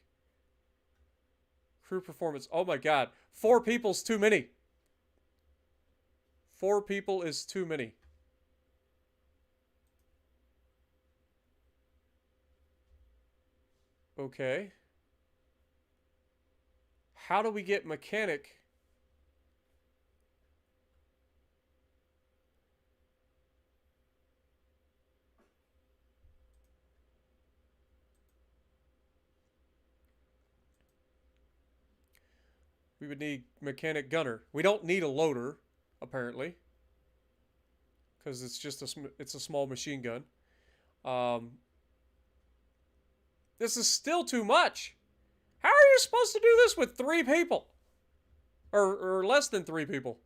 Crew performance. Oh my God. 4 people's too many. 4 people is too many. Okay. How do we get mechanic? We would need mechanic gunner. We don't need a loader, apparently, because it's just it's a small machine gun. This is still too much. How are you supposed to do this with 3 people? Or less than 3 people?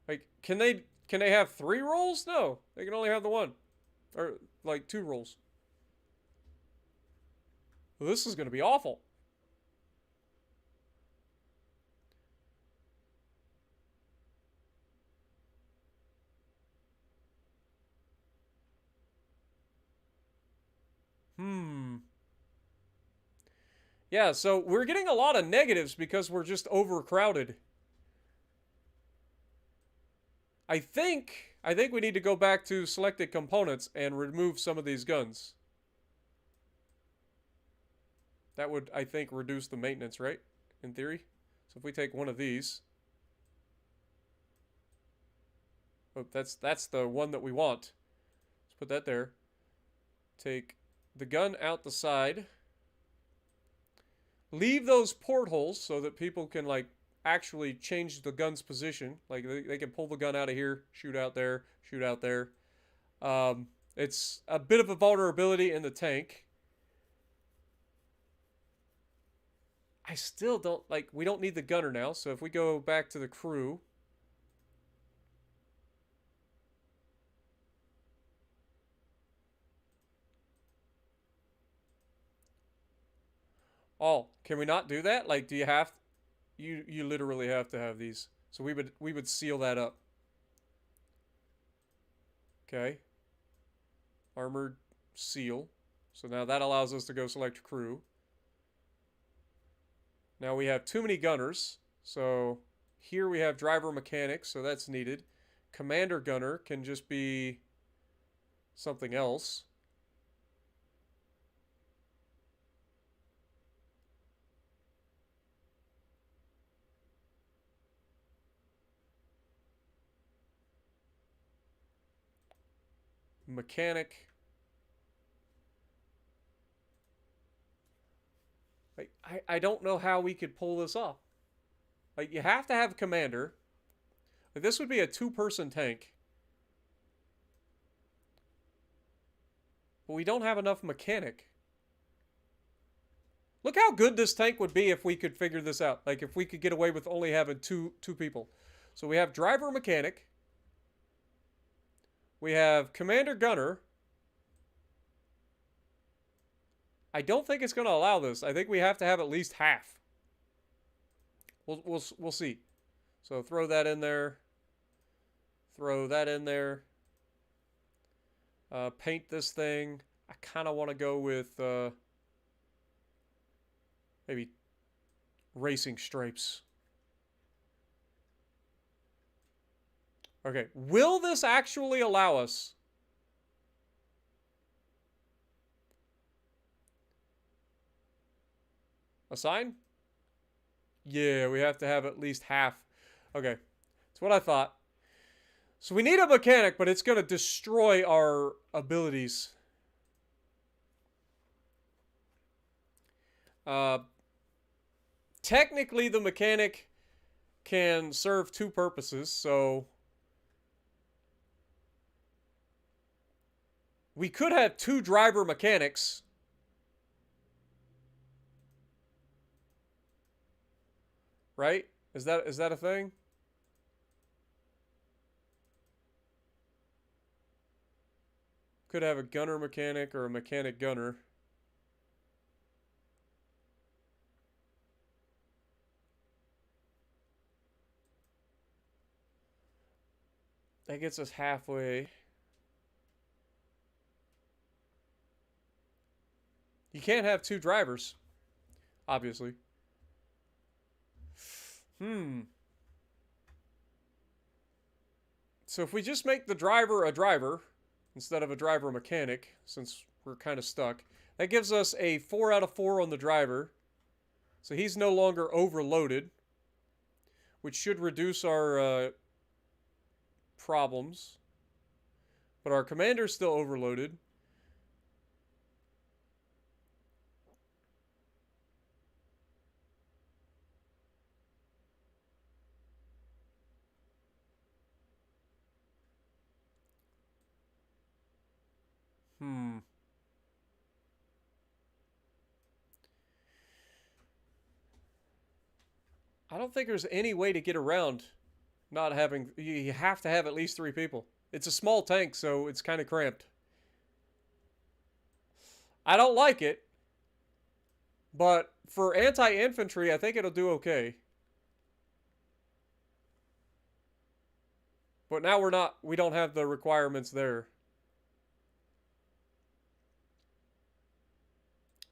Like, can they have 3 rolls? No, they can only have the one. Or, like, 2 rolls. Well, this is going to be awful. Yeah, so we're getting a lot of negatives because we're just overcrowded. I think we need to go back to selected components and remove some of these guns. That would, I think, reduce the maintenance, right? In theory. So if we take one of these. Oh, that's the one that we want. Let's put that there. Take the gun out the side. Leave those portholes so that people can, like, actually change the gun's position. Like, they can pull the gun out of here, shoot out there, shoot out there. It's a bit of a vulnerability in the tank. I still don't, like, we don't need the gunner now, so if we go back to the crew. Oh, can we not do that? Like, do you have... You literally have to have these. So we would seal that up. Okay. Armored seal. So now that allows us to go select crew. Now we have too many gunners. So here we have driver mechanic, so that's needed. Commander gunner can just be something else. Mechanic. Like, I don't know how we could pull this off. Like, you have to have a commander. Like, this would be a two-person tank. But we don't have enough mechanic. Look how good this tank would be if we could figure this out. Like, if we could get away with only having two people. So we have driver mechanic. We have commander gunner. I don't think it's going to allow this. I think we have to have at least half. We'll see. So throw that in there. Throw that in there. Paint this thing. I kind of want to go with maybe racing stripes. Okay, will this actually allow us? Assign? Yeah, we have to have at least half. Okay, that's what I thought. So we need a mechanic, but it's going to destroy our abilities. Technically, the mechanic can serve two purposes, so we could have two driver mechanics. Right? Is that a thing? Could have a gunner mechanic or a mechanic gunner. That gets us halfway. You can't have two drivers, obviously. So if we just make the driver a driver instead of a driver mechanic, since we're kind of stuck, that gives us a 4 out of 4 on the driver. So he's no longer overloaded, which should reduce our problems. But our commander's still overloaded. I don't think there's any way to get around not having... You have to have at least 3 people. It's a small tank, so it's kind of cramped. I don't like it. But for anti-infantry, I think it'll do okay. But now we don't have the requirements there.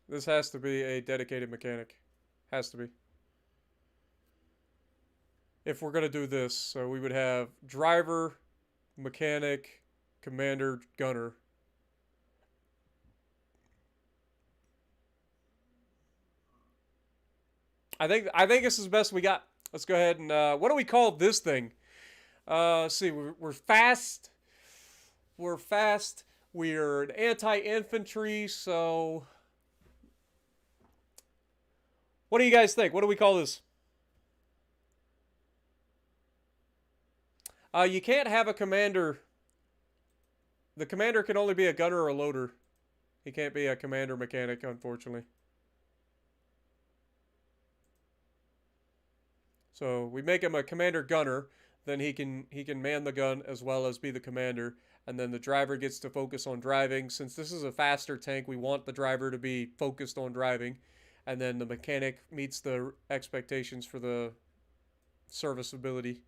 This has to be a dedicated mechanic. Has to be. If we're going to do this, so we would have driver, mechanic, commander, gunner. I think this is the best we got. Let's go ahead and what do we call this thing? Let's see. We're fast. We're fast. We're an anti-infantry. So, what do you guys think? What do we call this? You can't have a commander. The commander can only be a gunner or a loader. He can't be a commander mechanic, unfortunately. So we make him a commander gunner, then he can man the gun as well as be the commander, and then the driver gets to focus on driving. Since this is a faster tank, we want the driver to be focused on driving, and then the mechanic meets the expectations for the serviceability.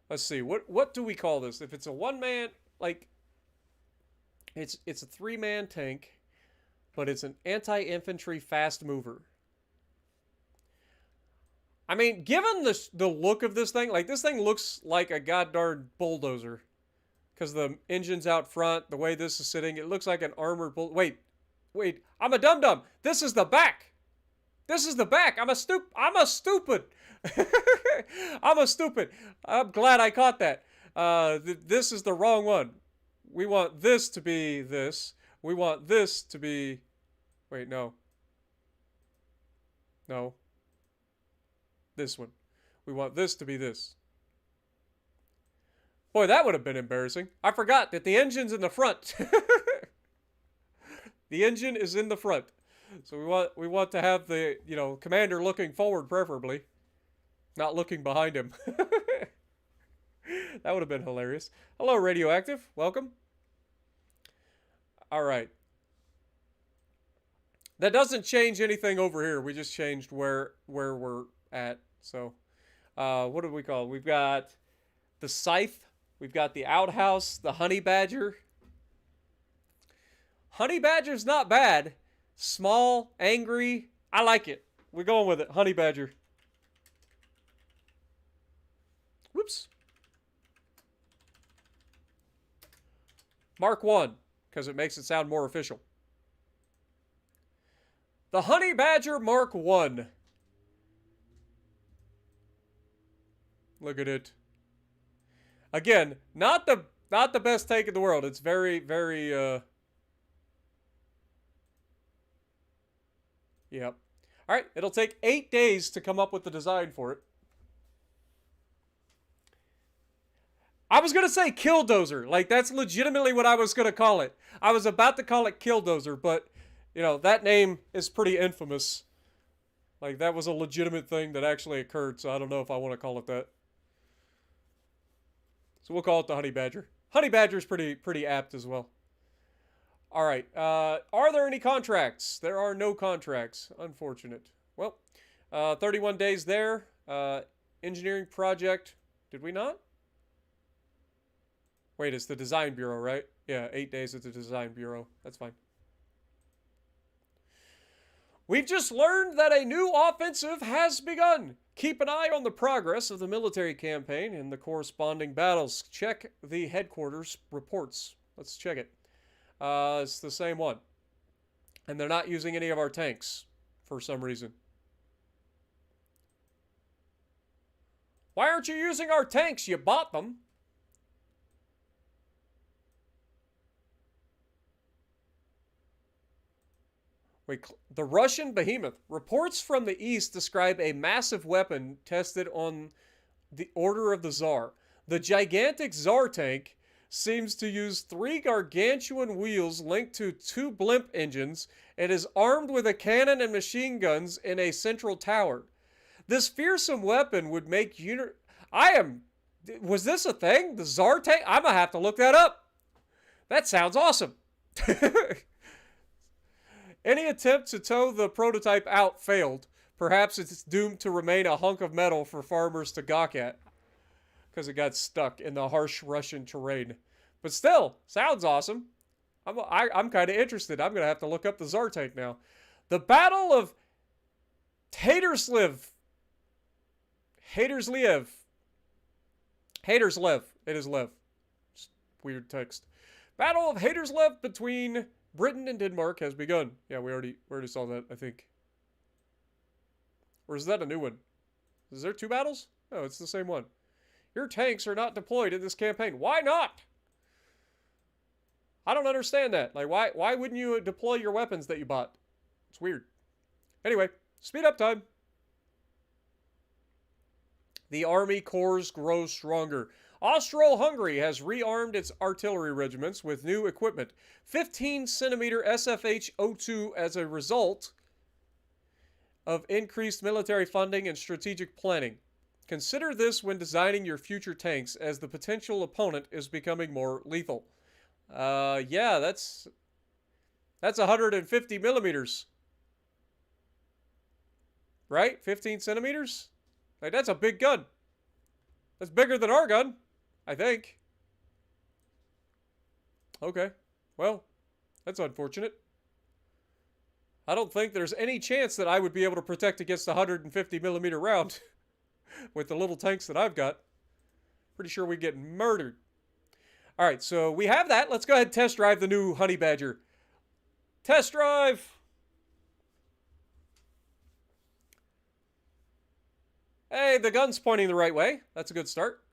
Let's see. What do we call this? If it's a one-man, like it's a three-man tank, but it's an anti-infantry fast mover. I mean, given the look of this thing, like this thing looks like a goddamn bulldozer. Because the engine's out front, the way this is sitting, it looks like an armored bull. Wait, I'm a dum-dum. This is the back. This is the back. I'm a stupid. I'm a stupid. I'm glad I caught that. This is the wrong one. We want this to be this. We want this to be... Wait, no. No. This one. We want this to be this. Boy, that would have been embarrassing. I forgot that the engine's in the front. The engine is in the front. So we want to have the, commander looking forward preferably. Not looking behind him. That would have been hilarious. Hello, Radioactive. Welcome. All right. That doesn't change anything over here. We just changed where we're at. So, what do we call it? We've got the scythe. We've got the outhouse, the honey badger. Honey badger's not bad. Small, angry. I like it. We're going with it. Honey badger. Whoops. Mark 1, because it makes it sound more official. The Honey Badger Mark 1. Look at it. Again, not the best tank in the world. It's very, very, Yep. All right, it'll take 8 days to come up with the design for it. I was going to say Killdozer. Like, that's legitimately what I was going to call it. I was about to call it Killdozer, but, that name is pretty infamous. Like, that was a legitimate thing that actually occurred, so I don't know if I want to call it that. So we'll call it the Honey Badger. Honey Badger's pretty apt as well. All right. Are there any contracts? There are no contracts. Unfortunate. Well, 31 days there. Engineering project. Did we not? Wait, it's the Design Bureau, right? Yeah, 8 days at the Design Bureau. That's fine. We've just learned that a new offensive has begun. Keep an eye on the progress of the military campaign and the corresponding battles. Check the headquarters reports. Let's check it. It's the same one. And they're not using any of our tanks for some reason. Why aren't you using our tanks? You bought them. Wait, the Russian behemoth. Reports from the east describe a massive weapon tested on the Order of the Tsar. The gigantic Tsar tank seems to use 3 gargantuan wheels linked to 2 blimp engines and is armed with a cannon and machine guns in a central tower. This fearsome weapon would make Was this a thing? The Tsar tank? I'm gonna have to look that up. That sounds awesome. Any attempt to tow the prototype out failed. Perhaps it's doomed to remain a hunk of metal for farmers to gawk at. Because it got stuck in the harsh Russian terrain. But still, sounds awesome. I'm kind of interested. I'm going to have to look up the Tsar tank now. The Battle of Haderslev. Haderslev. It is Lev. Just weird text. Battle of Haderslev between Britain and Denmark has begun. Yeah, we already saw that, I think. Or is that a new one? Is there 2 battles? No, it's the same one. Your tanks are not deployed in this campaign. Why not? I don't understand that. Like, why wouldn't you deploy your weapons that you bought? It's weird. Anyway, speed up time. The Army Corps grows stronger. Austro-Hungary has rearmed its artillery regiments with new equipment. 15-centimeter SFH-02 as a result of increased military funding and strategic planning. Consider this when designing your future tanks, as the potential opponent is becoming more lethal. Yeah, that's 150 millimeters, right? 15 centimeters? Like, that's a big gun. That's bigger than our gun, I think. Okay. Well, that's unfortunate. I don't think there's any chance that I would be able to protect against a 150 millimeter round with the little tanks that I've got. Pretty sure we get murdered. All right, so we have that. Let's go ahead and test drive the new Honey Badger. Test drive. Hey, the gun's pointing the right way. That's a good start.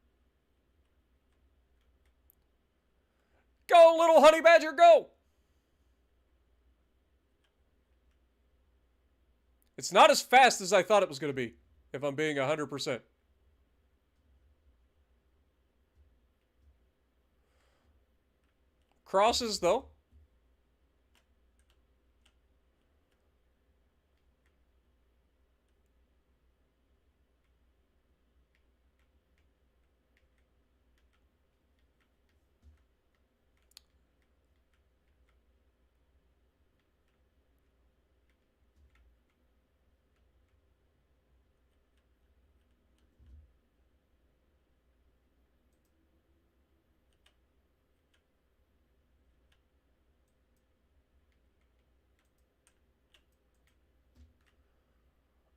Go, little Honey Badger, go! It's not as fast as I thought it was going to be, if I'm being 100%. Crosses, though.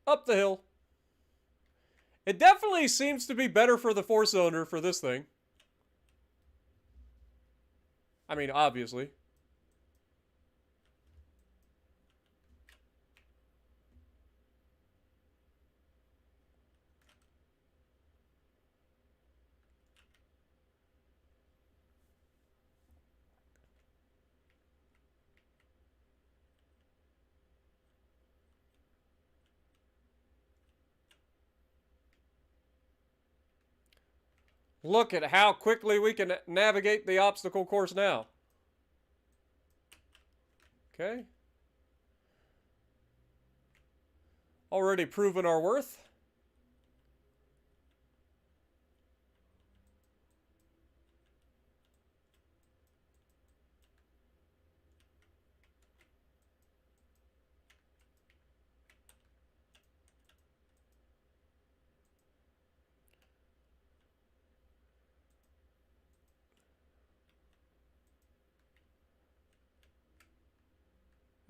Up the hill. It definitely seems to be better for the four-cylinder for this thing. I mean, obviously. Look at how quickly we can navigate the obstacle course now. Okay. Already proven our worth.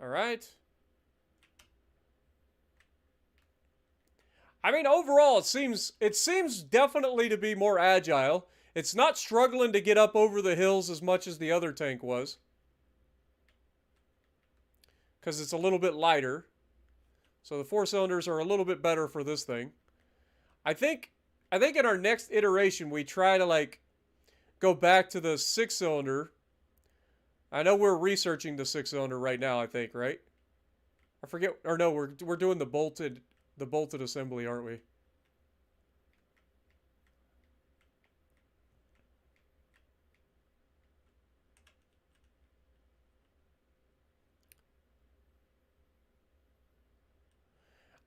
All right. I mean, overall, it seems definitely to be more agile. It's not struggling to get up over the hills as much as the other tank was, because it's a little bit lighter. So the four cylinders are a little bit better for this thing. I think in our next iteration we try to like go back to the six cylinder. I know we're researching the six cylinder right now, I think, right? I forget, or no, we're doing the bolted assembly, aren't we?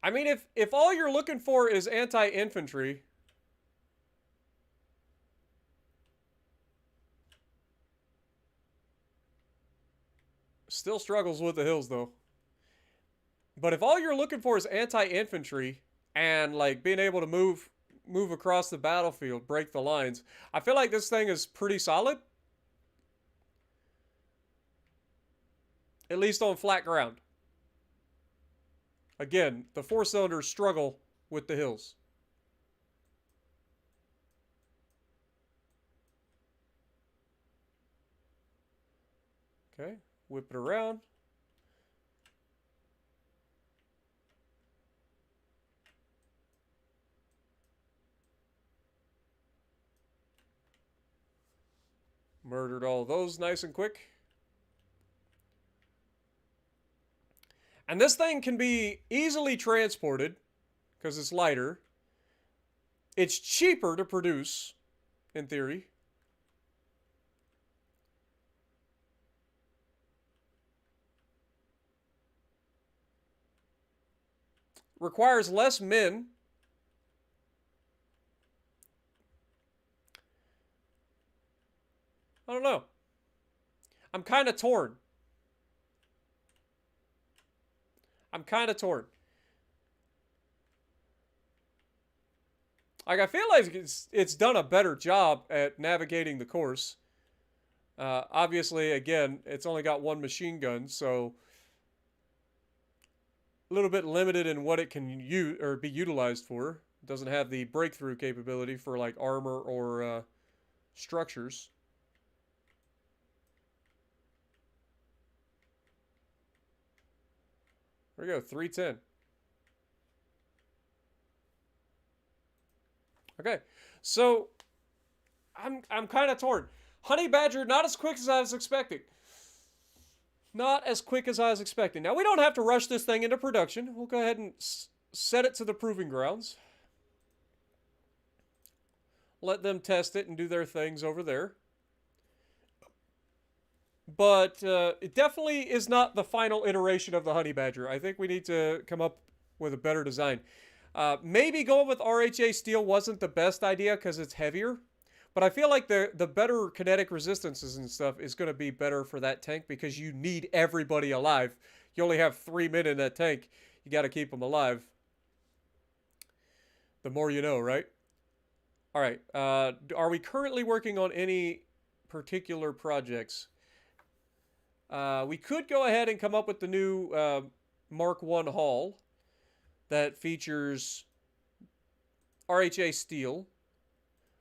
I mean, if all you're looking for is anti-infantry, still struggles with the hills though. But if all you're looking for is anti-infantry and like being able to move across the battlefield, break the lines, I feel like this thing is pretty solid. At least on flat ground. Again, the four cylinders struggle with the hills. Okay, whip it around. Murdered all those nice and quick. And this thing can be easily transported because it's lighter. It's cheaper to produce, in theory. Requires less men. I don't know. I'm kind of torn. I'm kind of torn. Like, I feel like it's done a better job at navigating the course. Obviously, again, it's only got one machine gun, so a little bit limited in what it can use or be utilized for. It doesn't have the breakthrough capability for like armor or structures. There we go, 310. Okay, so I'm kind of torn. Honey Badger, not as quick as I was expecting. Not as quick as I was expecting. Now, we don't have to rush this thing into production. We'll go ahead and set it to the proving grounds. Let them test it and do their things over there. But it definitely is not the final iteration of the Honey Badger. I think we need to come up with a better design. Maybe going with RHA steel wasn't the best idea because it's heavier. But I feel like the better kinetic resistances and stuff is going to be better for that tank because you need everybody alive. You only have 3 men in that tank. You got to keep them alive. The more you know, right? All right. Are we currently working on any particular projects? We could go ahead and come up with the new Mark 1 hull that features RHA steel.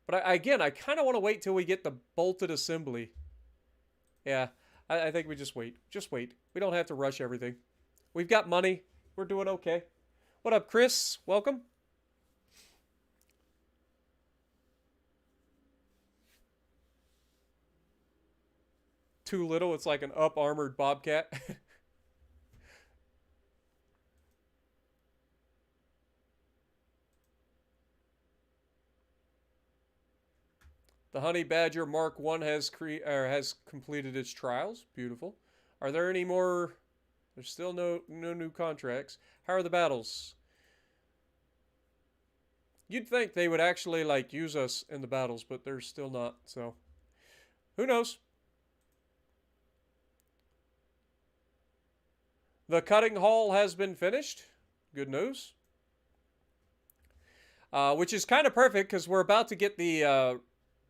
But again, I kind of want to wait till we get the bolted assembly. Yeah, I think we just wait. Just wait. We don't have to rush everything. We've got money. We're doing okay. What up, Chris? Welcome. Too little. It's like an up-armored bobcat. The Honey Badger Mark 1 has completed its trials. Beautiful. Are there any more? There's still no new contracts. How are the battles? You'd think they would actually like use us in the battles, but they're still not. So, who knows? The cutting hall has been finished. Good news. Which is kind of perfect because we're about to get the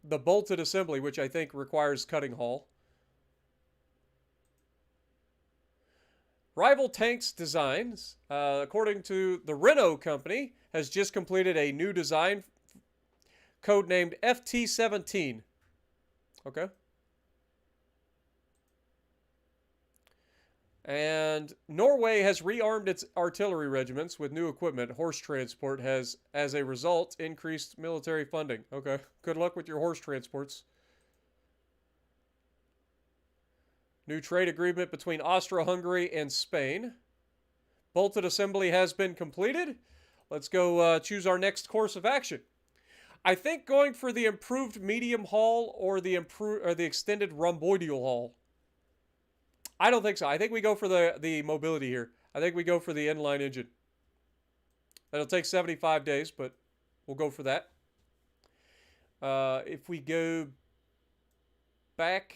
bolted assembly, which I think requires cutting hall. Rival Tanks Designs, according to the Renault company, has just completed a new design codenamed FT-17. Okay. And Norway has rearmed its artillery regiments with new equipment. Horse transport has, as a result, increased military funding. Okay. Good luck with your horse transports. New trade agreement between Austria-Hungary and Spain. Bolted assembly has been completed. Let's go choose our next course of action. I think going for the improved medium hull or the extended rhomboidal hull. I don't think so. I think we go for the mobility here. I think we go for the inline engine. That'll take 75 days, but we'll go for that. If we go back...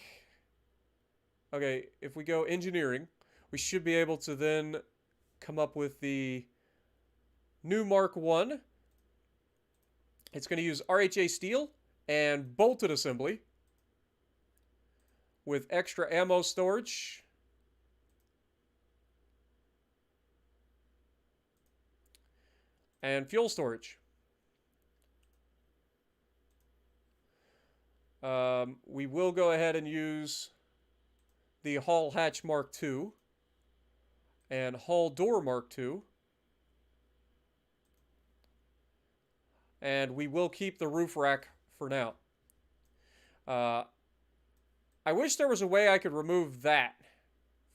Okay, if we go engineering, we should be able to then come up with the new Mark 1. It's going to use RHA steel and bolted assembly with extra ammo storage. And fuel storage. We will go ahead and use the hull hatch Mark II and hull door Mark II. And we will keep the roof rack for now. I wish there was a way I could remove that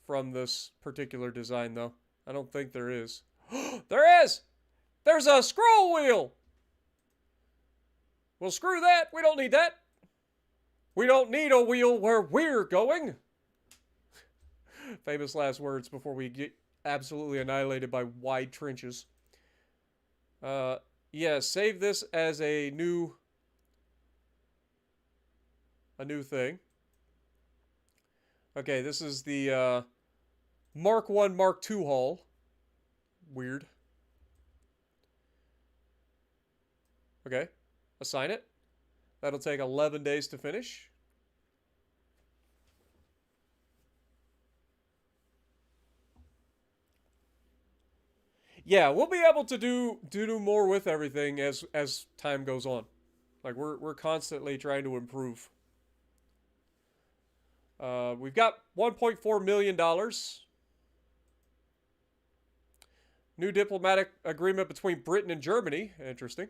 from this particular design, though. I don't think there is. There is! There's a scroll wheel! Well, screw that. We don't need that. We don't need a wheel where we're going. Famous last words before we get absolutely annihilated by wide trenches. Yeah, save this as a new thing. Okay, this is the Mark 1, Mark 2 hull. Weird. Okay, assign it. That'll take 11 days to finish. Yeah, we'll be able to do more with everything as time goes on. Like we're constantly trying to improve. We've got $1.4 million. New diplomatic agreement between Britain and Germany. Interesting.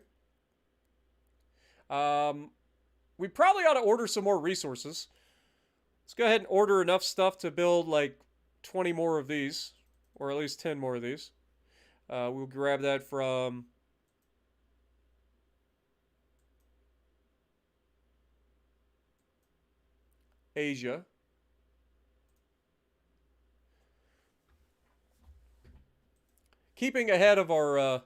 We probably ought to order some more resources. Let's go ahead and order enough stuff to build like 20 more of these, or at least 10 more of these. We'll grab that from Asia. Keeping ahead of our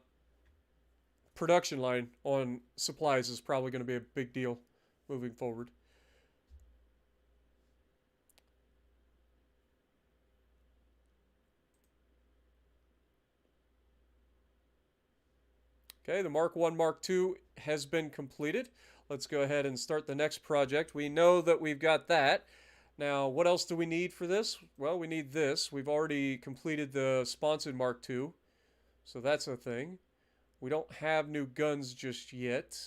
production line on supplies is probably going to be a big deal moving forward. Okay, the Mark 1, Mark 2 has been completed. Let's go ahead and start the next project. We know that we've got that. Now, what else do we need for this? Well, we need this. We've already completed the sponsored Mark 2, so that's a thing. We don't have new guns just yet.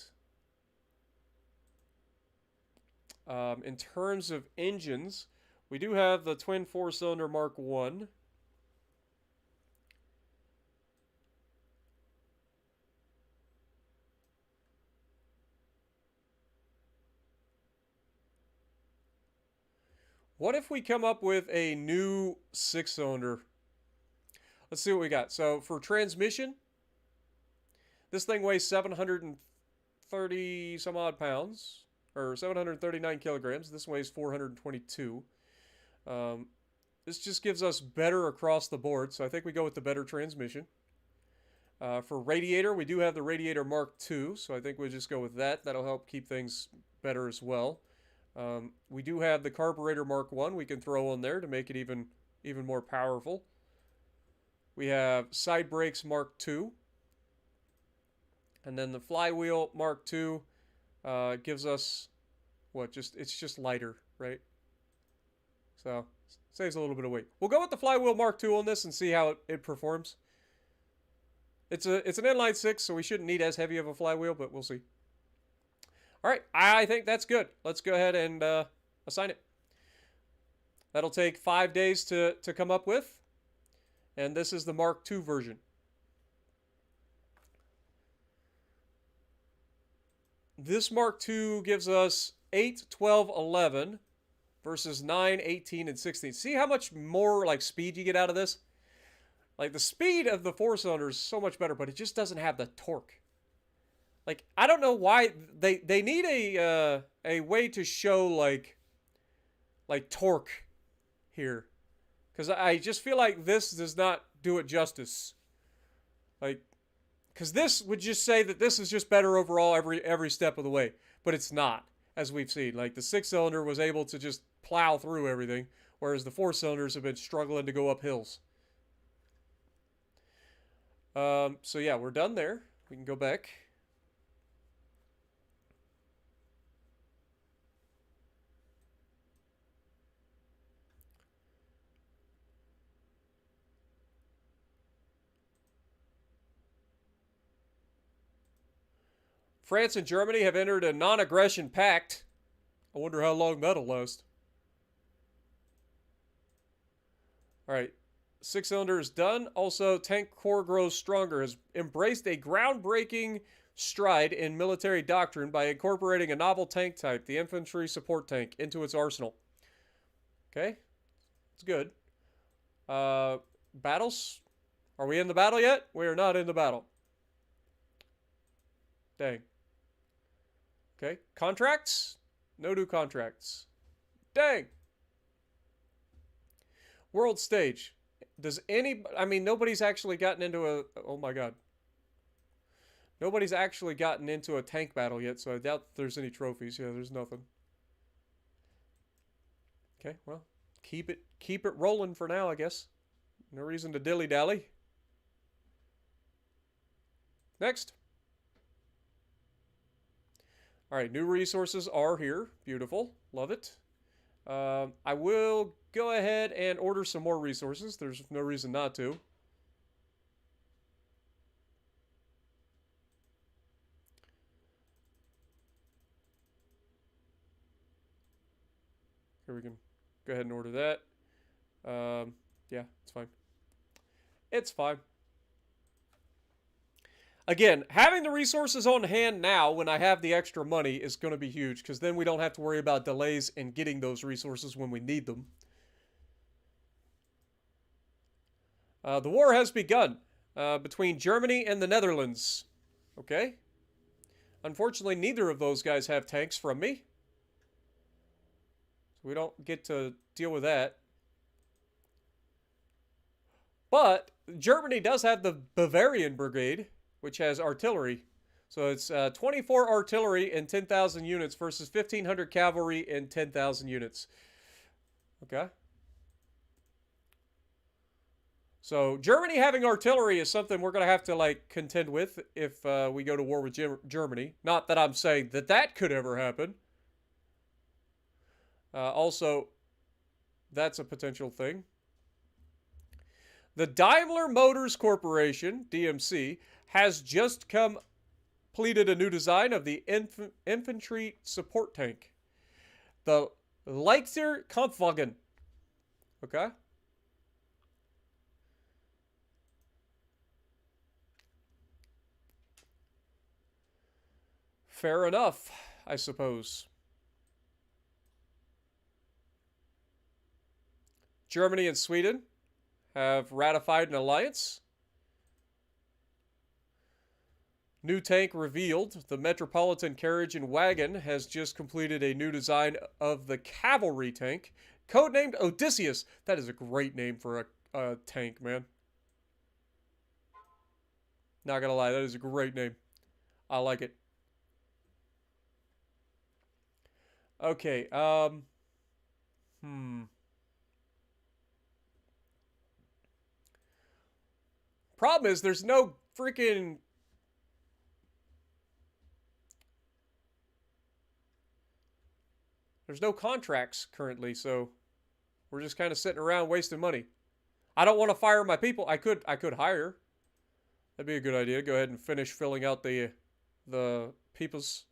In terms of engines, we do have the twin four-cylinder Mark 1. What if we come up with a new six-cylinder? Let's see what we got. So for transmission, this thing weighs 730 some odd pounds, or 739 kilograms. This weighs 422. This just gives us better across the board, so I think we go with the better transmission. For radiator, we do have the radiator Mark II, so I think we'll just go with that. That'll help keep things better as well. We do have the carburetor Mark I we can throw on there to make it even more powerful. We have side brakes Mark II. And then the flywheel Mark II gives us what? It's just lighter, right? So saves a little bit of weight. We'll go with the flywheel Mark II on this and see how it performs. It's an inline six, so we shouldn't need as heavy of a flywheel, but we'll see. All right, I think that's good. Let's go ahead and assign it. That'll take 5 days to come up with. And this is the Mark II version. This Mark II gives us 8, 12, 11 versus 9, 18, and 16. See how much more like speed you get out of this? Like the speed of the four-cylinder is so much better, but it just doesn't have the torque. Like, I don't know why they need a way to show like torque here, because I just feel like this does not do it justice. Like, because this would just say that this is just better overall every step of the way, but it's not, as we've seen. Like the six-cylinder was able to just plow through everything, whereas the four-cylinders have been struggling to go up hills. So yeah, we're done there. We can go back. France and Germany have entered a non-aggression pact. I wonder how long that'll last. All right. Six-cylinder is done. Also, tank core grows stronger. Has embraced a groundbreaking stride in military doctrine by incorporating a novel tank type, the infantry support tank, into its arsenal. Okay. It's good. Battles. Are we in the battle yet? We are not in the battle. Dang. Okay. Contracts? No new contracts. Dang. World stage. Does any... I mean, nobody's actually gotten into a... Oh my god. Nobody's actually gotten into a tank battle yet, so I doubt there's any trophies. Yeah, there's nothing. Okay, well. keep it rolling for now, I guess. No reason to dilly-dally. Next. All right, new resources are here. Beautiful. Love it. I will go ahead and order some more resources. There's no reason not to. Here we can go ahead and order that. Yeah, it's fine. It's fine. Again, having the resources on hand now when I have the extra money is going to be huge, because then we don't have to worry about delays in getting those resources when we need them. The war has begun between Germany and the Netherlands. Okay. Unfortunately, neither of those guys have tanks from me. So we don't get to deal with that. But Germany does have the Bavarian Brigade, which has artillery. So it's 24 artillery and 10,000 units versus 1,500 cavalry and 10,000 units. Okay. So Germany having artillery is something we're going to have to like contend with if we go to war with Germany. Not that I'm saying that that could ever happen. Also, that's a potential thing. The Daimler Motors Corporation, DMC, has just completed a new design of the infantry support tank. The Leichter Kampfwagen. Okay. Fair enough, I suppose. Germany and Sweden have ratified an alliance. New tank revealed. The Metropolitan Carriage and Wagon has just completed a new design of the cavalry tank, codenamed Odysseus. That is a great name for a tank, man. Not gonna lie, that is a great name. I like it. Okay, Problem is, there's no freaking... There's no contracts currently, so we're just kind of sitting around wasting money. I don't want to fire my people. I could hire. That'd be a good idea. Go ahead and finish filling out the people's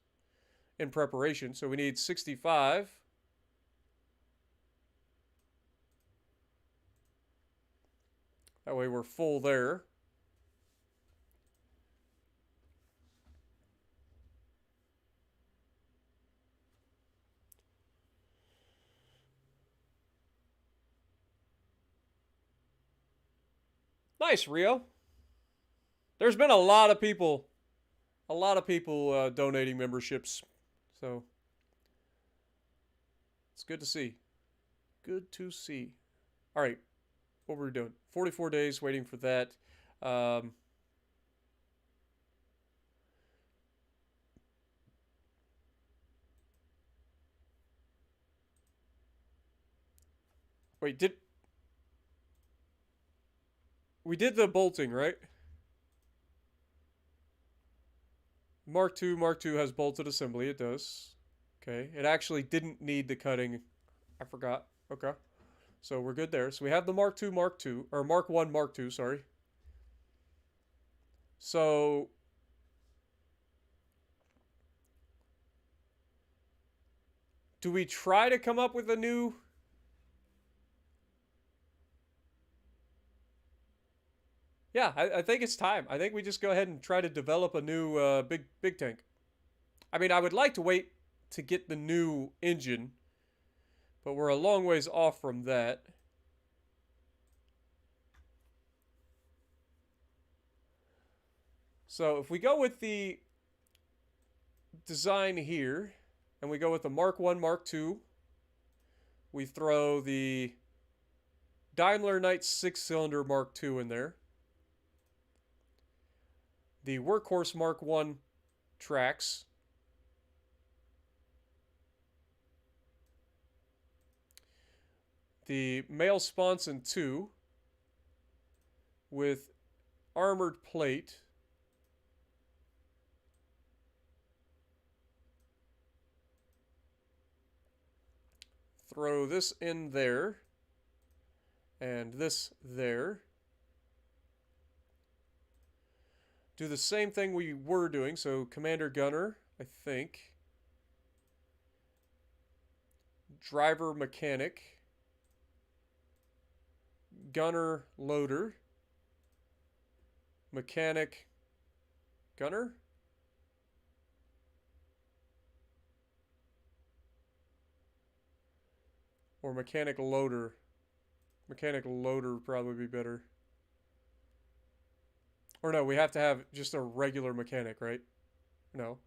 in preparation. So we need 65. That way we're full there. Nice, Rio. There's been a lot of people donating memberships. So it's good to see. Good to see. All right. What were we doing? 44 days waiting for that. Wait, we did the bolting, right? Mark II has bolted assembly. It does. Okay. It actually didn't need the cutting. I forgot. Okay. So we're good there. So we have the Mark II, or Mark I, Mark II, sorry. So do we try to come up with a new... Yeah, I think it's time. I think we just go ahead and try to develop a new big tank. I mean, I would like to wait to get the new engine, but we're a long ways off from that. So if we go with the design here, and we go with the Mark I, Mark II, we throw the Daimler Knight 6-cylinder Mark II in there. The Workhorse Mark I tracks. the male sponson 2 with armored plate. Throw this in there. And this there. Do the same thing we were doing. So Commander Gunner, I think. Driver Mechanic. Gunner Loader. Mechanic Gunner. Or Mechanic Loader. Mechanic Loader would probably be better. Or no, we have to have just a regular mechanic, right? No.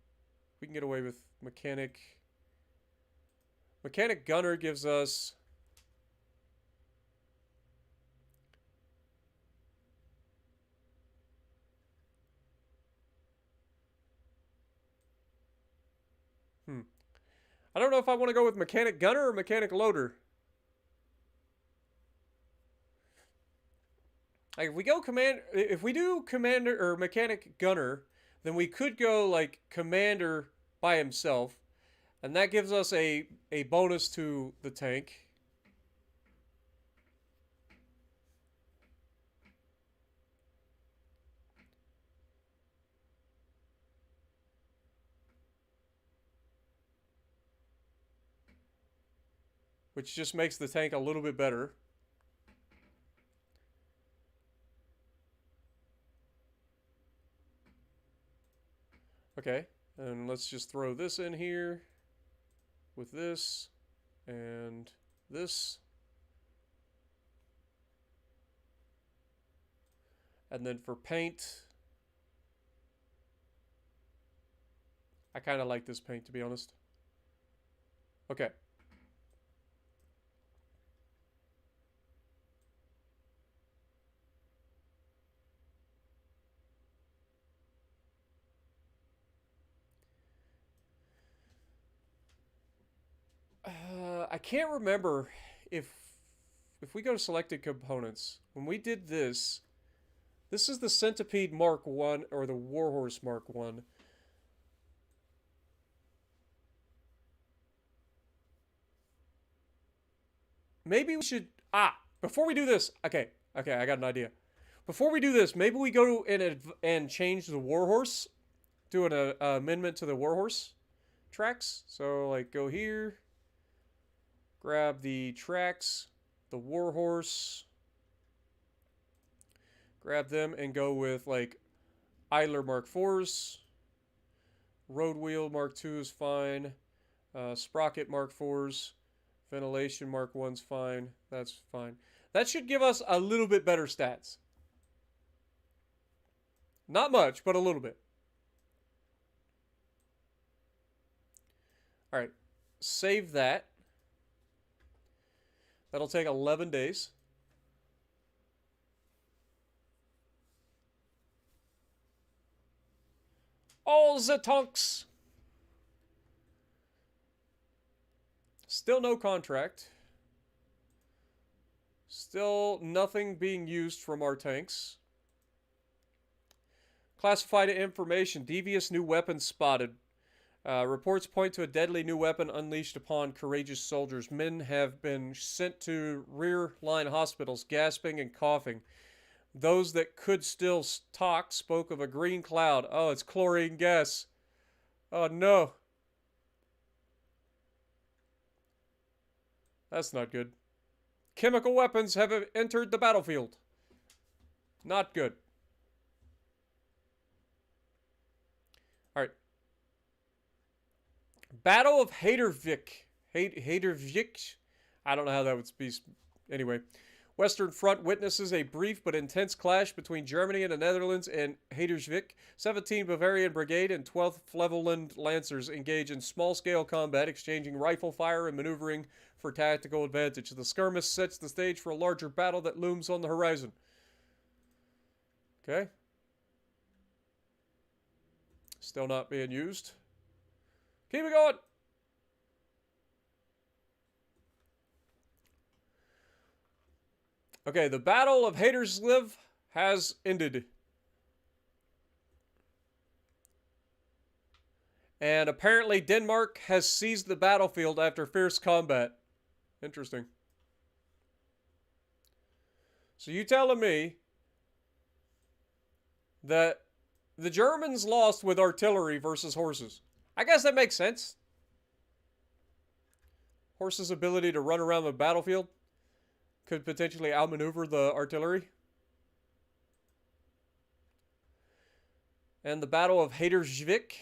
We can get away with Mechanic. Mechanic Gunner gives us... I don't know if I want to go with Mechanic Gunner or Mechanic Loader. Like if we do Commander or Mechanic Gunner, then we could go like Commander by himself, and that gives us a bonus to the tank. Which just makes the tank a little bit better. Okay, and let's just throw this in here with this and this. And then for paint, I kind of like this paint, to be honest. Okay. I can't remember if we go to selected components. When we did this, this is the Centipede Mark 1 or the Warhorse Mark 1. Maybe we should... before we do this... Okay, I got an idea. Before we do this, maybe we go and change the Warhorse. Do an amendment to the Warhorse tracks. So, like, go here. Grab the tracks. The Warhorse. Grab them and go with, like, Idler Mark 4s. Road Wheel Mark 2 is fine. Sprocket Mark 4s. Ventilation Mark 1's fine. That's fine. That should give us a little bit better stats. Not much, but a little bit. Alright. Save that. That'll take 11 days. All the tonks. Still no contract. Still nothing being used from our tanks. Classified information. Devious new weapon spotted. Reports point to a deadly new weapon unleashed upon courageous soldiers. Men have been sent to rear line hospitals, gasping and coughing. Those that could still talk spoke of a green cloud. Oh, it's chlorine gas. Oh, no. That's not good. Chemical weapons have entered the battlefield. Not good. Alright. Battle of Hadervik. Hadervik? I don't know how that would be. Anyway. Western Front witnesses a brief but intense clash between Germany and the Netherlands and Haderswijk. 17th Bavarian Brigade and 12th Flevoland Lancers engage in small-scale combat, exchanging rifle fire and maneuvering for tactical advantage. The skirmish sets the stage for a larger battle that looms on the horizon. Okay. Still not being used. Keep it going! Okay, the Battle of Hadersliv has ended. And apparently Denmark has seized the battlefield after fierce combat. Interesting. So you telling me that the Germans lost with artillery versus horses? I guess that makes sense. Horses' ability to run around the battlefield could potentially outmaneuver the artillery. And the Battle of Hadersvik.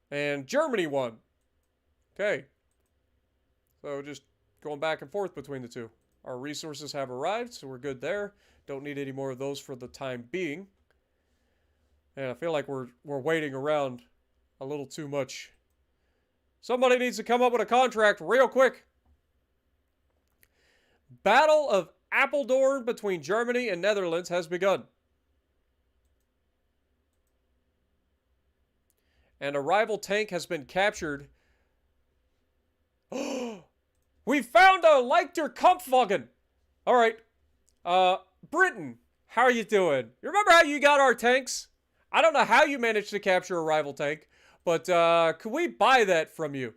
And Germany won. Okay. So just going back and forth between the two. Our resources have arrived, so we're good there. Don't need any more of those for the time being. And I feel like we're waiting around a little too much. Somebody needs to come up with a contract real quick. Battle of Apeldoorn between Germany and Netherlands has begun. And a rival tank has been captured. We found a Leichter Kampfwagen. All right. Britain, how are you doing? You remember how you got our tanks? I don't know how you managed to capture a rival tank, but could we buy that from you?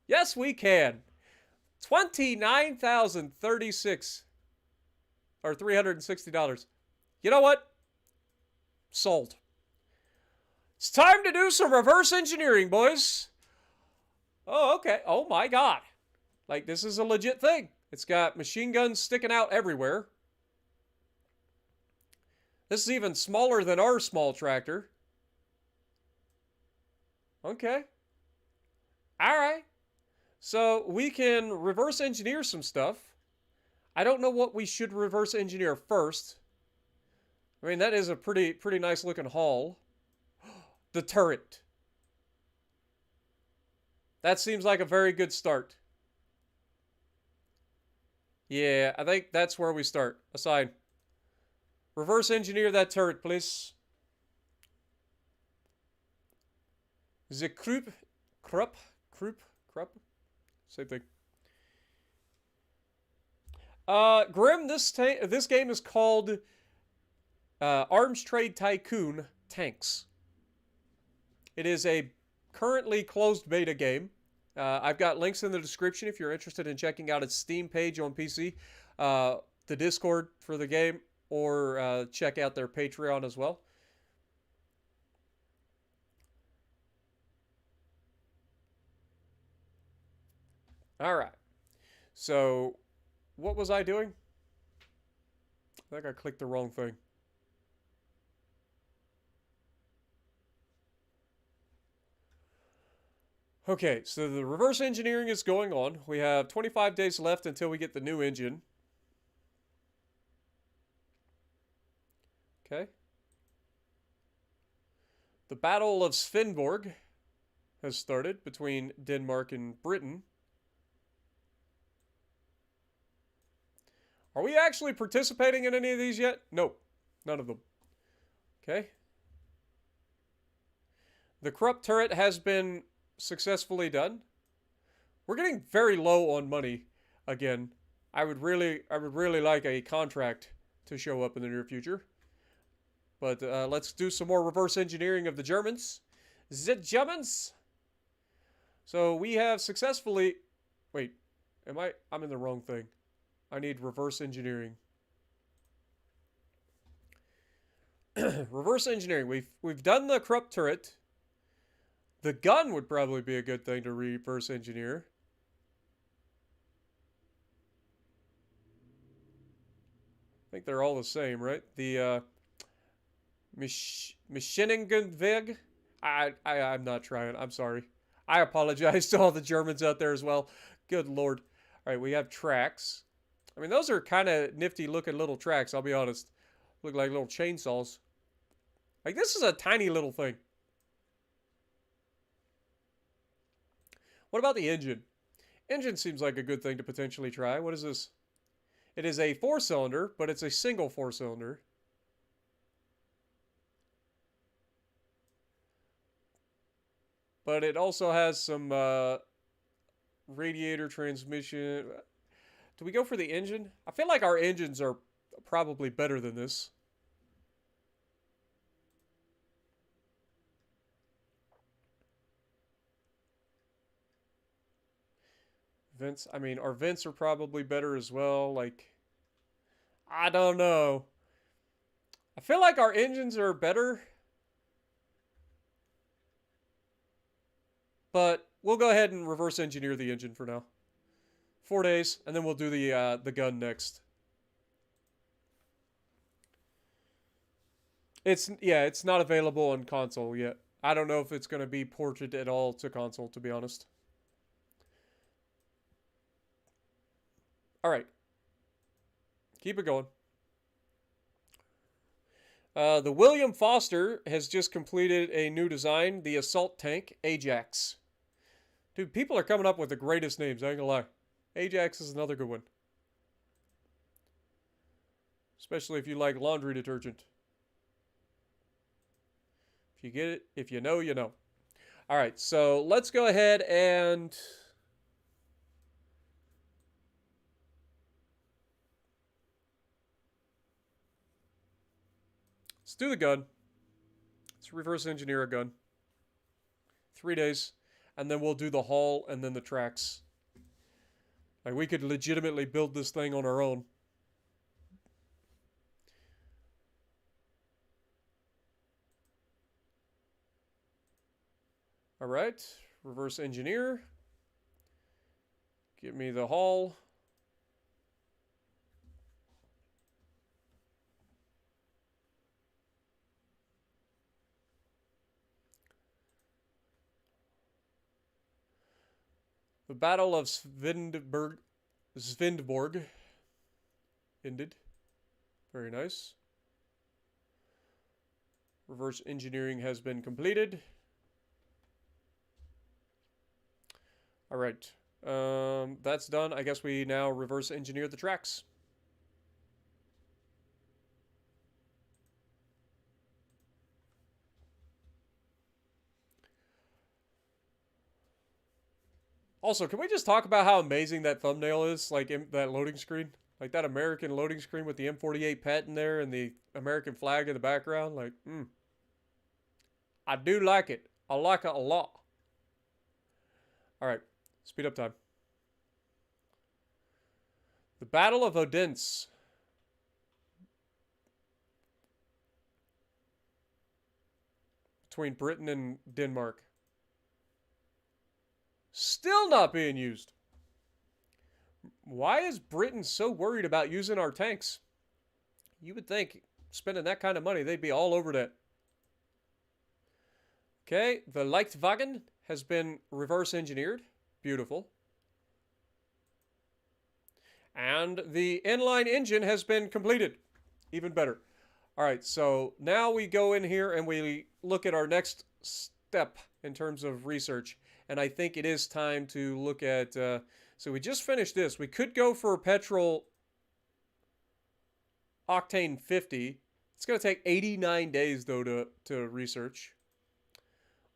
Yes, we can. 29,036 or $360. You know what? Sold. It's time to do some reverse engineering, boys. Oh, okay. Oh my god. Like, this is a legit thing. It's got machine guns sticking out everywhere. This is even smaller than our small tractor. Okay. Alright. So, we can reverse engineer some stuff. I don't know what we should reverse engineer first. I mean, that is a pretty nice looking haul. The turret. That seems like a very good start. Yeah, I think that's where we start. Assign. Reverse engineer that turret, please. The Krupp. Same thing. Grim, this game is called Arms Trade Tycoon Tanks. It is a currently closed beta game. I've got links in the description if you're interested in checking out its Steam page on PC, the Discord for the game, or check out their Patreon as well. All right. So, what was I doing? I think I clicked the wrong thing. Okay, so the reverse engineering is going on. We have 25 days left until we get the new engine. Okay. The Battle of Svendborg has started between Denmark and Britain. Are we actually participating in any of these yet? Nope. None of them. Okay. The Krupp turret has been successfully done. We're getting very low on money again. I would really like a contract to show up in the near future. But let's do some more reverse engineering of the Germans. The Germans. So we have successfully. Wait, I'm in the wrong thing. I need reverse engineering. Reverse engineering. We've done the Krupp turret. The gun would probably be a good thing to reverse engineer. I think they're all the same, right? The Maschinengewehr. I'm not trying. I'm sorry. I apologize to all the Germans out there as well. Good lord. All right, we have tracks. I mean, those are kind of nifty looking little tracks, I'll be honest. Look like little chainsaws. Like, this is a tiny little thing. What about the engine? Engine seems like a good thing to potentially try. What is this? It is a 4-cylinder, but it's a single 4-cylinder. But it also has some radiator, transmission. Do we go for the engine? I feel like our engines are probably better than this. Vents, I mean, our vents are probably better as well. Like, I don't know. I feel like our engines are better. But we'll go ahead and reverse engineer the engine for now. 4 days, and then we'll do the gun next. It's not available on console yet. I don't know if it's going to be ported at all to console, to be honest. All right. Keep it going. The William Foster has just completed a new design, the assault tank, Ajax. Dude, people are coming up with the greatest names, I ain't gonna lie. Ajax is another good one. Especially if you like laundry detergent. If you get it, if you know, you know. All right, so let's go ahead and... let's do the gun. Let's reverse engineer a gun. 3 days. And then we'll do the hull and then the tracks. Like, we could legitimately build this thing on our own. All right. Reverse engineer. Give me the hull. The Battle of Svendborg ended. Very nice. Reverse engineering has been completed. All right. That's done. I guess we now reverse engineer the tracks. Also, can we just talk about how amazing that thumbnail is? Like, that loading screen? Like, that American loading screen with the M48 pet in there and the American flag in the background? Like, I do like it. I like it a lot. All right. Speed up time. The Battle of Odense. Between Britain and Denmark. Still not being used. Why is Britain so worried about using our tanks? You would think, spending that kind of money, they'd be all over that. Okay, the Leichtwagen has been reverse engineered. Beautiful. And the inline engine has been completed. Even better. All right, so now we go in here and we look at our next step in terms of research. And I think it is time to look at... so we just finished this. We could go for petrol octane 50. It's going to take 89 days, though, to research.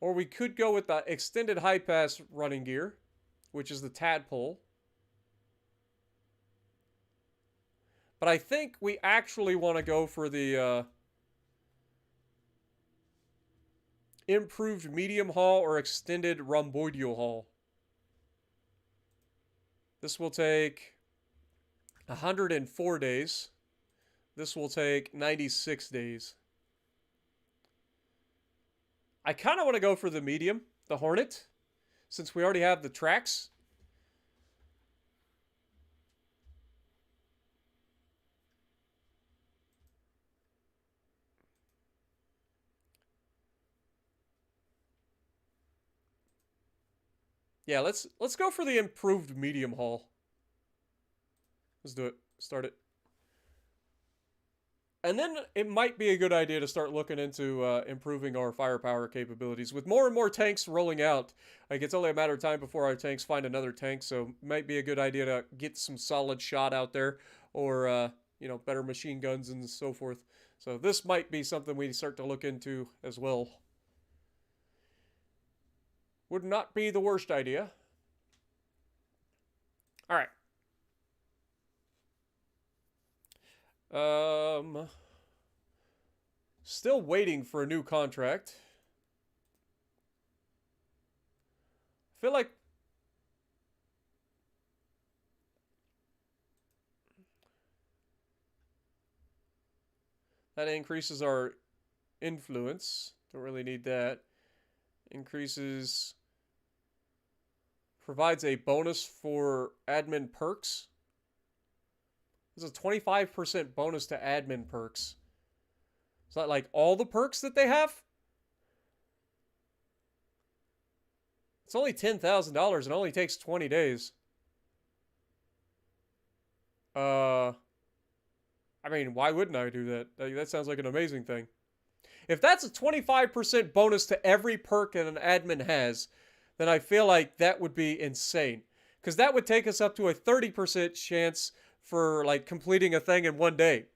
Or we could go with the extended high pass running gear, which is the tadpole. But I think we actually want to go for the improved medium haul or extended rhomboidal haul. This will take 104 days. This will take 96 days. I kind of want to go for the medium, the Hornet, since we already have the tracks. Yeah, let's go for the improved medium haul. Let's do it. Start it. And then it might be a good idea to start looking into improving our firepower capabilities. With more and more tanks rolling out, like, it's only a matter of time before our tanks find another tank, so it might be a good idea to get some solid shot out there, or, you know, better machine guns and so forth. So this might be something we start to look into as well. Would not be the worst idea. All right. Still waiting for a new contract. I feel like that increases our influence. Don't really need that. Increases. Provides a bonus for admin perks. There's a 25% bonus to admin perks. Is that like all the perks that they have? It's only $10,000 and only takes 20 days. I mean, why wouldn't I do that? That sounds like an amazing thing. If that's a 25% bonus to every perk that an admin has, then I feel like that would be insane. Because that would take us up to a 30% chance for like completing a thing in one day.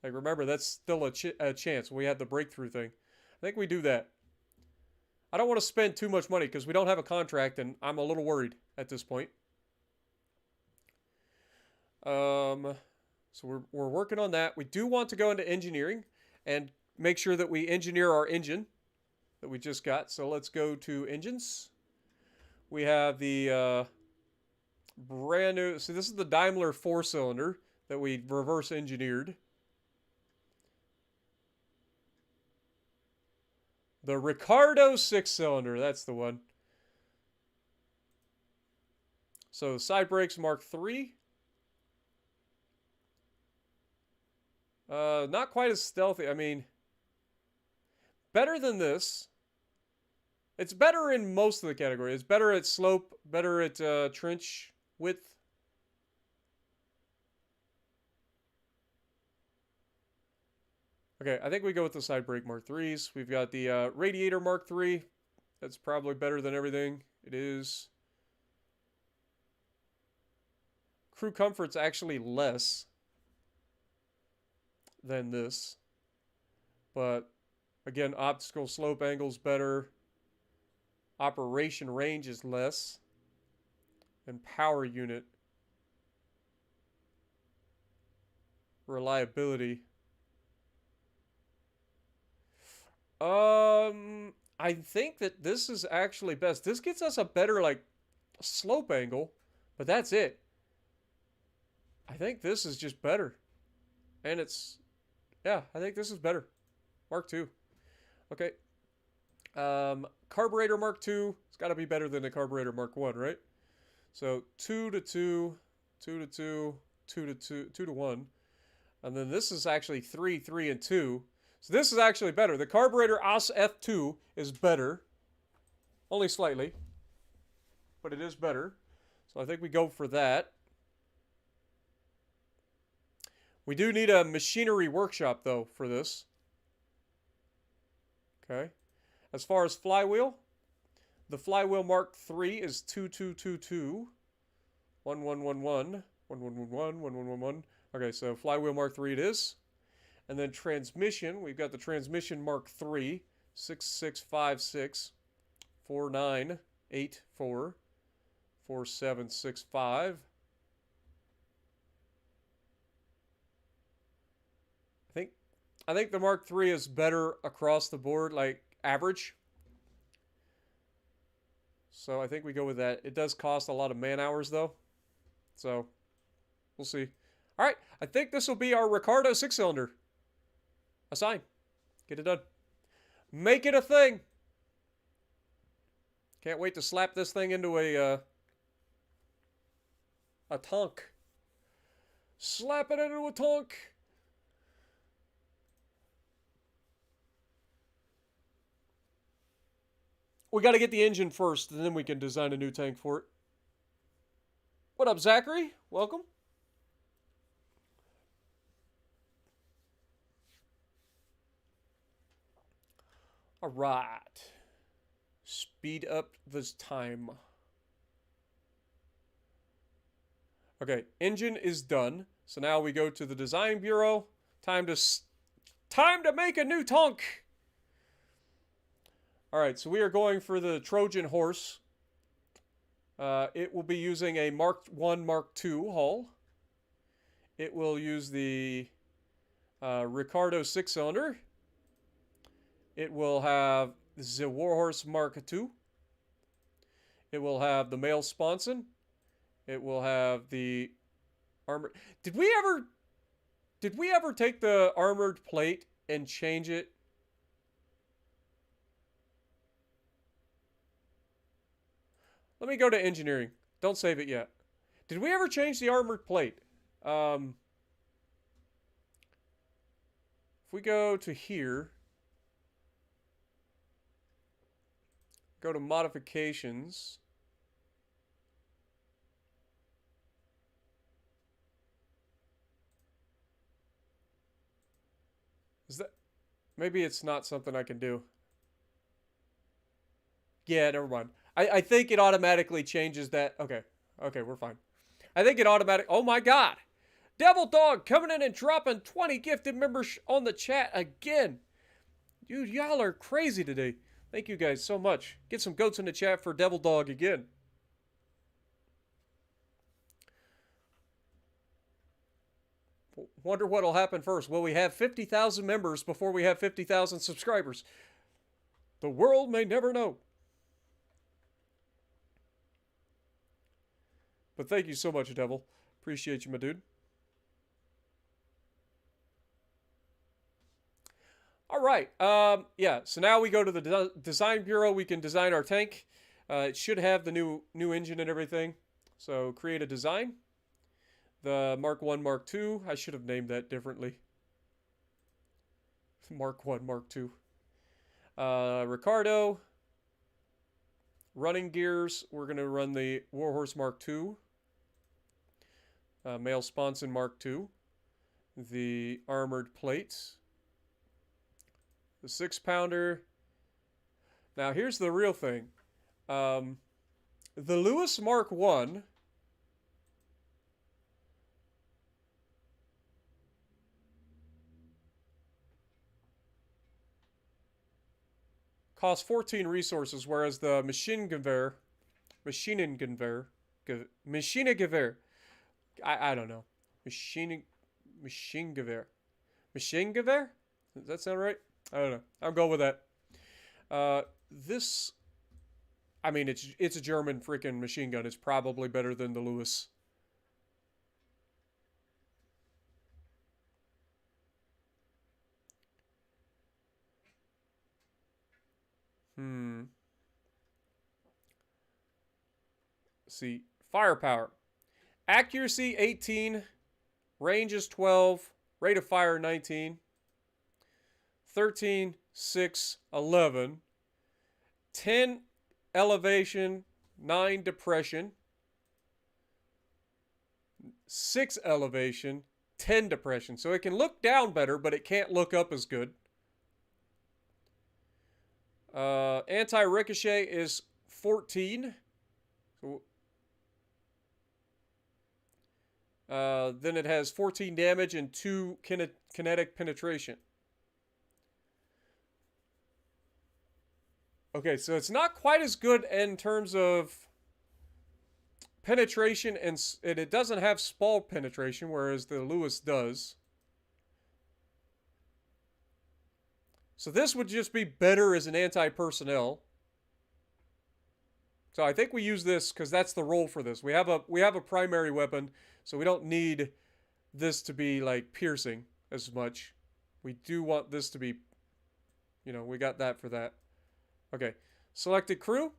Like remember, that's still a chance. We had the breakthrough thing. I think we do that. I don't want to spend too much money because we don't have a contract and I'm a little worried at this point. So we're working on that. We do want to go into engineering and make sure that we engineer our engine that we just got. So let's go to engines. We have the brand new. So this is the Daimler 4-cylinder that we reverse engineered. The Ricardo 6-cylinder. That's the one. So side brakes Mark III. Not quite as stealthy. I mean, better than this. It's better in most of the categories. It's better at slope, better at trench width. Okay, I think we go with the side brake Mark IIIs. We've got the radiator Mark III. That's probably better than everything. It is. Crew comfort's actually less than this. But, again, optical slope angle's better. Operation range is less. And power unit. Reliability. I think that this is actually best. This gets us a better, like, slope angle. But that's it. I think this is just better. And it's... Yeah, I think this is better. Mark II. Okay. Carburetor Mark II. It's got to be better than the carburetor Mark I, right? So 2 to 2, 2 to 2, 2 to 2, 2 to 1. And then this is actually 3, 3, and 2. So this is actually better. The carburetor AS F2 is better. Only slightly. But it is better. So I think we go for that. We do need a machinery workshop, though, for this. Okay. As far as flywheel, the flywheel Mark III is 2222, 1111, 1111, 1111. Okay, so flywheel Mark III it is. And then transmission, we've got the transmission Mark III, 6656, 4984, 4765. I think the Mark III is better across the board, like average. So I think we go with that. It does cost a lot of man hours though. So we'll see. All right, I think this will be our Ricardo 6-cylinder. Assign. Get it done. Make it a thing. Can't wait to slap this thing into a tonk. Slap it into a tonk. We got to get the engine first, and then we can design a new tank for it. What up, Zachary? Welcome. All right. Speed up this time. Okay, engine is done. So now we go to the design bureau. Time to make a new tank. All right, so we are going for the Trojan horse. It will be using a Mark 1, Mark 2 hull. It will use the Ricardo 6-cylinder. It will have the Warhorse Mark 2. It will have the male sponson. It will have the armored. Did we ever take the armored plate and change it? Let me go to engineering. Don't save it yet. Did we ever change the armored plate? If we go to here, go to modifications. Is that, maybe it's not something I can do. Yeah, never mind. I think it automatically changes that. Okay. Okay, we're fine. I think it automatic. Oh my god. Devil Dog coming in and dropping 20 gifted members on the chat again. Dude, y'all are crazy today. Thank you guys so much. Get some goats in the chat for Devil Dog again. Wonder what'll happen first. Will we have 50,000 members before we have 50,000 subscribers? The world may never know. But thank you so much, Devil. Appreciate you, my dude. All right. Yeah, so now we go to the design bureau. We can design our tank. It should have the new engine and everything. So create a design. The Mark 1, Mark 2. I should have named that differently. Mark 1, Mark 2. Ricardo. Running gears. We're going to run the Warhorse Mark 2. Male sponson Mark 2. The armored plates. The 6-pounder. Now, here's the real thing. The Lewis Mark 1 costs 14 resources, whereas the Maschinengewehr, I don't know. Maschinengewehr. Maschinengewehr? Does that sound right? I don't know. I'm going with that. This, I mean, it's a German freaking machine gun. It's probably better than the Lewis. See, firepower. Accuracy 18, range is 12, rate of fire 19, 13, 6, 11, 10 elevation, 9 depression, 6 elevation, 10 depression. So it can look down better, but it can't look up as good. Anti-ricochet is 14. So, then it has 14 damage and 2 kinetic penetration. Okay, so it's not quite as good in terms of penetration, and it doesn't have spall penetration, whereas the Lewis does. So this would just be better as an anti-personnel. So I think we use this because that's the role for this. We have a primary weapon, so we don't need this to be like piercing as much. We do want this to be, you know, we got that for that. Okay, selected crew.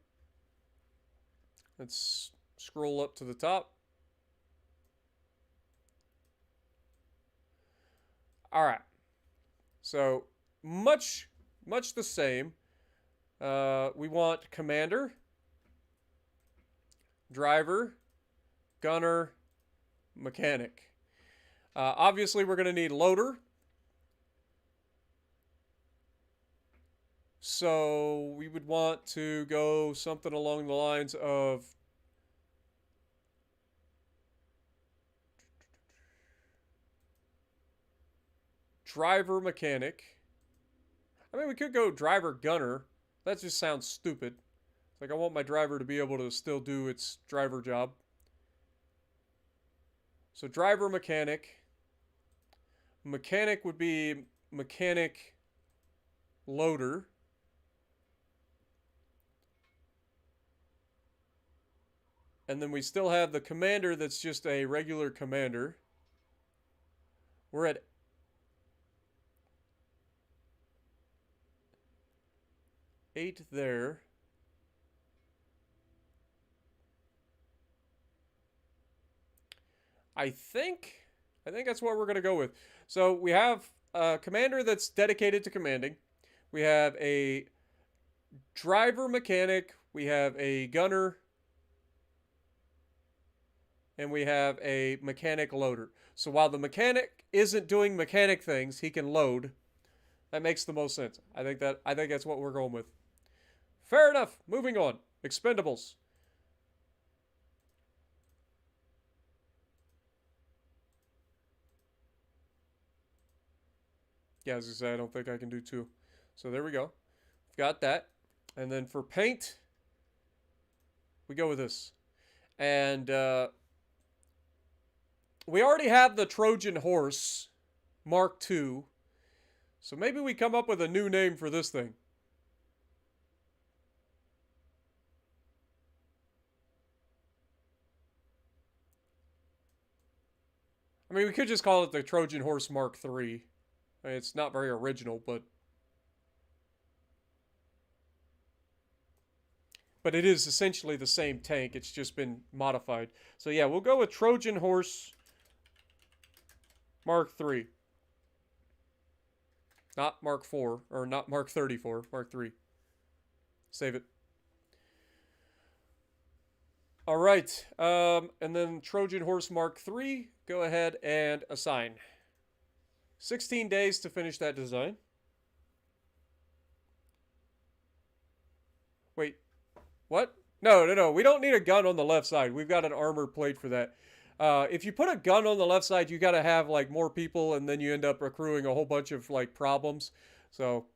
Let's scroll up to the top. All right. So much the same. We want commander, driver, gunner, mechanic. Obviously, we're going to need loader. So we would want to go something along the lines of driver, mechanic. I mean, we could go driver, gunner. That just sounds stupid. Like, I want my driver to be able to still do its driver job. So driver mechanic. Mechanic would be mechanic loader. And then we still have the commander that's just a regular commander. We're at 8 there. I think that's what we're going to go with. So we have a commander that's dedicated to commanding. We have a driver mechanic. We have a gunner. And we have a mechanic loader. So while the mechanic isn't doing mechanic things, he can load. That makes the most sense. I think that's what we're going with. Fair enough. Moving on. Expendables. Yeah, as I say, I don't think I can do 2. So there we go. Got that. And then for paint, we go with this. And we already have the Trojan Horse Mark II. So maybe we come up with a new name for this thing. I mean, we could just call it the Trojan Horse Mark III. I mean, it's not very original, but it is essentially the same tank. It's just been modified. So yeah, we'll go with Trojan Horse Mark III. Not Mark IV, or not Mark 34, Mark III. Save it. All right, and then Trojan Horse Mark III, go ahead and assign. 16 days to finish that design. Wait, what? No. We don't need a gun on the left side. We've got an armor plate for that. If you put a gun on the left side, you got to have like more people, and then you end up accruing a whole bunch of like problems. So,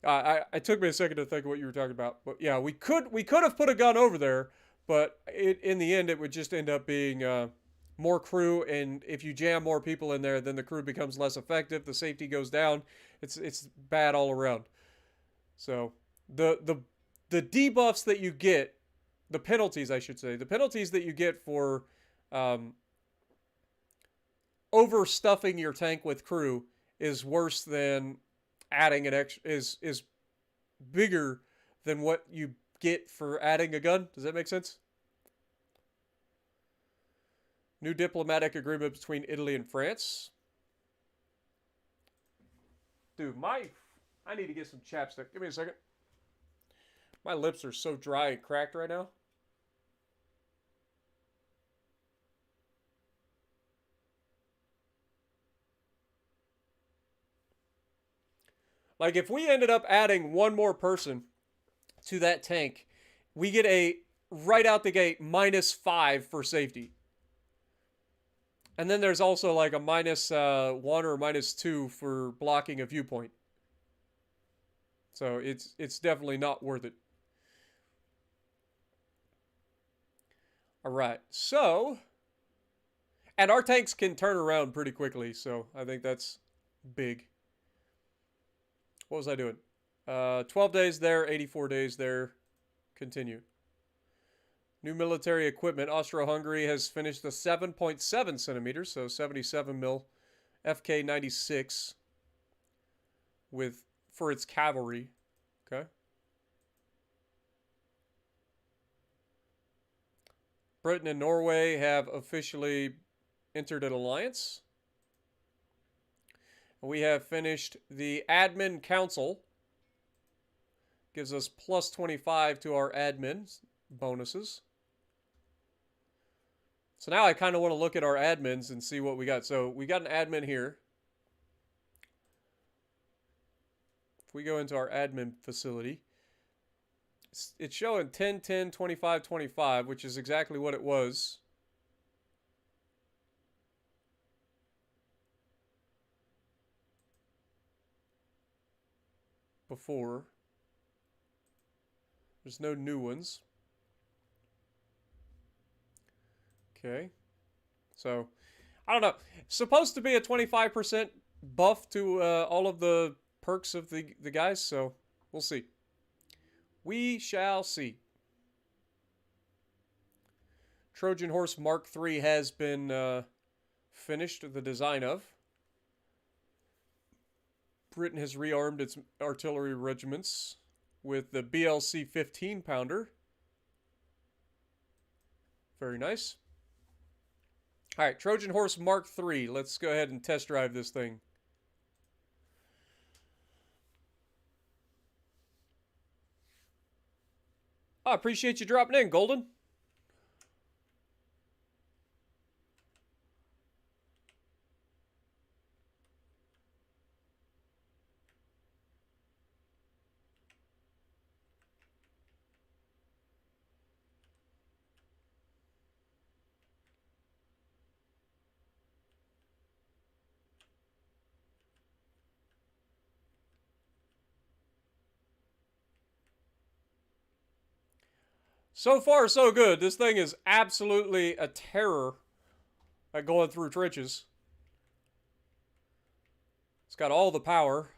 it took me a second to think of what you were talking about. But yeah, we could have put a gun over there, but in the end, it would just end up being more crew, and if you jam more people in there, then the crew becomes less effective. The safety goes down. It's bad all around. So the debuffs that you get, the penalties, I should say, the penalties that you get for overstuffing your tank with crew is worse than adding an extra, is bigger than what you get for adding a gun. Does that make sense? New diplomatic agreement between Italy and France. Dude, I need to get some chapstick. Give me a second. My lips are so dry and cracked right now. Like, if we ended up adding one more person to that tank, we get a, right out the gate, -5 for safety. And then there's also like a -1 or -2 for blocking a viewpoint. So it's definitely not worth it. All right, so, and our tanks can turn around pretty quickly, so I think that's big. What was I doing? 12 days there, 84 days there. Continue. New military equipment. Austro-Hungary has finished the 7.7 centimeters, so 77 mil FK-96 for its cavalry. Okay. Britain and Norway have officially entered an alliance. We have finished the admin council. Gives us plus 25 to our admin bonuses. So now I kind of want to look at our admins and see what we got. So we got an admin here. If we go into our admin facility, it's showing 10, 10, 25, 25, which is exactly what it was. Before. There's no new ones. Okay. So, I don't know. It's supposed to be a 25% buff to all of the perks of the guys, so we'll see. We shall see. Trojan Horse Mark III has been finished, the design of. Britain has rearmed its artillery regiments with the BLC 15 pounder. Very nice. All right, Trojan Horse Mark III. Let's go ahead and test drive this thing. I appreciate you dropping in, Golden. So far, so good. This thing is absolutely a terror at going through trenches. It's got all the power.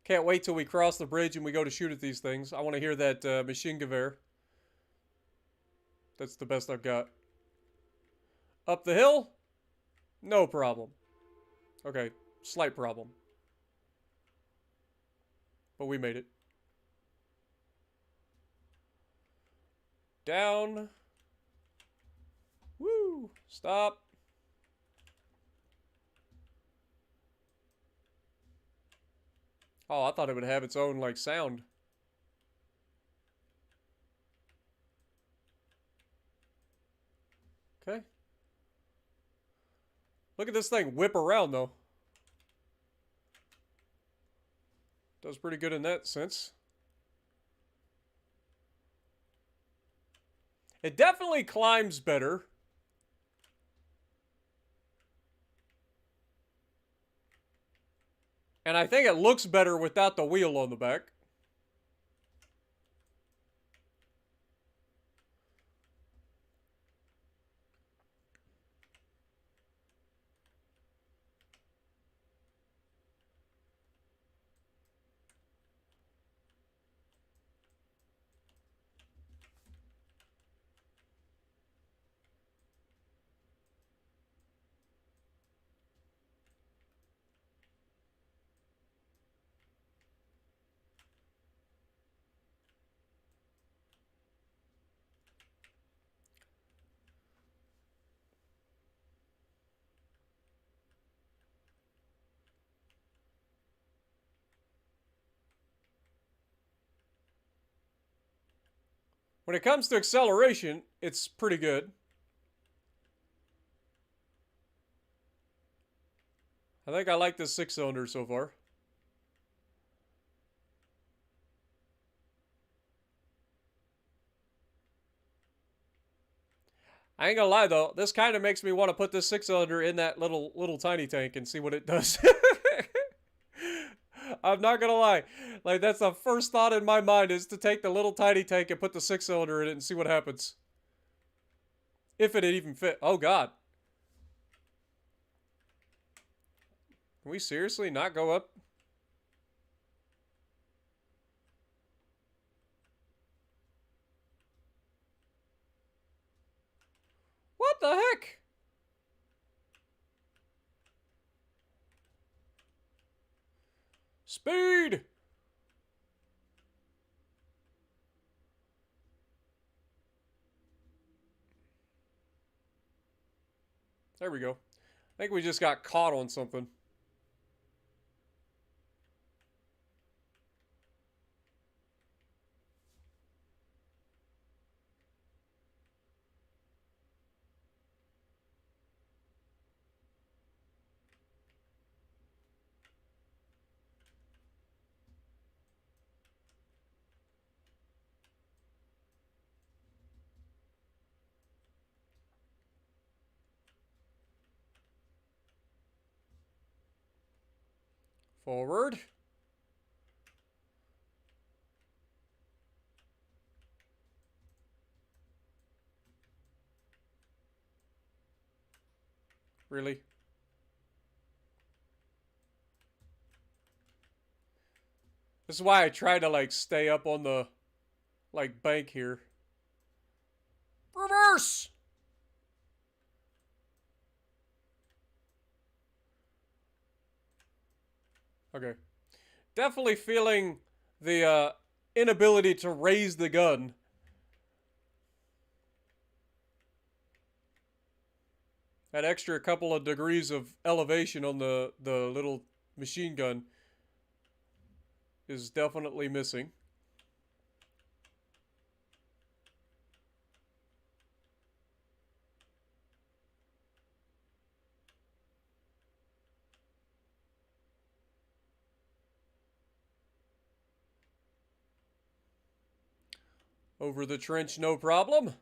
Can't wait till we cross the bridge and we go to shoot at these things. I want to hear that machine gewehr. That's the best I've got. Up the hill? No problem. Okay, slight problem. But we made it. Down. Woo! Stop. Oh, I thought it would have its own, like, sound. Okay. Look at this thing whip around, though. Does pretty good in that sense. It definitely climbs better. And I think it looks better without the wheel on the back. When it comes to acceleration, it's pretty good. I think I like this 6-cylinder so far. I ain't gonna lie though, this kind of makes me want to put this 6-cylinder in that little tiny tank and see what it does. I'm not gonna lie. Like, that's the first thought in my mind, is to take the little tiny tank and put the 6-cylinder in it and see what happens. If it even fit. Oh god. Can we seriously not go up? What the heck? Speed! There we go. I think we just got caught on something. Forward. Really? This is why I try to, like, stay up on the, like, bank here. Reverse! Okay. Definitely feeling the inability to raise the gun. That extra couple of degrees of elevation on the little machine gun is definitely missing. Over the trench, no problem.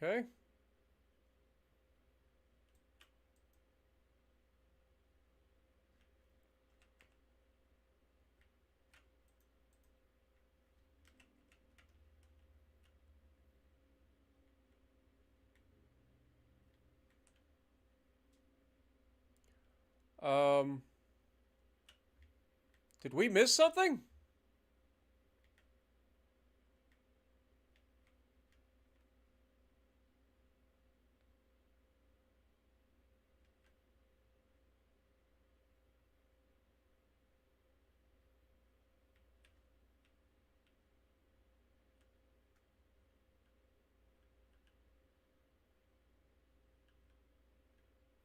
Okay. Um, did we miss something?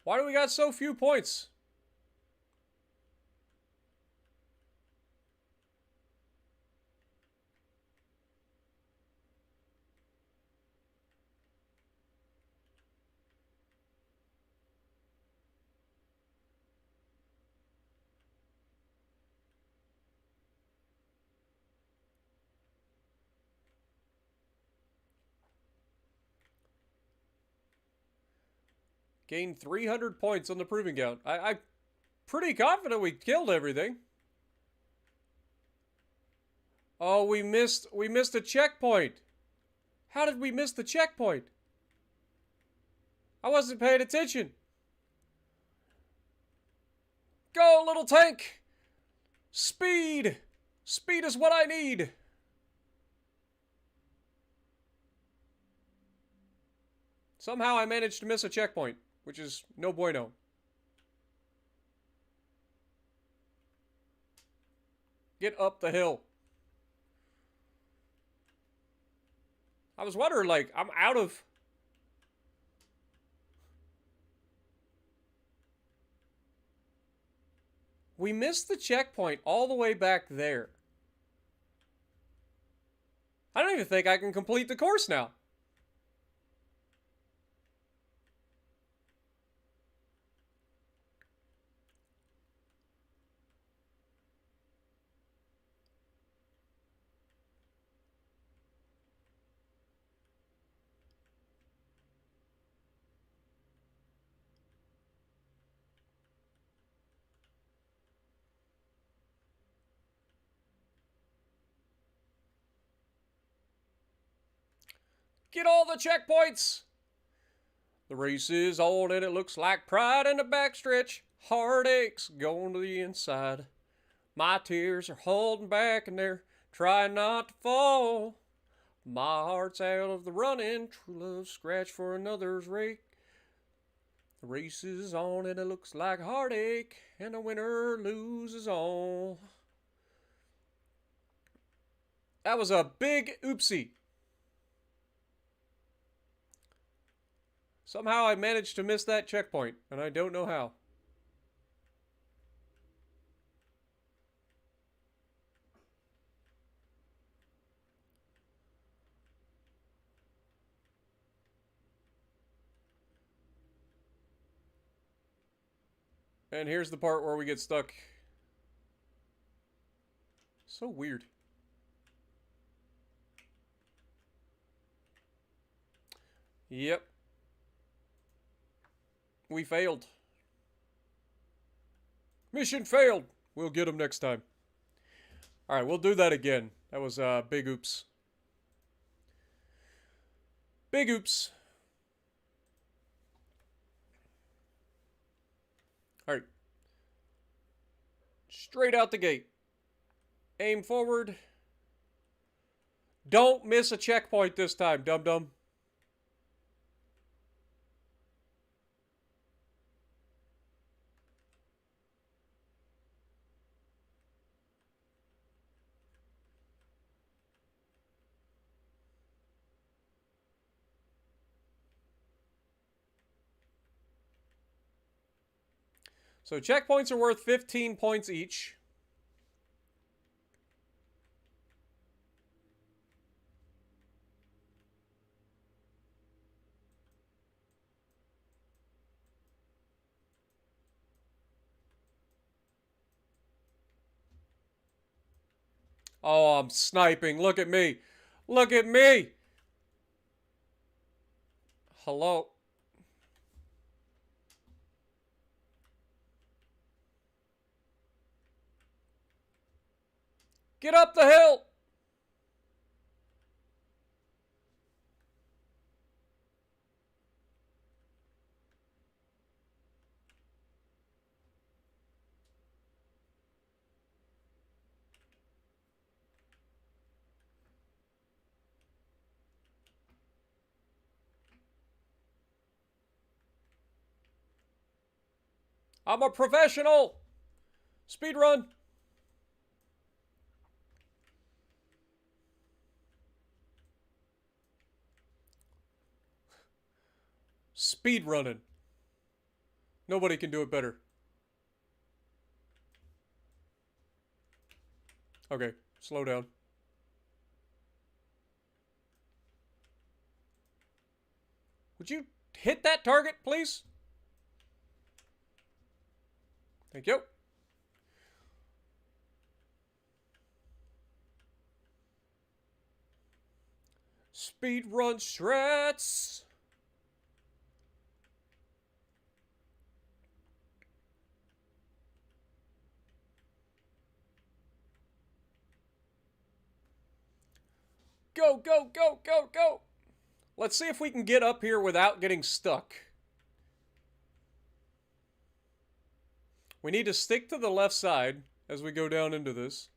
Why do we got so few points? Gained 300 points on the proving ground. I'm pretty confident we killed everything. Oh, we missed a checkpoint. How did we miss the checkpoint? I wasn't paying attention. Go, little tank! Speed! Speed is what I need! Somehow I managed to miss a checkpoint, which is no bueno. Get up the hill. I was wondering, like, I'm out of... We missed the checkpoint all the way back there. I don't even think I can complete the course now. Get all the checkpoints! The race is on and it looks like pride in the backstretch. Heartaches going to the inside. My tears are holding back and they're trying not to fall. My heart's out of the running. True love scratch for another's rake. The race is on and it looks like heartache, and the winner loses all. That was a big oopsie. Somehow I managed to miss that checkpoint, and I don't know how. And here's the part where we get stuck. So weird. Yep. We failed. Mission failed. We'll get them next time. Alright, we'll do that again. That was big oops. Big oops. Alright. Straight out the gate. Aim forward. Don't miss a checkpoint this time, dum-dum. So checkpoints are worth 15 points each. Oh, I'm sniping. Look at me. Look at me. Hello. Get up the hill. I'm a professional. Speed run. Speed running. Nobody can do it better. Okay, slow down. Would you hit that target, please? Thank you. Speed run strats. Go, go, go, go, go. Let's see if we can get up here without getting stuck. We need to stick to the left side as we go down into this.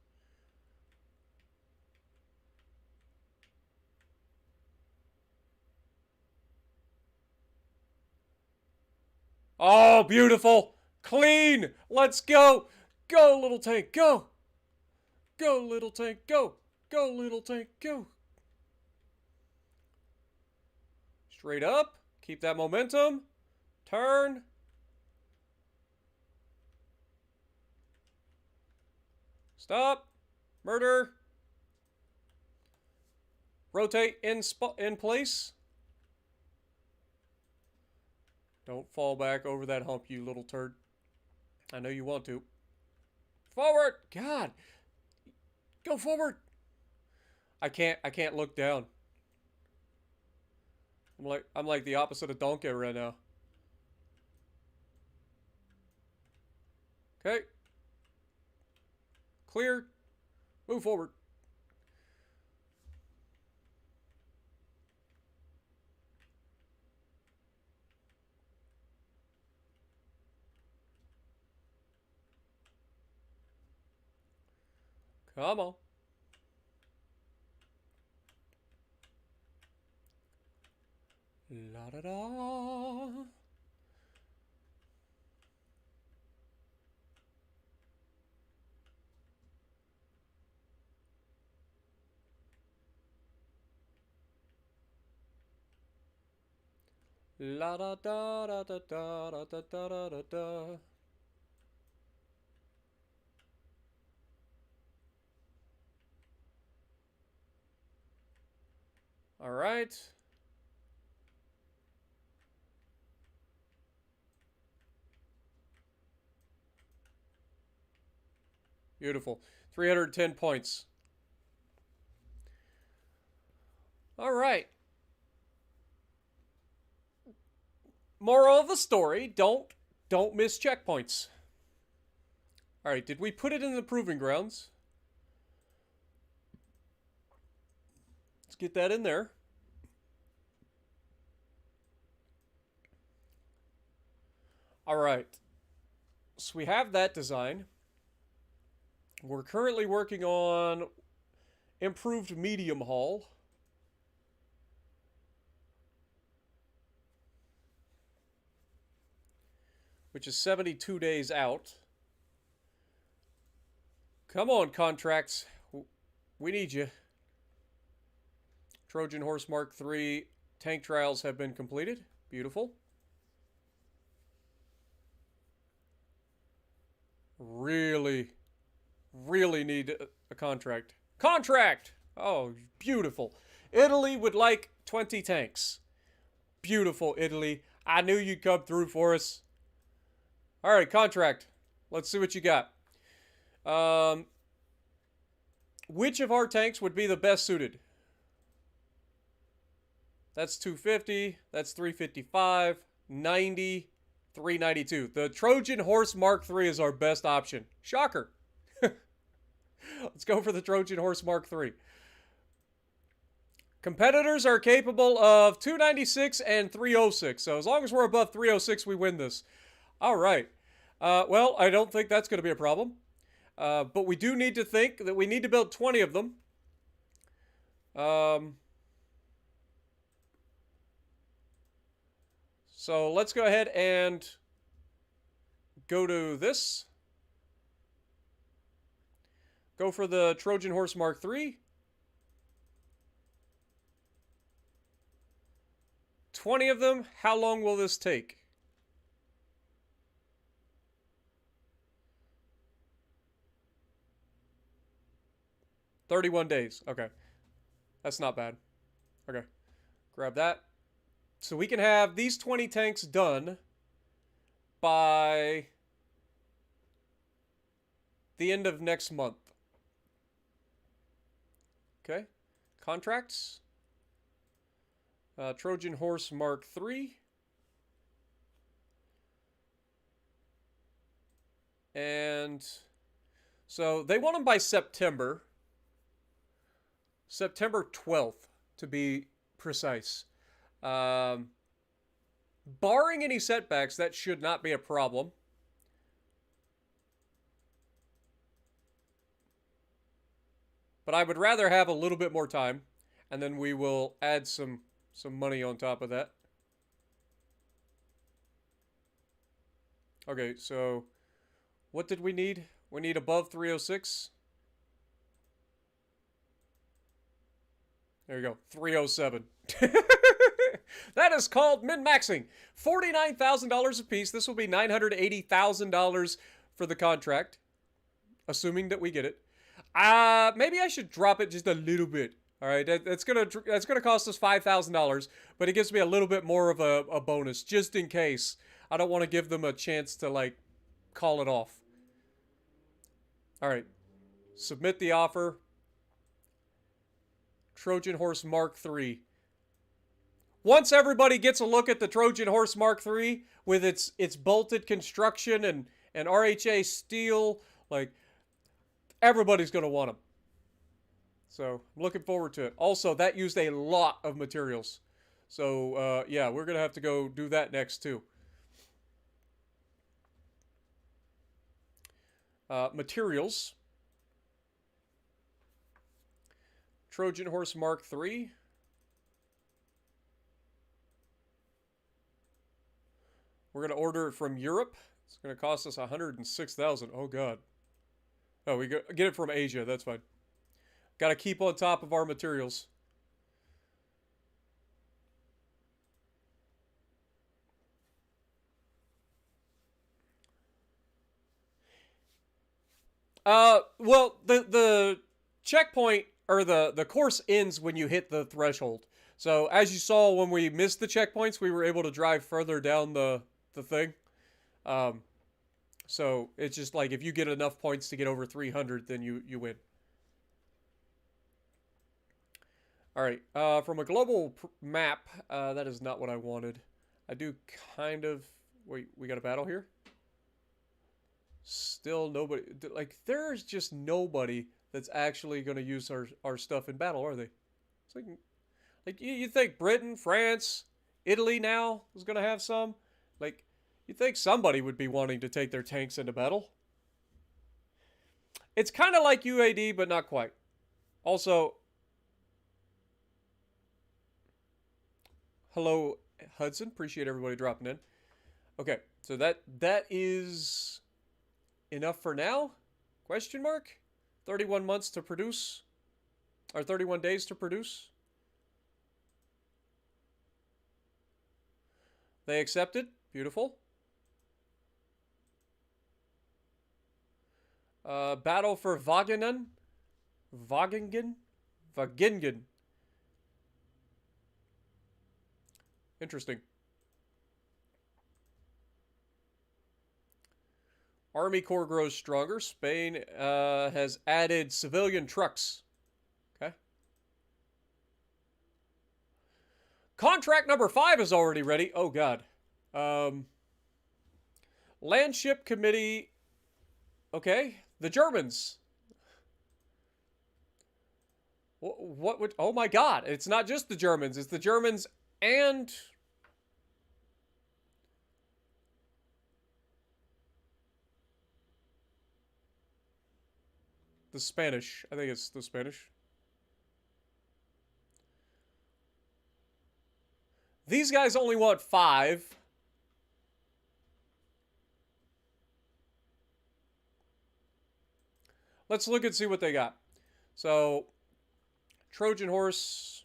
Oh, beautiful. Clean. Let's go. Go, little tank. Go. Go, little tank. Go. Go, little tank. Go. Straight up. Keep that momentum. Turn. Stop. Murder. Rotate in place. Don't fall back over that hump, you little turd. I know you want to. Forward! God! Go forward! I can't look down. I'm like the opposite of Donkey right now. Okay. Clear. Move forward. Come on. La da da. La da da da da da da da da da da. All right. Beautiful. 310 points. All right. Moral of the story, don't miss checkpoints. All right, did we put it in the proving grounds? Let's get that in there. All right. So we have that design. We're currently working on improved medium hull. Which is 72 days out. Come on, contracts. We need you. Trojan Horse Mark III tank trials have been completed. Beautiful. Really need a contract. Contract! Oh, beautiful. Italy would like 20 tanks. Beautiful, Italy. I knew you'd come through for us. All right, contract. Let's see what you got. Which of our tanks would be the best suited? That's 250. That's 355. 90. 392. The Trojan Horse Mark III is our best option. Shocker. Let's go for the Trojan Horse Mark III. Competitors are capable of 296 and 306. So as long as we're above 306, we win this. All right. Well, I don't think that's going to be a problem. But we do need to think that we need to build 20 of them. So let's go ahead and go to this. Go for the Trojan Horse Mark III. 20 of them. How long will this take? $31 days. Okay. That's not bad. Okay. Grab that. So we can have these 20 tanks done by the end of next month. Okay. Contracts. Trojan Horse Mark III. And so they want them by September. September 12th, to be precise. Barring any setbacks, that should not be a problem. But I would rather have a little bit more time, and then we will add some money on top of that. Okay, so what did we need? We need above 306. There you go, 307. That is called min-maxing. $49,000 a piece. This will be $980,000 for the contract, assuming that we get it. Maybe I should drop it just a little bit. All right, that's gonna cost us $5,000, but it gives me a little bit more of a bonus just in case. I don't want to give them a chance to like call it off. All right, submit the offer. Trojan Horse Mark III. Once everybody gets a look at the Trojan Horse Mark III with its bolted construction and RHA steel, like everybody's gonna want them. So I'm looking forward to it. Also, that used a lot of materials. So yeah, we're gonna have to go do that next too. Materials. Trojan Horse Mark III. We're going to order it from Europe. It's going to cost us $106,000. Oh, God. Oh, we get it from Asia. That's fine. Got to keep on top of our materials. Well, the checkpoint or the course ends when you hit the threshold. So as you saw when we missed the checkpoints, we were able to drive further down the thing. Um, so it's just like if you get enough points to get over 300, then you win. All right. From a global map, that is not what I wanted. I do kind of. Wait, we got a battle here. Still nobody. Like there's just nobody that's actually going to use our stuff in battle, are they? It's like you think Britain, France, Italy now is going to have some? Like, you think somebody would be wanting to take their tanks into battle? It's kind of like UAD, but not quite. Also, hello, Hudson. Appreciate everybody dropping in. Okay, so that is enough for now? Question mark? 31 months to produce? Or 31 days to produce? They accepted. Beautiful. Battle for Wageningen. Wageningen. Interesting. Army Corps grows stronger. Spain has added civilian trucks. Okay. Contract number 5 is already ready. Oh, God. Landship Committee. Okay. The Germans. What would... Oh, my God. It's not just the Germans. It's the Germans and... the Spanish. I think it's the Spanish. These guys only want 5. Let's look and see what they got. So, Trojan Horse.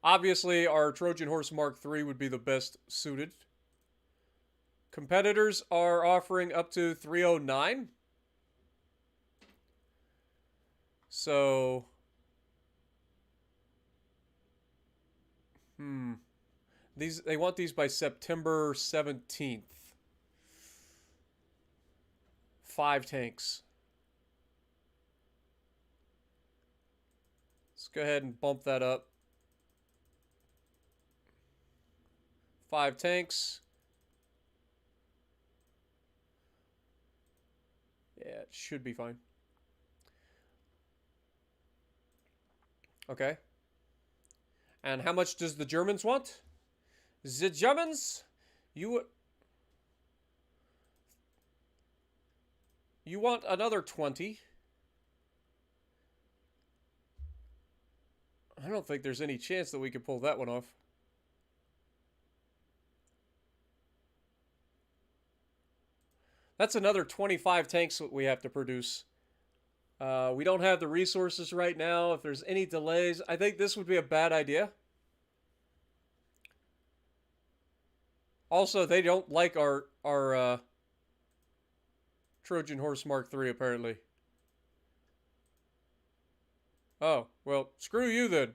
Obviously, our Trojan Horse Mark III would be the best suited. Competitors are offering up to 309. So, they want these by September 17th. 5 tanks. Let's go ahead and bump that up. 5 tanks. Yeah, it should be fine. Okay. And how much does the Germans want? The Germans? You want another 20. I don't think there's any chance that we could pull that one off. That's another 25 tanks that we have to produce. We don't have the resources right now. If there's any delays, I think this would be a bad idea. Also, they don't like our Trojan Horse Mark III, apparently. Oh, well, screw you then.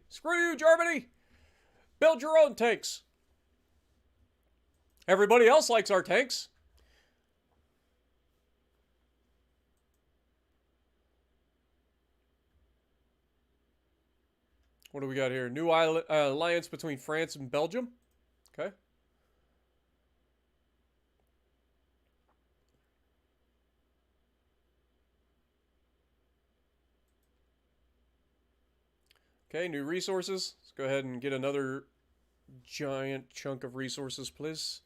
Screw you, Germany! Build your own tanks. Everybody else likes our tanks. What do we got here? New alliance between France and Belgium. Okay. Okay, new resources. Let's go ahead and get another giant chunk of resources, please.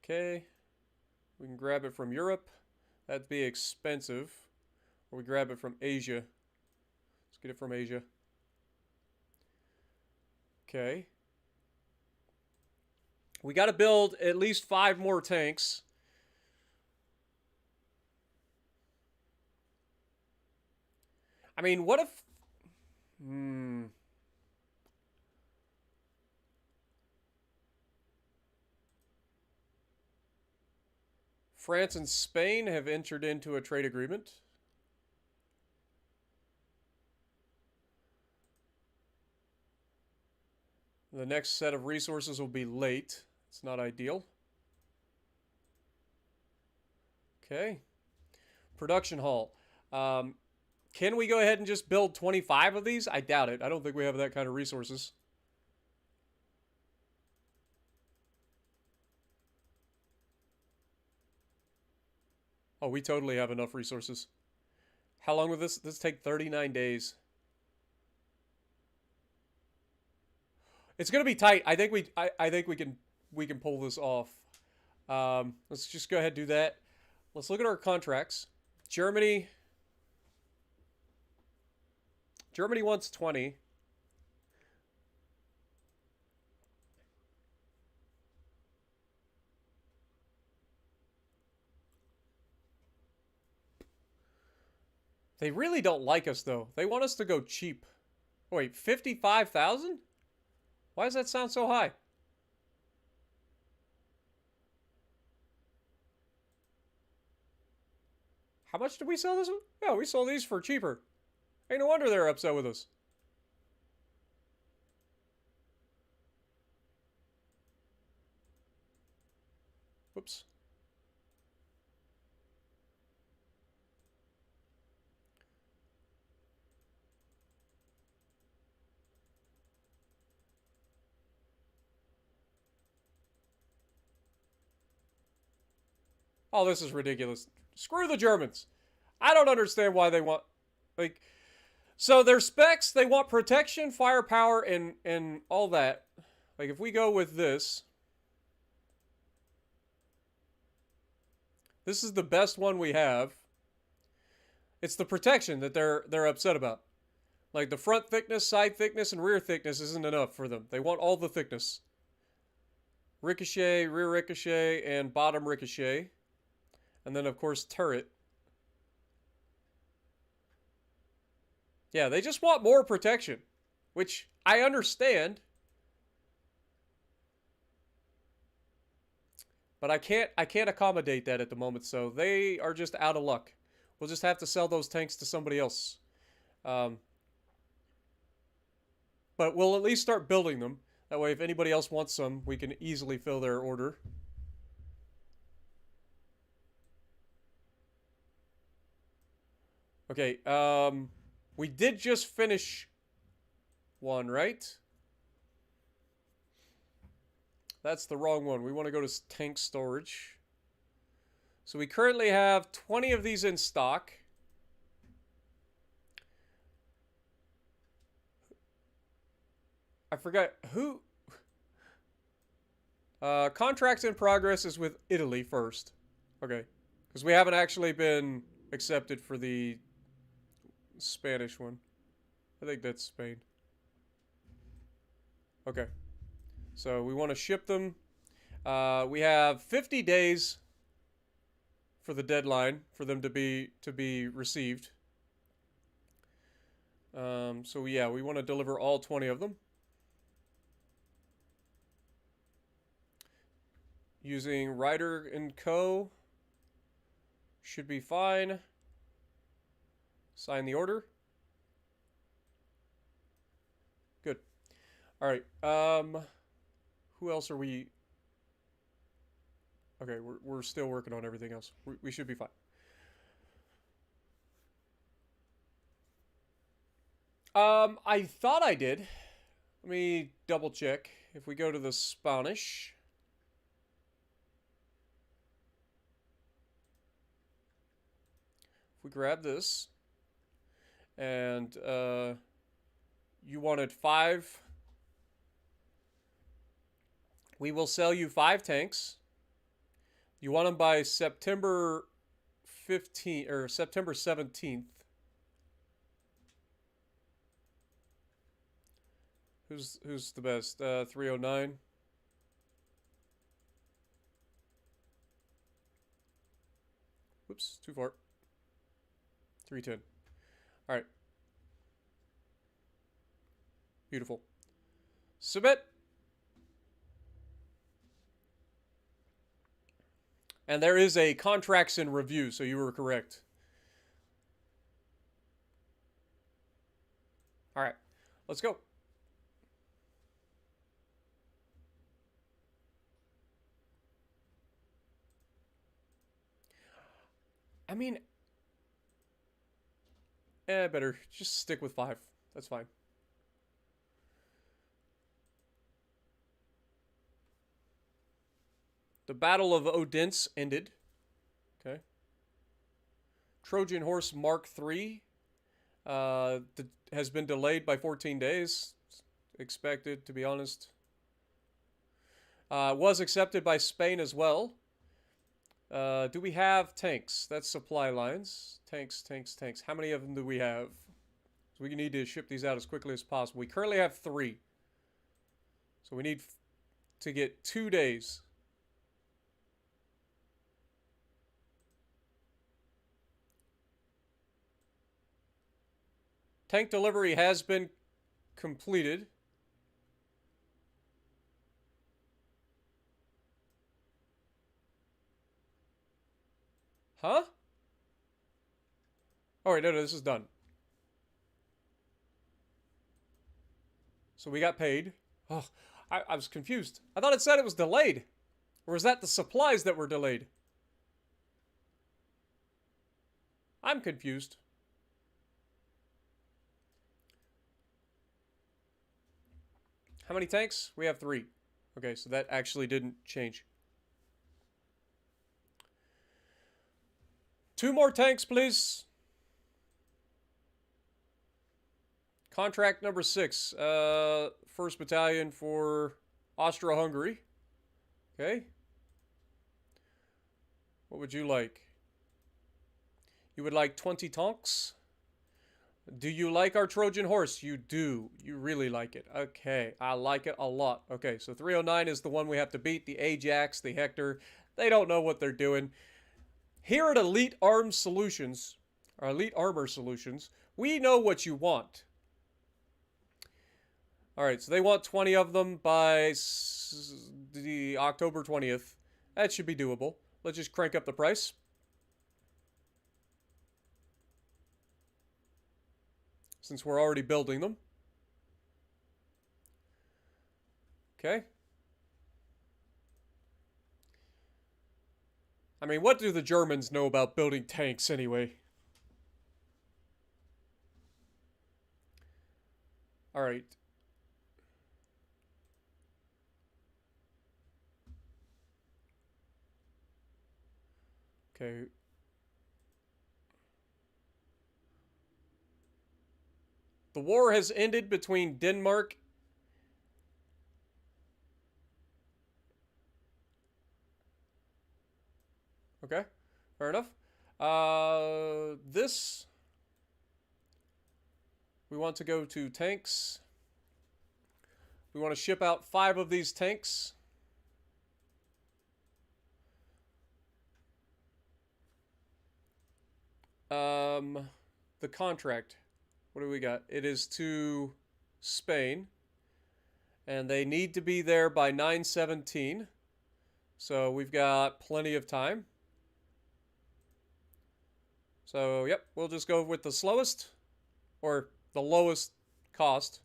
Okay. We can grab it from Europe. That'd be expensive. Or we grab it from Asia. Let's get it from Asia. Okay. We got to build at least 5 more tanks. I mean, what if... France and Spain have entered into a trade agreement. The next set of resources will be late. It's not ideal. Okay. Production hall. Can we go ahead and just build 25 of these? I doubt it. I don't think we have that kind of resources. Oh, we totally have enough resources. How long will this take? 39 days. It's gonna be tight. I think we can pull this off. Let's just go ahead and do that. Let's look at our contracts. Germany wants 20. They really don't like us though. They want us to go cheap. Wait, 55,000? Why does that sound so high? How much did we sell this one? Yeah, we sold these for cheaper. Ain't no wonder they're upset with us. Whoops. Oh, this is ridiculous. Screw the Germans. I don't understand why they want, like, so their specs, they want protection, firepower, and all that. Like, if we go with this, this is the best one we have. It's the protection that they're upset about. Like, the front thickness, side thickness, and rear thickness isn't enough for them. They want all the thickness. Ricochet, rear ricochet, and bottom ricochet. And then, of course, turret. Yeah, they just want more protection, which I understand. But I can't accommodate that at the moment, so they are just out of luck. We'll just have to sell those tanks to somebody else. But we'll at least start building them. That way, if anybody else wants some, we can easily fill their order. Okay, we did just finish one, right? That's the wrong one. We want to go to tank storage. So we currently have 20 of these in stock. I forgot who. Contracts in progress is with Italy first. Okay. Because we haven't actually been accepted for the Spanish one. I think that's Spain. Okay. So we want to ship them. We have 50 days for the deadline for them to be received. So yeah, we want to deliver all 20 of them. Using Ryder & Co. Should be fine. Sign the order. Good. All right. Who else are we? Okay, we're still working on everything else. We should be fine. I thought I did. Let me double check. If we go to the Spanish. If we grab this. And you wanted 5. We will sell you 5 tanks. You want them by September 15th or September 17th. Who's the best? 309. Whoops, too far. 310. All right. Beautiful. Submit. And there is a contracts in review, so you were correct. All right, let's go. I mean, better just stick with 5. That's fine. The Battle of Odense ended. Okay. Trojan Horse Mark III has been delayed by 14 days. Expected, to be honest. Was accepted by Spain as well. Do we have tanks? That's supply lines. Tanks, tanks, tanks. How many of them do we have? So we need to ship these out as quickly as possible. We currently have 3. So we need to get 2 days. Tank delivery has been completed. Huh? Oh, wait, no, this is done. So we got paid. Oh, I was confused. I thought it said it was delayed. Or was that the supplies that were delayed? I'm confused. How many tanks? We have 3. Okay, so that actually didn't change. 2 more tanks, please. Contract number 6. 1st Battalion for Austro-Hungary. Okay. What would you like? You would like 20 tanks? Do you like our Trojan horse? You do. You really like it. Okay, I like it a lot. Okay, so 309 is the one we have to beat. The Ajax, the Hector. They don't know what they're doing. Here at Elite Arms Solutions, or Elite Armor Solutions, we know what you want. Alright, so they want 20 of them by the October 20th. That should be doable. Let's just crank up the price. Since we're already building them. Okay. I mean, what do the Germans know about building tanks anyway? Alright. Okay. The war has ended between Denmark Okay, fair enough. This we want to go to tanks. We want to ship out 5 of these tanks. The contract. What do we got? It is to Spain. And they need to be there by 9/17. So we've got plenty of time. So, yep, we'll just go with the slowest or the lowest cost.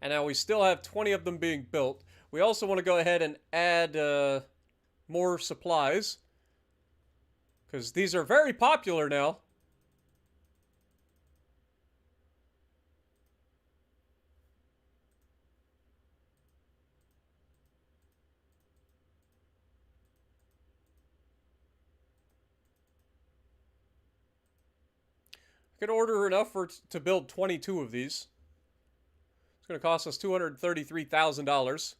And now we still have 20 of them being built. We also want to go ahead and add more supplies, because these are very popular now. I could order enough to build 22 of these. It's going to cost us $233,000.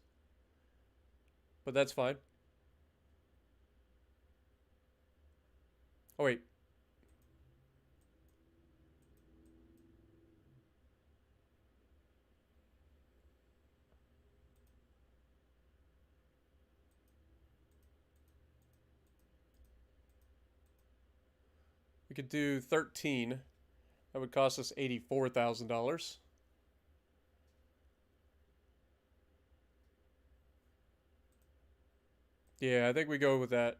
But that's fine. Oh, wait. We could do 13. That would cost us $84,000. Yeah, I think we go with that.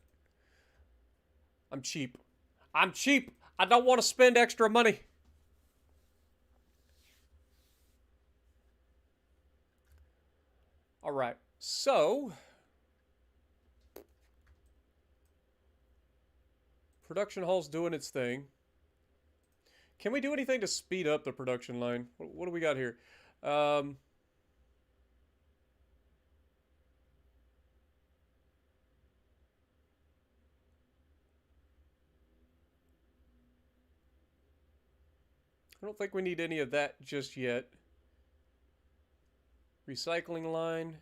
I'm cheap. I'm cheap. I don't want to spend extra money. All right. So, production hall's doing its thing. Can we do anything to speed up the production line? What do we got here? I don't think we need any of that just yet. Recycling line.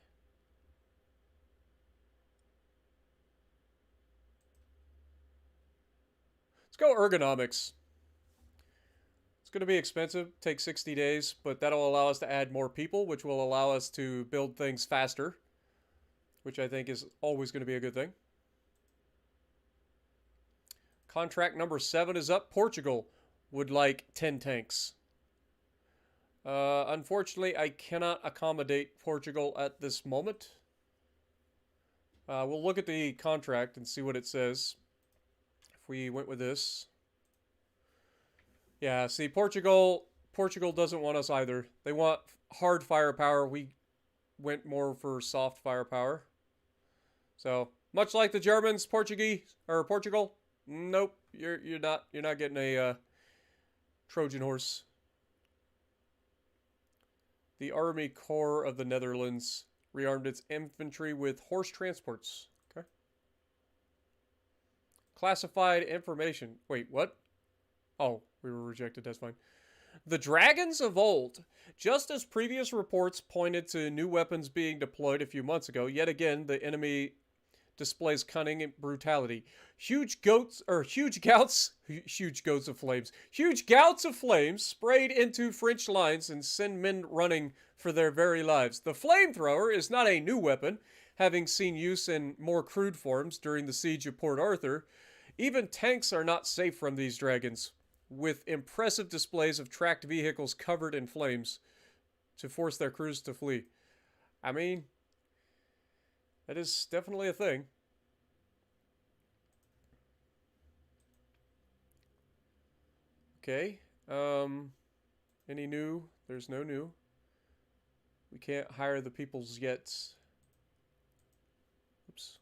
Let's go ergonomics. It's going to be expensive, take 60 days, but that'll allow us to add more people, which will allow us to build things faster, which I think is always going to be a good thing. Contract number 7 is up. Portugal would like 10 tanks. Unfortunately, I cannot accommodate Portugal at this moment. We'll look at the contract and see what it says. If we went with this. Yeah, see, Portugal doesn't want us either. They want hard firepower. We went more for soft firepower. So, much like the Germans, Portugal, nope, you're not getting a Trojan horse. The Army Corps of the Netherlands rearmed its infantry with horse transports. Okay. Classified information. Wait, what? Oh, we were rejected. That's fine. The dragons of old. Just as previous reports pointed to new weapons being deployed a few months ago, yet again the enemy displays cunning and brutality. Huge gouts of flames sprayed into French lines and send men running for their very lives. The flamethrower is not a new weapon, having seen use in more crude forms during the siege of Port Arthur. Even tanks are not safe from these dragons, with impressive displays of tracked vehicles covered in flames to force their crews to flee. I mean, that is definitely a thing. Okay. Any new? There's no new. We can't hire the peoples yet. Oops.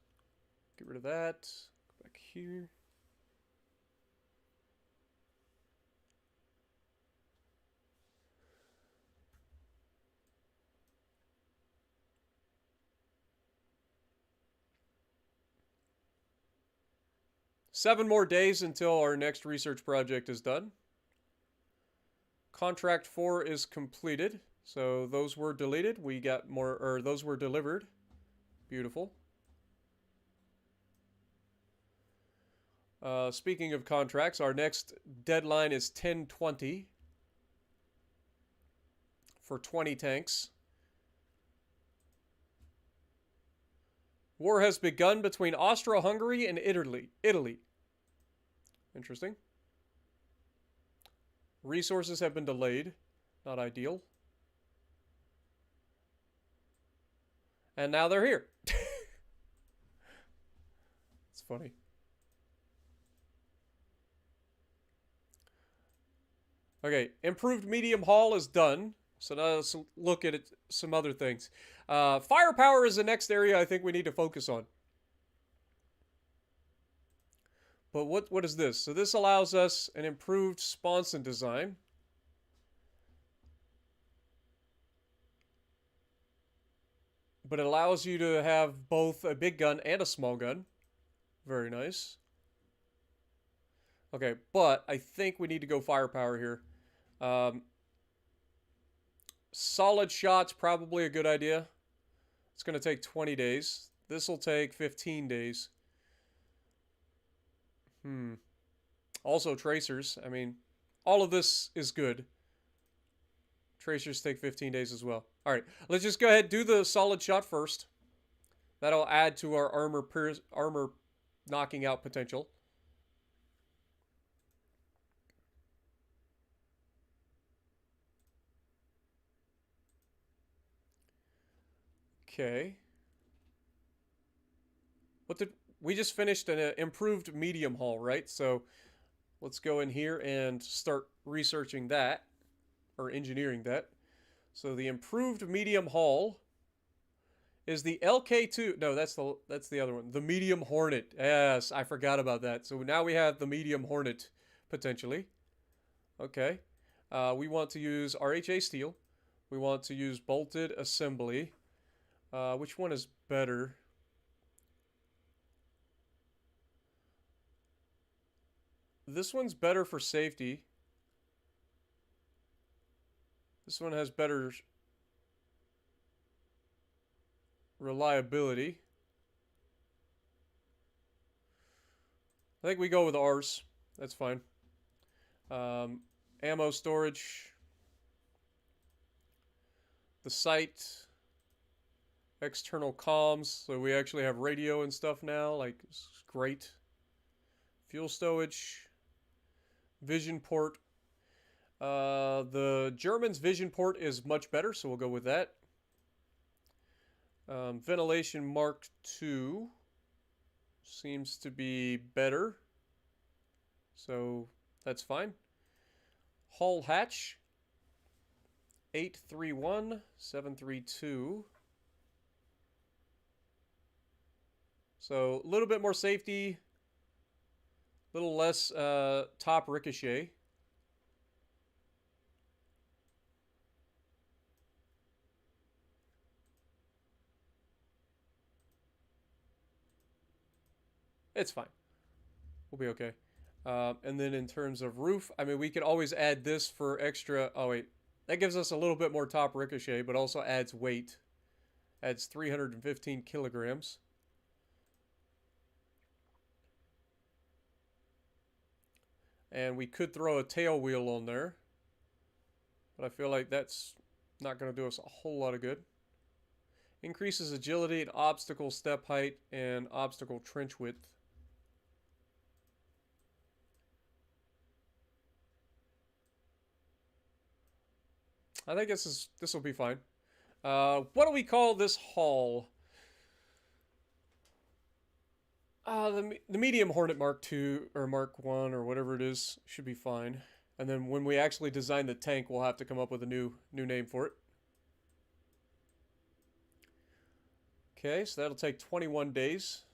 Get rid of that. Go back here. Seven more days until our next research project is done. Contract 4 is completed. So those were deleted. We got more, or those were delivered. Beautiful. Speaking of contracts, our next deadline is 10/20 for 20 tanks. War has begun between Austro-Hungary and Italy. Interesting. Resources have been delayed. Not ideal. And now they're here. It's funny. Okay, improved medium haul is done. So now let's look at some other things. Firepower is the next area I think we need to focus on. But what is this? So this allows us an improved sponson design. But it allows you to have both a big gun and a small gun. Very nice. Okay, but I think we need to go firepower here. Solid shots, probably a good idea. It's going to take 20 days. This will take 15 days. Also tracers. I mean, all of this is good. Tracers take 15 days as well. All right, let's just go ahead and do the solid shot first. That'll add to our armor knocking out potential. Okay. What did we just finished an improved medium hull, right? So let's go in here and start researching that or engineering that. So the improved medium hull is the LK2. No, that's the other one. The medium Hornet. Yes, I forgot about that. So now we have the medium Hornet potentially. Okay. We want to use RHA steel. We want to use bolted assembly. Which one is better? This one's better for safety. This one has better reliability. I think we go with ours. That's fine. Ammo storage. The sight. External comms. So we actually have radio and stuff now. Like, it's great. Fuel stowage. Vision port. The German's vision port is much better, so we'll go with that. Ventilation Mark II seems to be better, so that's fine. Hull hatch 831732. So a little bit more safety, a little less top ricochet. It's fine. We'll be okay. And then in terms of roof, I mean, we could always add this for extra. Oh, wait. That gives us a little bit more top ricochet, but also adds weight. Adds 315 kilograms. And we could throw a tail wheel on there. But I feel like that's not going to do us a whole lot of good. Increases agility and obstacle step height and obstacle trench width. I think this will be fine. What do we call this hull? The medium Hornet Mark II or Mark I or whatever it is should be fine. And then when we actually design the tank, we'll have to come up with a new name for it. Okay, so that'll take 21 days.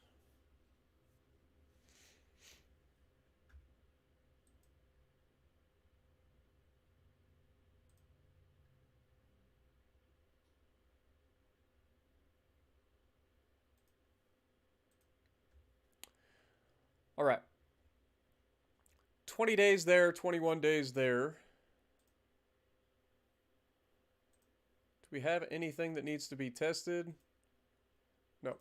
All right. 20 days there, 21 days there. Do we have anything that needs to be tested? No.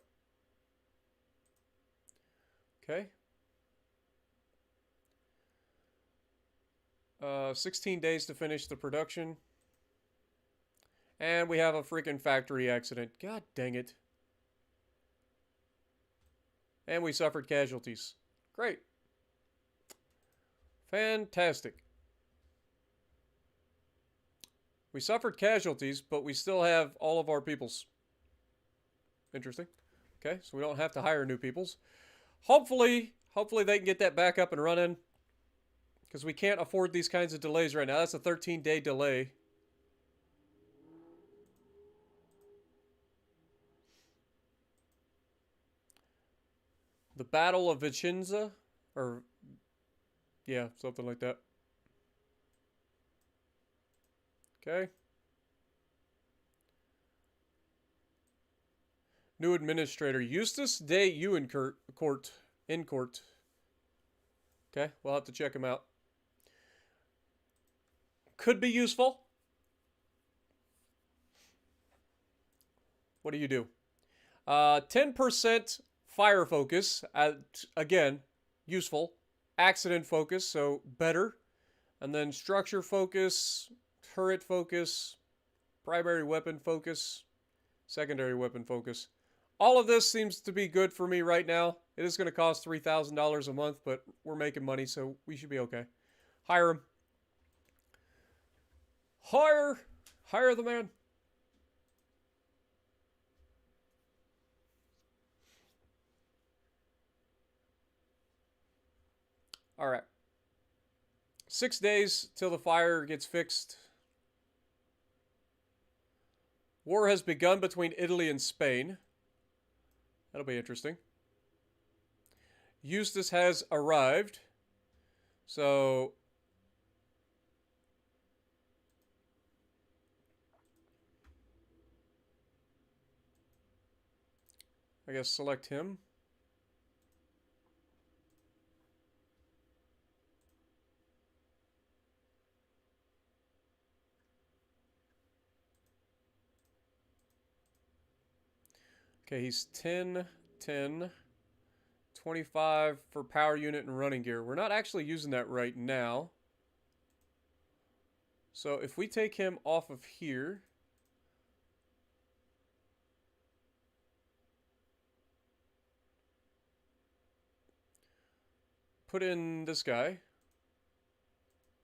Okay. 16 days to finish the production. And we have a freaking factory accident. God dang it. And we suffered casualties. Great. Fantastic. We suffered casualties, but we still have all of our peoples. Interesting. Okay, so we don't have to hire new peoples. Hopefully they can get that back up and running. Because we can't afford these kinds of delays right now. That's a 13-day delay. The Battle of Vicenza? Or, yeah, something like that. Okay. New administrator, Eustace de Uincourt. Incourt. Okay, we'll have to check him out. Could be useful. What do you do? 10% fire focus. Again, useful. Accident focus, so better. And then structure focus, turret focus, primary weapon focus, secondary weapon focus. All of this seems to be good for me right now. It is going to cost $3,000 a month, but we're making money, so we should be okay. Hire him. Hire the man. All right. 6 days till the fire gets fixed. War has begun between Italy and Spain. That'll be interesting. Eustace has arrived. So I guess select him. Okay, he's 10, 10, 25 for power unit and running gear. We're not actually using that right now. So if we take him off of here, put in this guy,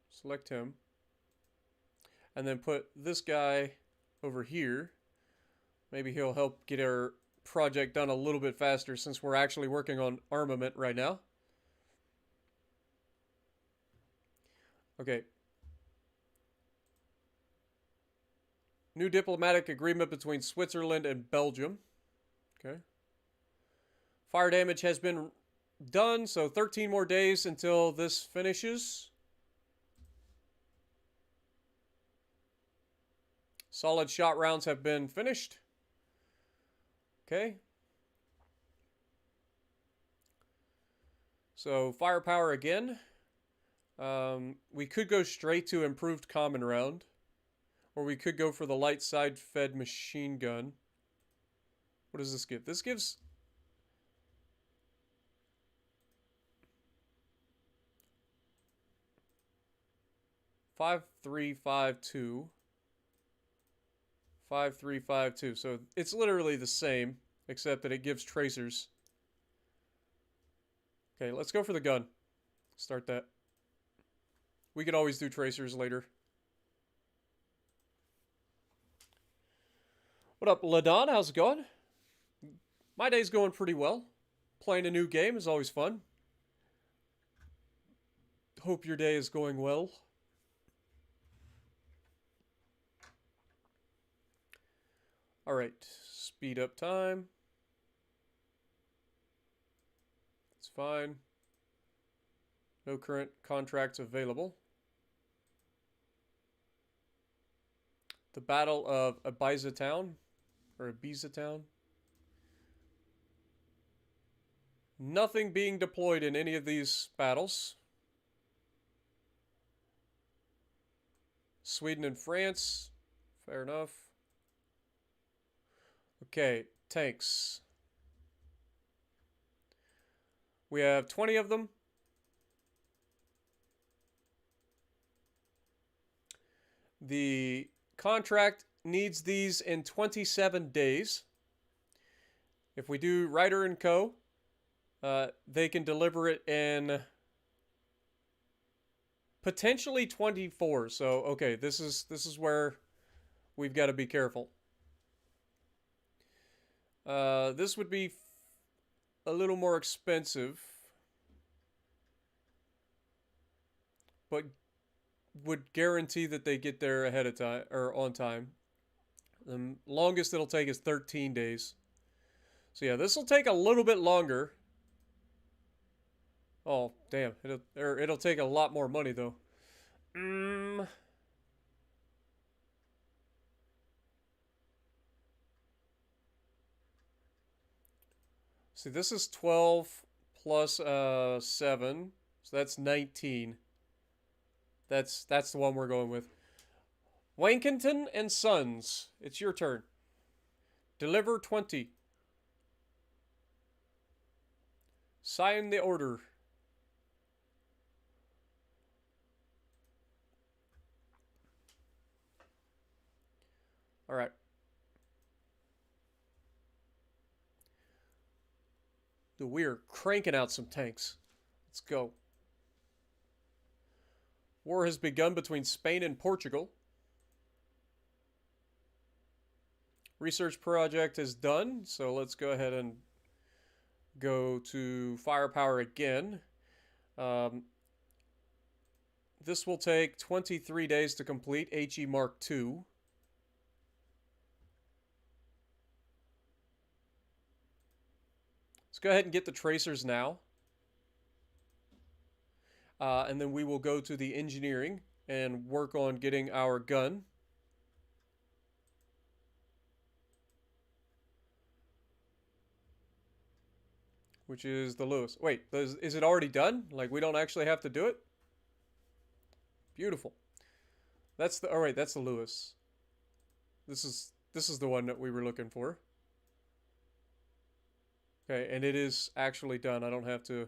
select him, and then put this guy over here. Maybe he'll help get our project done a little bit faster since we're actually working on armament right now. Okay. New diplomatic agreement between Switzerland and Belgium. Okay. Fire damage has been done, so 13 more days until this finishes. Solid shot rounds have been finished. Okay. So firepower again. We could go straight to improved common round. Or we could go for the light side fed machine gun. What does this give? This gives... Five, 3, 5, 2. 5, 3, 5, 2. So it's literally the same, except that it gives tracers. Okay, let's go for the gun. Start that. We could always do tracers later. What up, Ladon? How's it going? My day's going pretty well. Playing a new game is always fun. Hope your day is going well. All right, speed up time. It's fine. No current contracts available. The Battle of Ibiza Town, or Ibiza Town. Nothing being deployed in any of these battles. Sweden and France, fair enough. Okay, tanks. We have 20 of them. The contract needs these in 27 days. If we do Ryder & Co., they can deliver it in potentially 24. So, okay, this is where we've got to be careful. This would be a little more expensive, but would guarantee that they get there ahead of time or on time. The longest it'll take is 13 days. So yeah, this will take a little bit longer. Oh, damn. It'll take a lot more money though. See, this is 12 plus 7. So that's 19. That's the one we're going with. Wankington and Sons, it's your turn. Deliver 20. Sign the order. All right. Dude, we're cranking out some tanks. Let's go. War has begun between Spain and Portugal. Research project is done, so let's go ahead and go to firepower again. This will take 23 days to complete, HE Mark II. Let's go ahead and get the tracers now. And then we will go to the engineering and work on getting our gun. Which is the Lewis. Wait, is it already done? Like, we don't actually have to do it? Beautiful. That's the, all right, that's the Lewis. This is the one that we were looking for. Okay, and it is actually done. I don't have to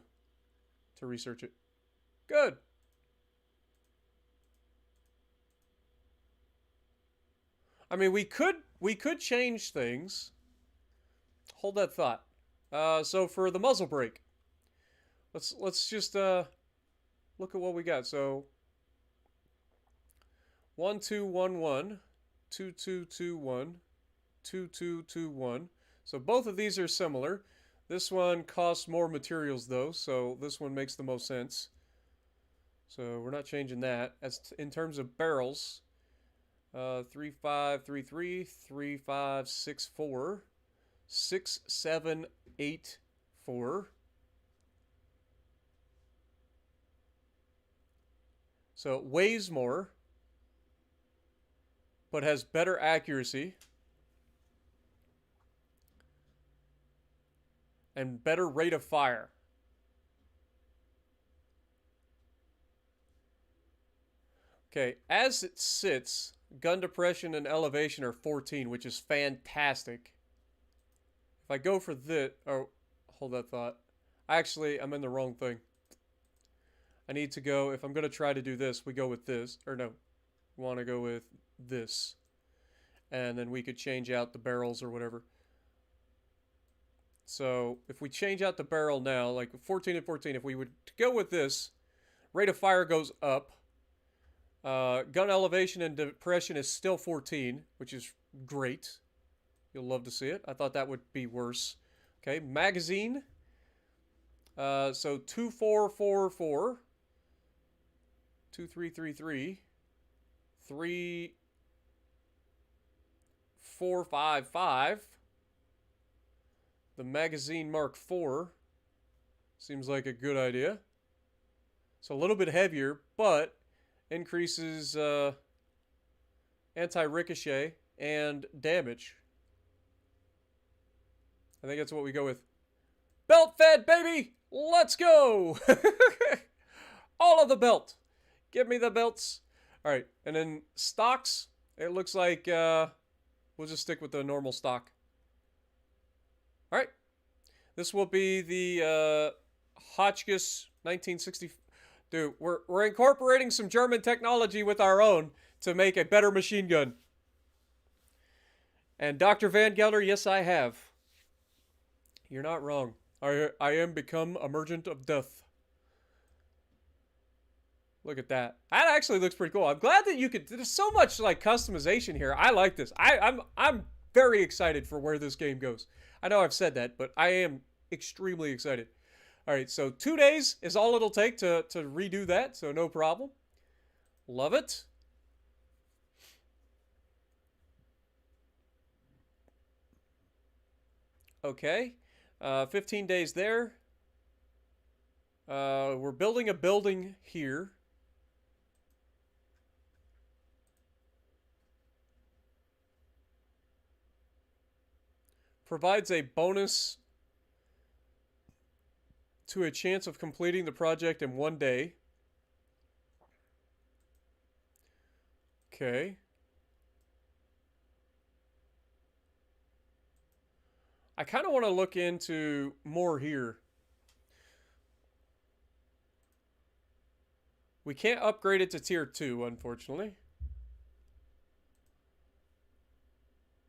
research it. Good. I mean, we could change things. Hold that thought. So for the muzzle brake, let's just look at what we got. So 1211, 2221, 2221. So both of these are similar. This one costs more materials though, so this one makes the most sense. So we're not changing that. As in terms of barrels, 3533, 3564, 6784. So it weighs more, but has better accuracy and better rate of fire. Okay, as it sits, gun depression and elevation are 14, which is fantastic. If I go for this, oh, hold that thought. Actually, I'm in the wrong thing. I need to go, if I'm going to try to do this, we go with this, or no, we want to go with this. And then we could change out the barrels or whatever. So if we change out the barrel now, like 14 and 14, if we would go with this, rate of fire goes up. Gun elevation and depression is still 14, which is great. You'll love to see it. I thought that would be worse. Okay, magazine. So 2444, 2333, 3455. The magazine Mark IV seems like a good idea. So a little bit heavier, but increases anti-ricochet and damage. I think that's what we go with. Belt fed, baby! Let's go! All of the belt. Give me the belts. All right, and then stocks. It looks like we'll just stick with the normal stock. All right. This will be the Hotchkiss 1960. Dude, we're incorporating some German technology with our own to make a better machine gun. And Dr. Van Gelder, yes, I have. You're not wrong. I am become emergent of death. Look at that. That actually looks pretty cool. I'm glad that you could. There's so much like customization here. I like this. I'm very excited for where this game goes. I know I've said that, but I am extremely excited. All right, so 2 days is all it'll take to redo that, so no problem. Love it. Okay, 15 days there. We're building a building here. Provides a bonus to a chance of completing the project in 1 day. Okay. I kind of want to look into more here. We can't upgrade it to tier 2, unfortunately.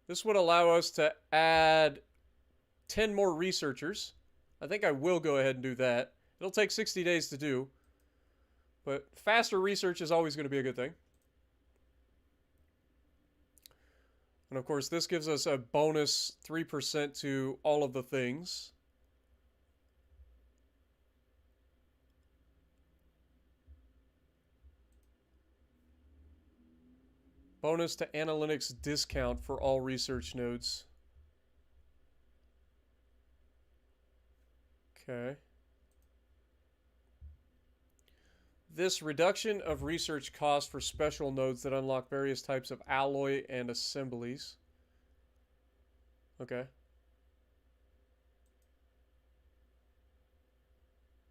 This would allow us to add 10 more researchers. I think I will go ahead and do that. It'll take 60 days to do. But faster research is always going to be a good thing. And of course, this gives us a bonus 3% to all of the things. Bonus to analytics discount for all research nodes. Okay. This reduction of research costs for special nodes that unlock various types of alloy and assemblies. Okay.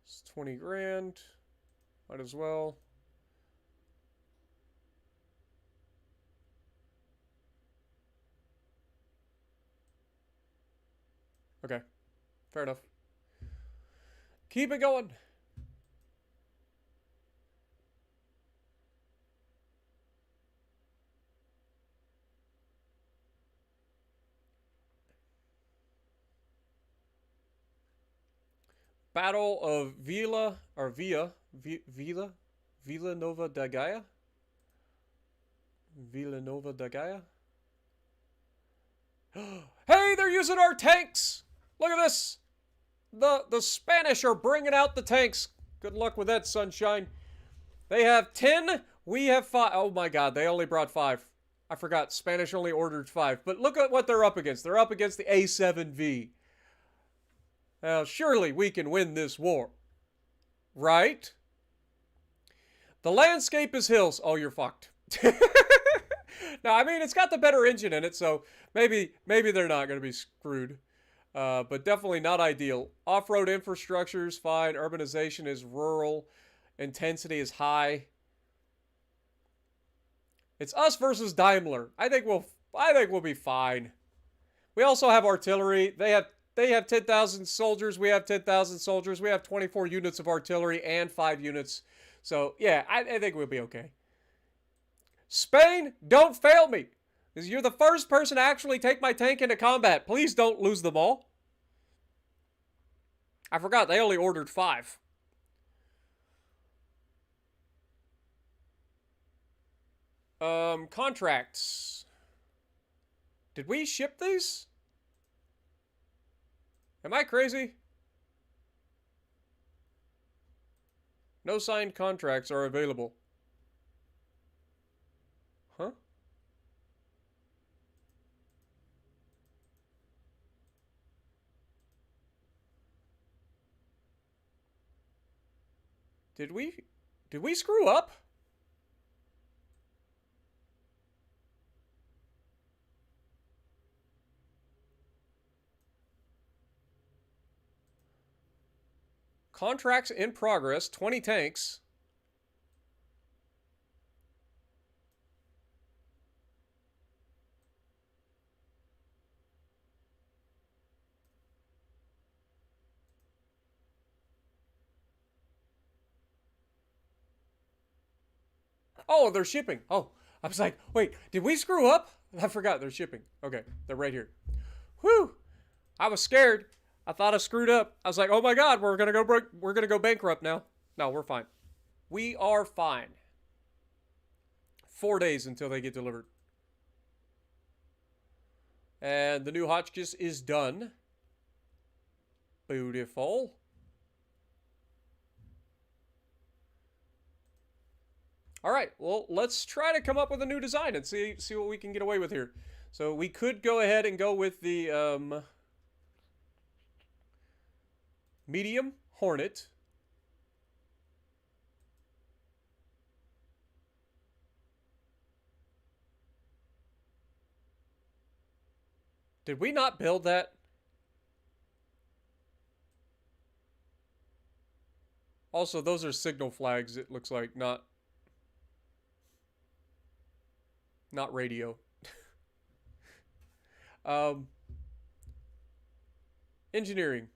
It's 20 grand. Might as well. Okay. Fair enough. Keep it going. Battle of Villa Nova da Gaia? Villanova da Gaia? Hey, they're using our tanks! Look at this! The Spanish are bringing out the tanks. Good luck with that, sunshine. They have 10, we have 5. Oh my god, they only brought 5. I forgot, Spanish only ordered 5. But look at what they're up against. They're up against the A7V. Now, surely we can win this war. Right? The landscape is hills. Oh, you're fucked. No, I mean, it's got the better engine in it, so maybe they're not going to be screwed. But definitely not ideal. Off-road infrastructure is fine. Urbanization is rural. Intensity is high. It's us versus Daimler. I think we'll be fine. We also have artillery. They have 10,000 soldiers. We have 10,000 soldiers. We have 24 units of artillery and 5 units. So, yeah, I think we'll be okay. Spain, don't fail me. Because you're the first person to actually take my tank into combat. Please don't lose them all. I forgot, they only ordered 5. Contracts. Did we ship these? Am I crazy? No signed contracts are available. Huh? Did we screw up? Contracts in progress, 20 tanks. Oh, they're shipping. Oh, I was like, wait, did we screw up? I forgot they're shipping. Okay, they're right here. Whew! I was scared. I thought I screwed up. I was like, oh my god, we're gonna go bankrupt now. No, we're fine. We are fine. 4 days until they get delivered. And the new Hotchkiss is done. Beautiful. All right, well, let's try to come up with a new design and see what we can get away with here. So we could go ahead and go with the medium Hornet. Did we not build that? Also, those are signal flags, it looks like, not radio. Engineering.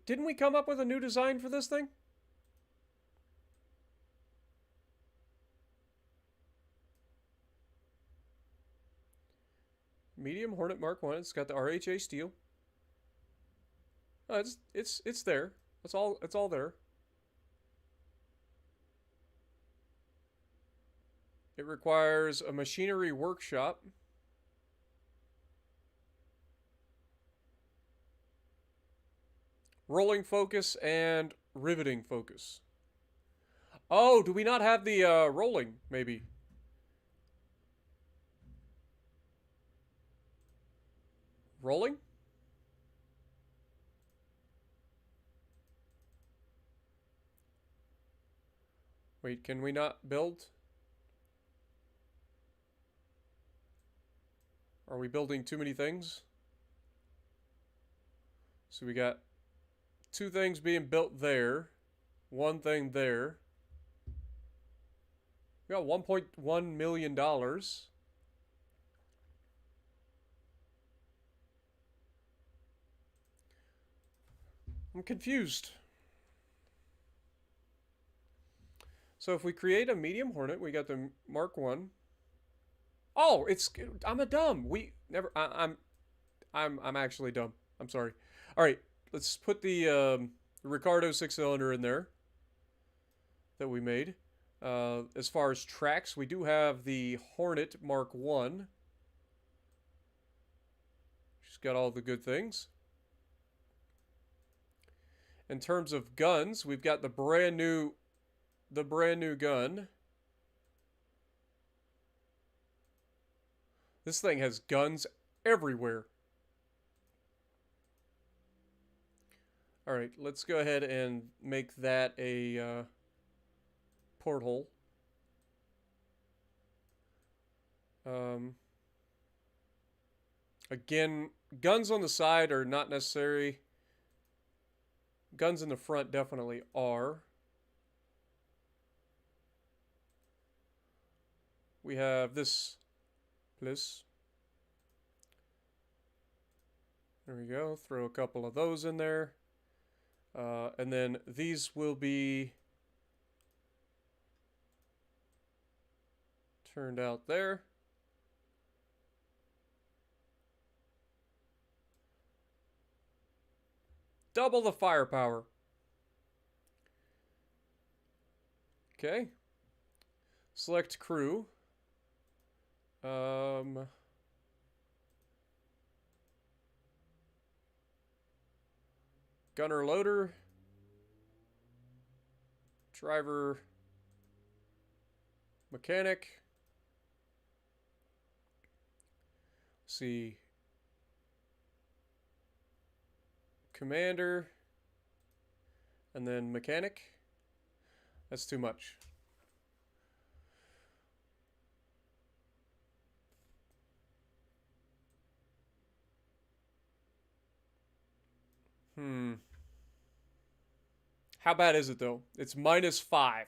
Didn't we come up with a new design for this thing? Medium Hornet Mark 1. It's got the RHA steel. Oh, it's there. It's all there. It requires a machinery workshop. Rolling focus and riveting focus. Oh, do we not have the rolling, maybe? Rolling? Wait, can we not build? Are we building too many things? So we got 2 things being built there. 1 thing there. We got $1.1 million. I'm confused. So if we create a medium hornet, we got the Mark 1. Oh, I'm a dumb. We never I'm actually dumb. I'm sorry. All right, let's put the Ricardo 6-cylinder in there that we made. As far as tracks, we do have the Hornet Mark 1. She's got all the good things. In terms of guns, we've got the brand new gun. This thing has guns everywhere. All right, let's go ahead and make that a porthole. Again, guns on the side are not necessary. Guns in the front definitely are. We have this place. There we go. Throw a couple of those in there. And then these will be turned out there. Double the firepower. Okay. Select crew. Gunner loader. Driver mechanic. See. Commander. And then mechanic. That's too much. How bad is it though? It's -5.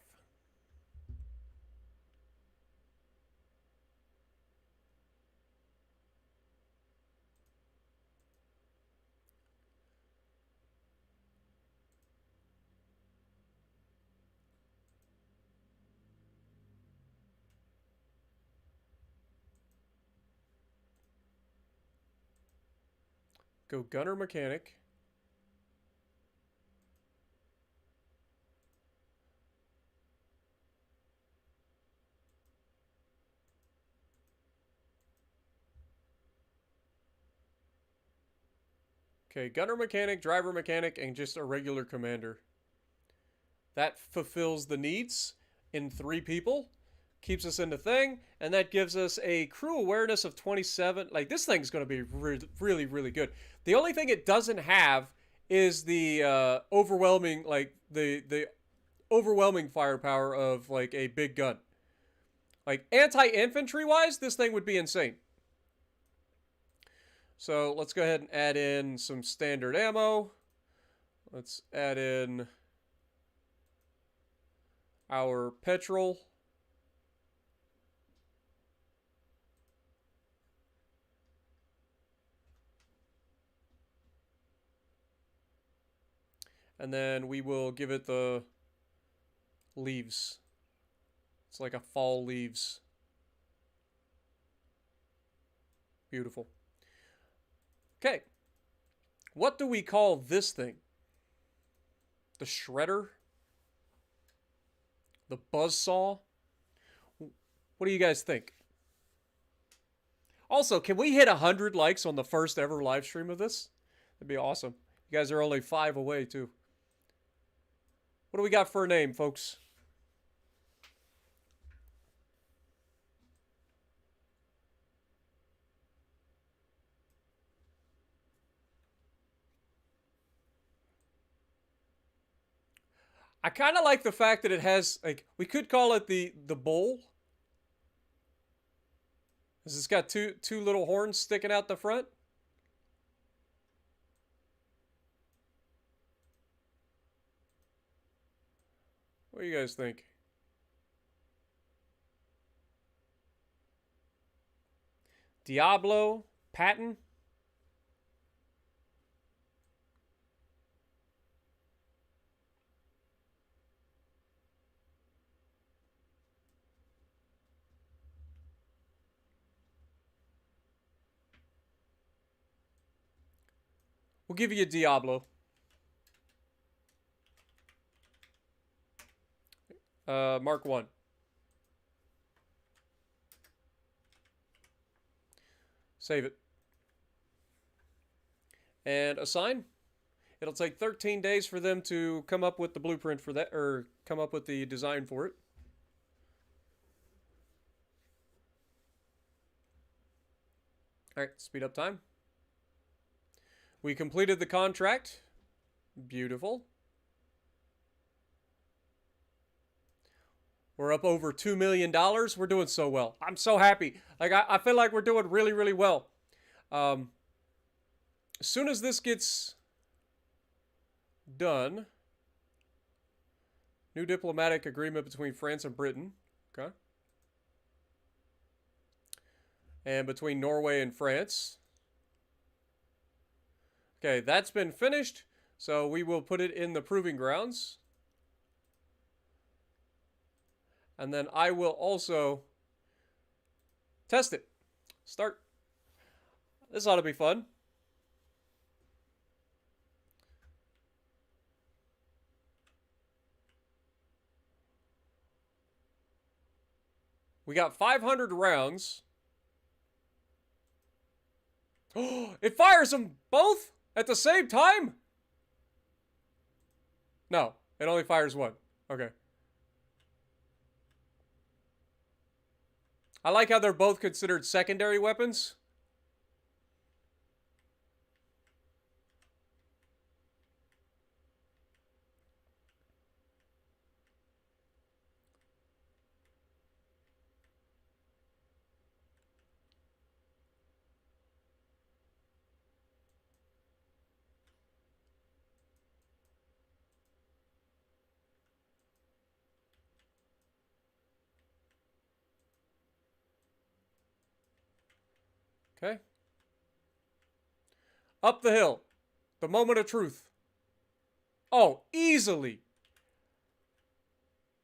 Go gunner mechanic. Okay, gunner mechanic, driver mechanic, and just a regular commander. That fulfills the needs in 3 people. Keeps us in the thing, and that gives us a crew awareness of 27. Like, this thing's going to be really, really good. The only thing it doesn't have is the overwhelming, like, the overwhelming firepower of, like, a big gun. Like, anti-infantry wise, this thing would be insane. So let's go ahead and add in some standard ammo. Let's add in our petrol. And then we will give it the leaves. It's like a fall leaves. Beautiful. Okay. What do we call this thing? The shredder? The buzzsaw? What do you guys think? Also, can we hit 100 likes on the first ever live stream of this? That'd be awesome. You guys are only 5 away, too. What do we got for a name, folks? I kind of like the fact that it has, like, we could call it the bull. Because it's got two little horns sticking out the front. What do you guys think? Diablo? Patton? We'll give you a Diablo. Mark 1. Save it. And assign. It'll take 13 days for them to come up with the blueprint for that, or come up with the design for it. All right, speed up time. We completed the contract. Beautiful. We're up over $2 million. We're doing so well. I'm so happy. Like, I feel like we're doing really, really well. As soon as this gets done, new diplomatic agreement between France and Britain. Okay. And between Norway and France. Okay, that's been finished. So we will put it in the proving grounds. And then I will also test it. Start. This ought to be fun. We got 500 rounds. Oh, it fires them both at the same time? No, it only fires one. Okay. I like how they're both considered secondary weapons. Okay. Up the hill. The moment of truth. Oh, easily.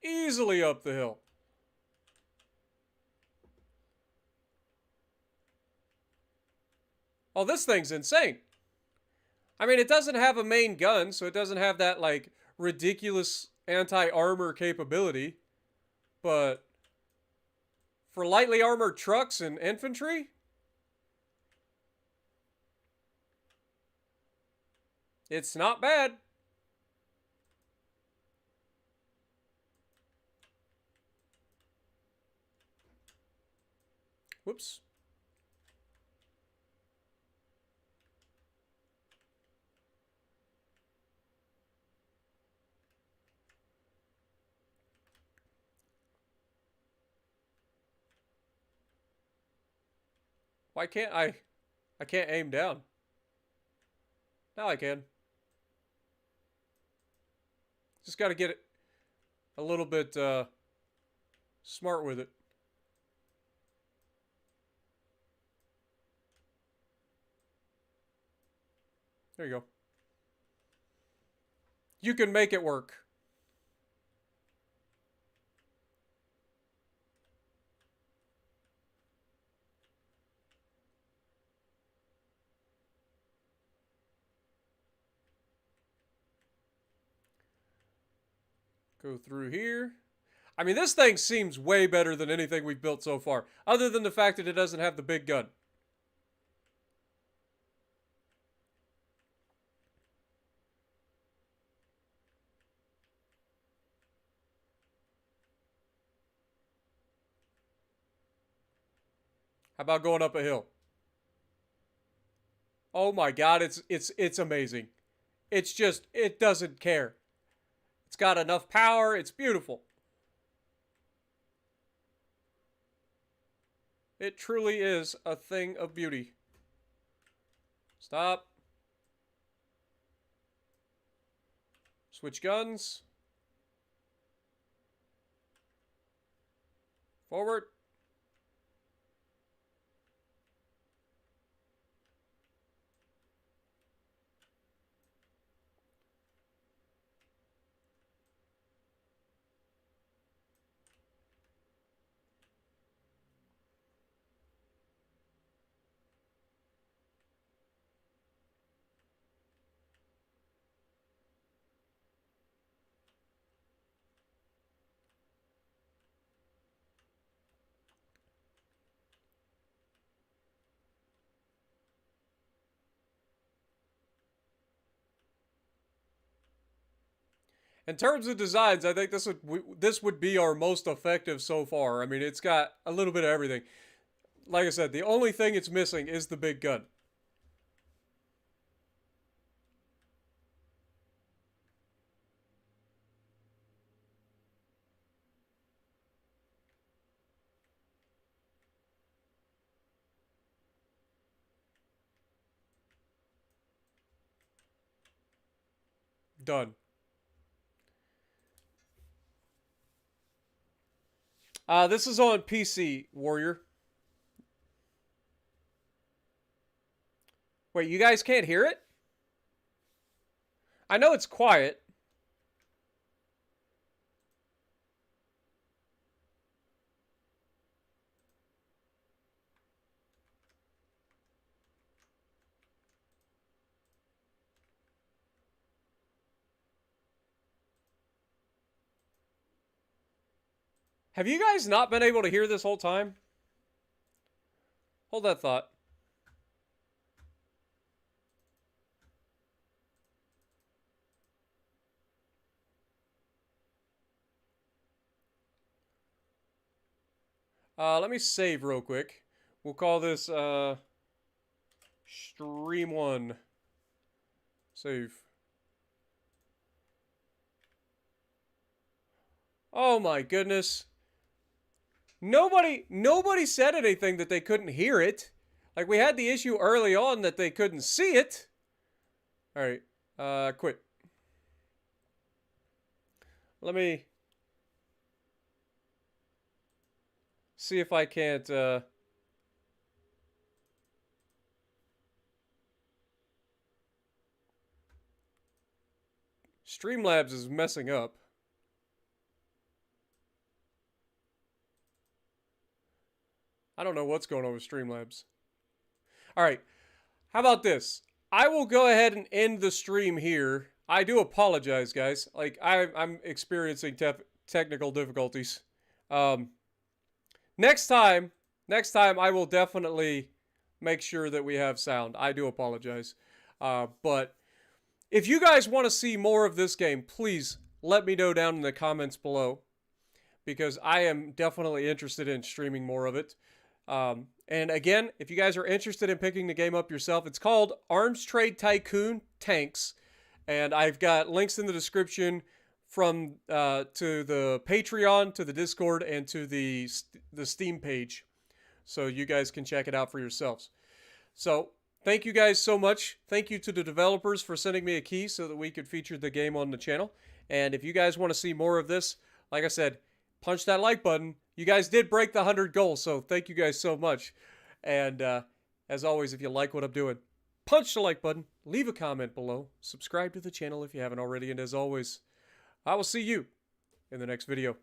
Easily up the hill. Oh, this thing's insane. I mean, it doesn't have a main gun, so it doesn't have that, like, ridiculous anti-armor capability. But for lightly armored trucks and infantry, it's not bad. Whoops. Why can't I? I can't aim down. Now I can. Just got to get it a little bit smart with it. There you go. You can make it work. Go through here. I mean, this thing seems way better than anything we've built so far, other than the fact that it doesn't have the big gun. How about going up a hill? Oh my god, it's amazing. It's just, it doesn't care. It's got enough power. It's beautiful. It truly is a thing of beauty. Stop. Switch guns. Forward. In terms of designs, I think this would be our most effective so far. I mean, it's got a little bit of everything. Like I said, the only thing it's missing is the big gun. Done. This is on PC, Warrior. Wait, you guys can't hear it? I know it's quiet. Have you guys not been able to hear this whole time? Hold that thought. Let me save real quick. We'll call this stream 1. Save. Oh my goodness. Nobody said anything that they couldn't hear it. Like, we had the issue early on that they couldn't see it. Alright, quit. Let me see if I can't, Streamlabs is messing up. I don't know what's going on with Streamlabs. Alright, how about this? I will go ahead and end the stream here. I do apologize, guys. Like, I'm experiencing technical difficulties. Next time I will definitely make sure that we have sound. I do apologize. But if you guys want to see more of this game, please let me know down in the comments below, because I am definitely interested in streaming more of it. And again, if you guys are interested in picking the game up yourself, it's called Arms Trade Tycoon Tanks, and I've got links in the description from to the Patreon, to the Discord, and to the Steam page, so you guys can check it out for yourselves. So thank you guys so much. Thank you to the developers for sending me a key so that we could feature the game on the channel. And if you guys want to see more of this, like I said, punch that like button. You guys did break the 100 goal, so thank you guys so much. And as always, if you like what I'm doing, punch the like button, leave a comment below, subscribe to the channel if you haven't already, and as always, I will see you in the next video.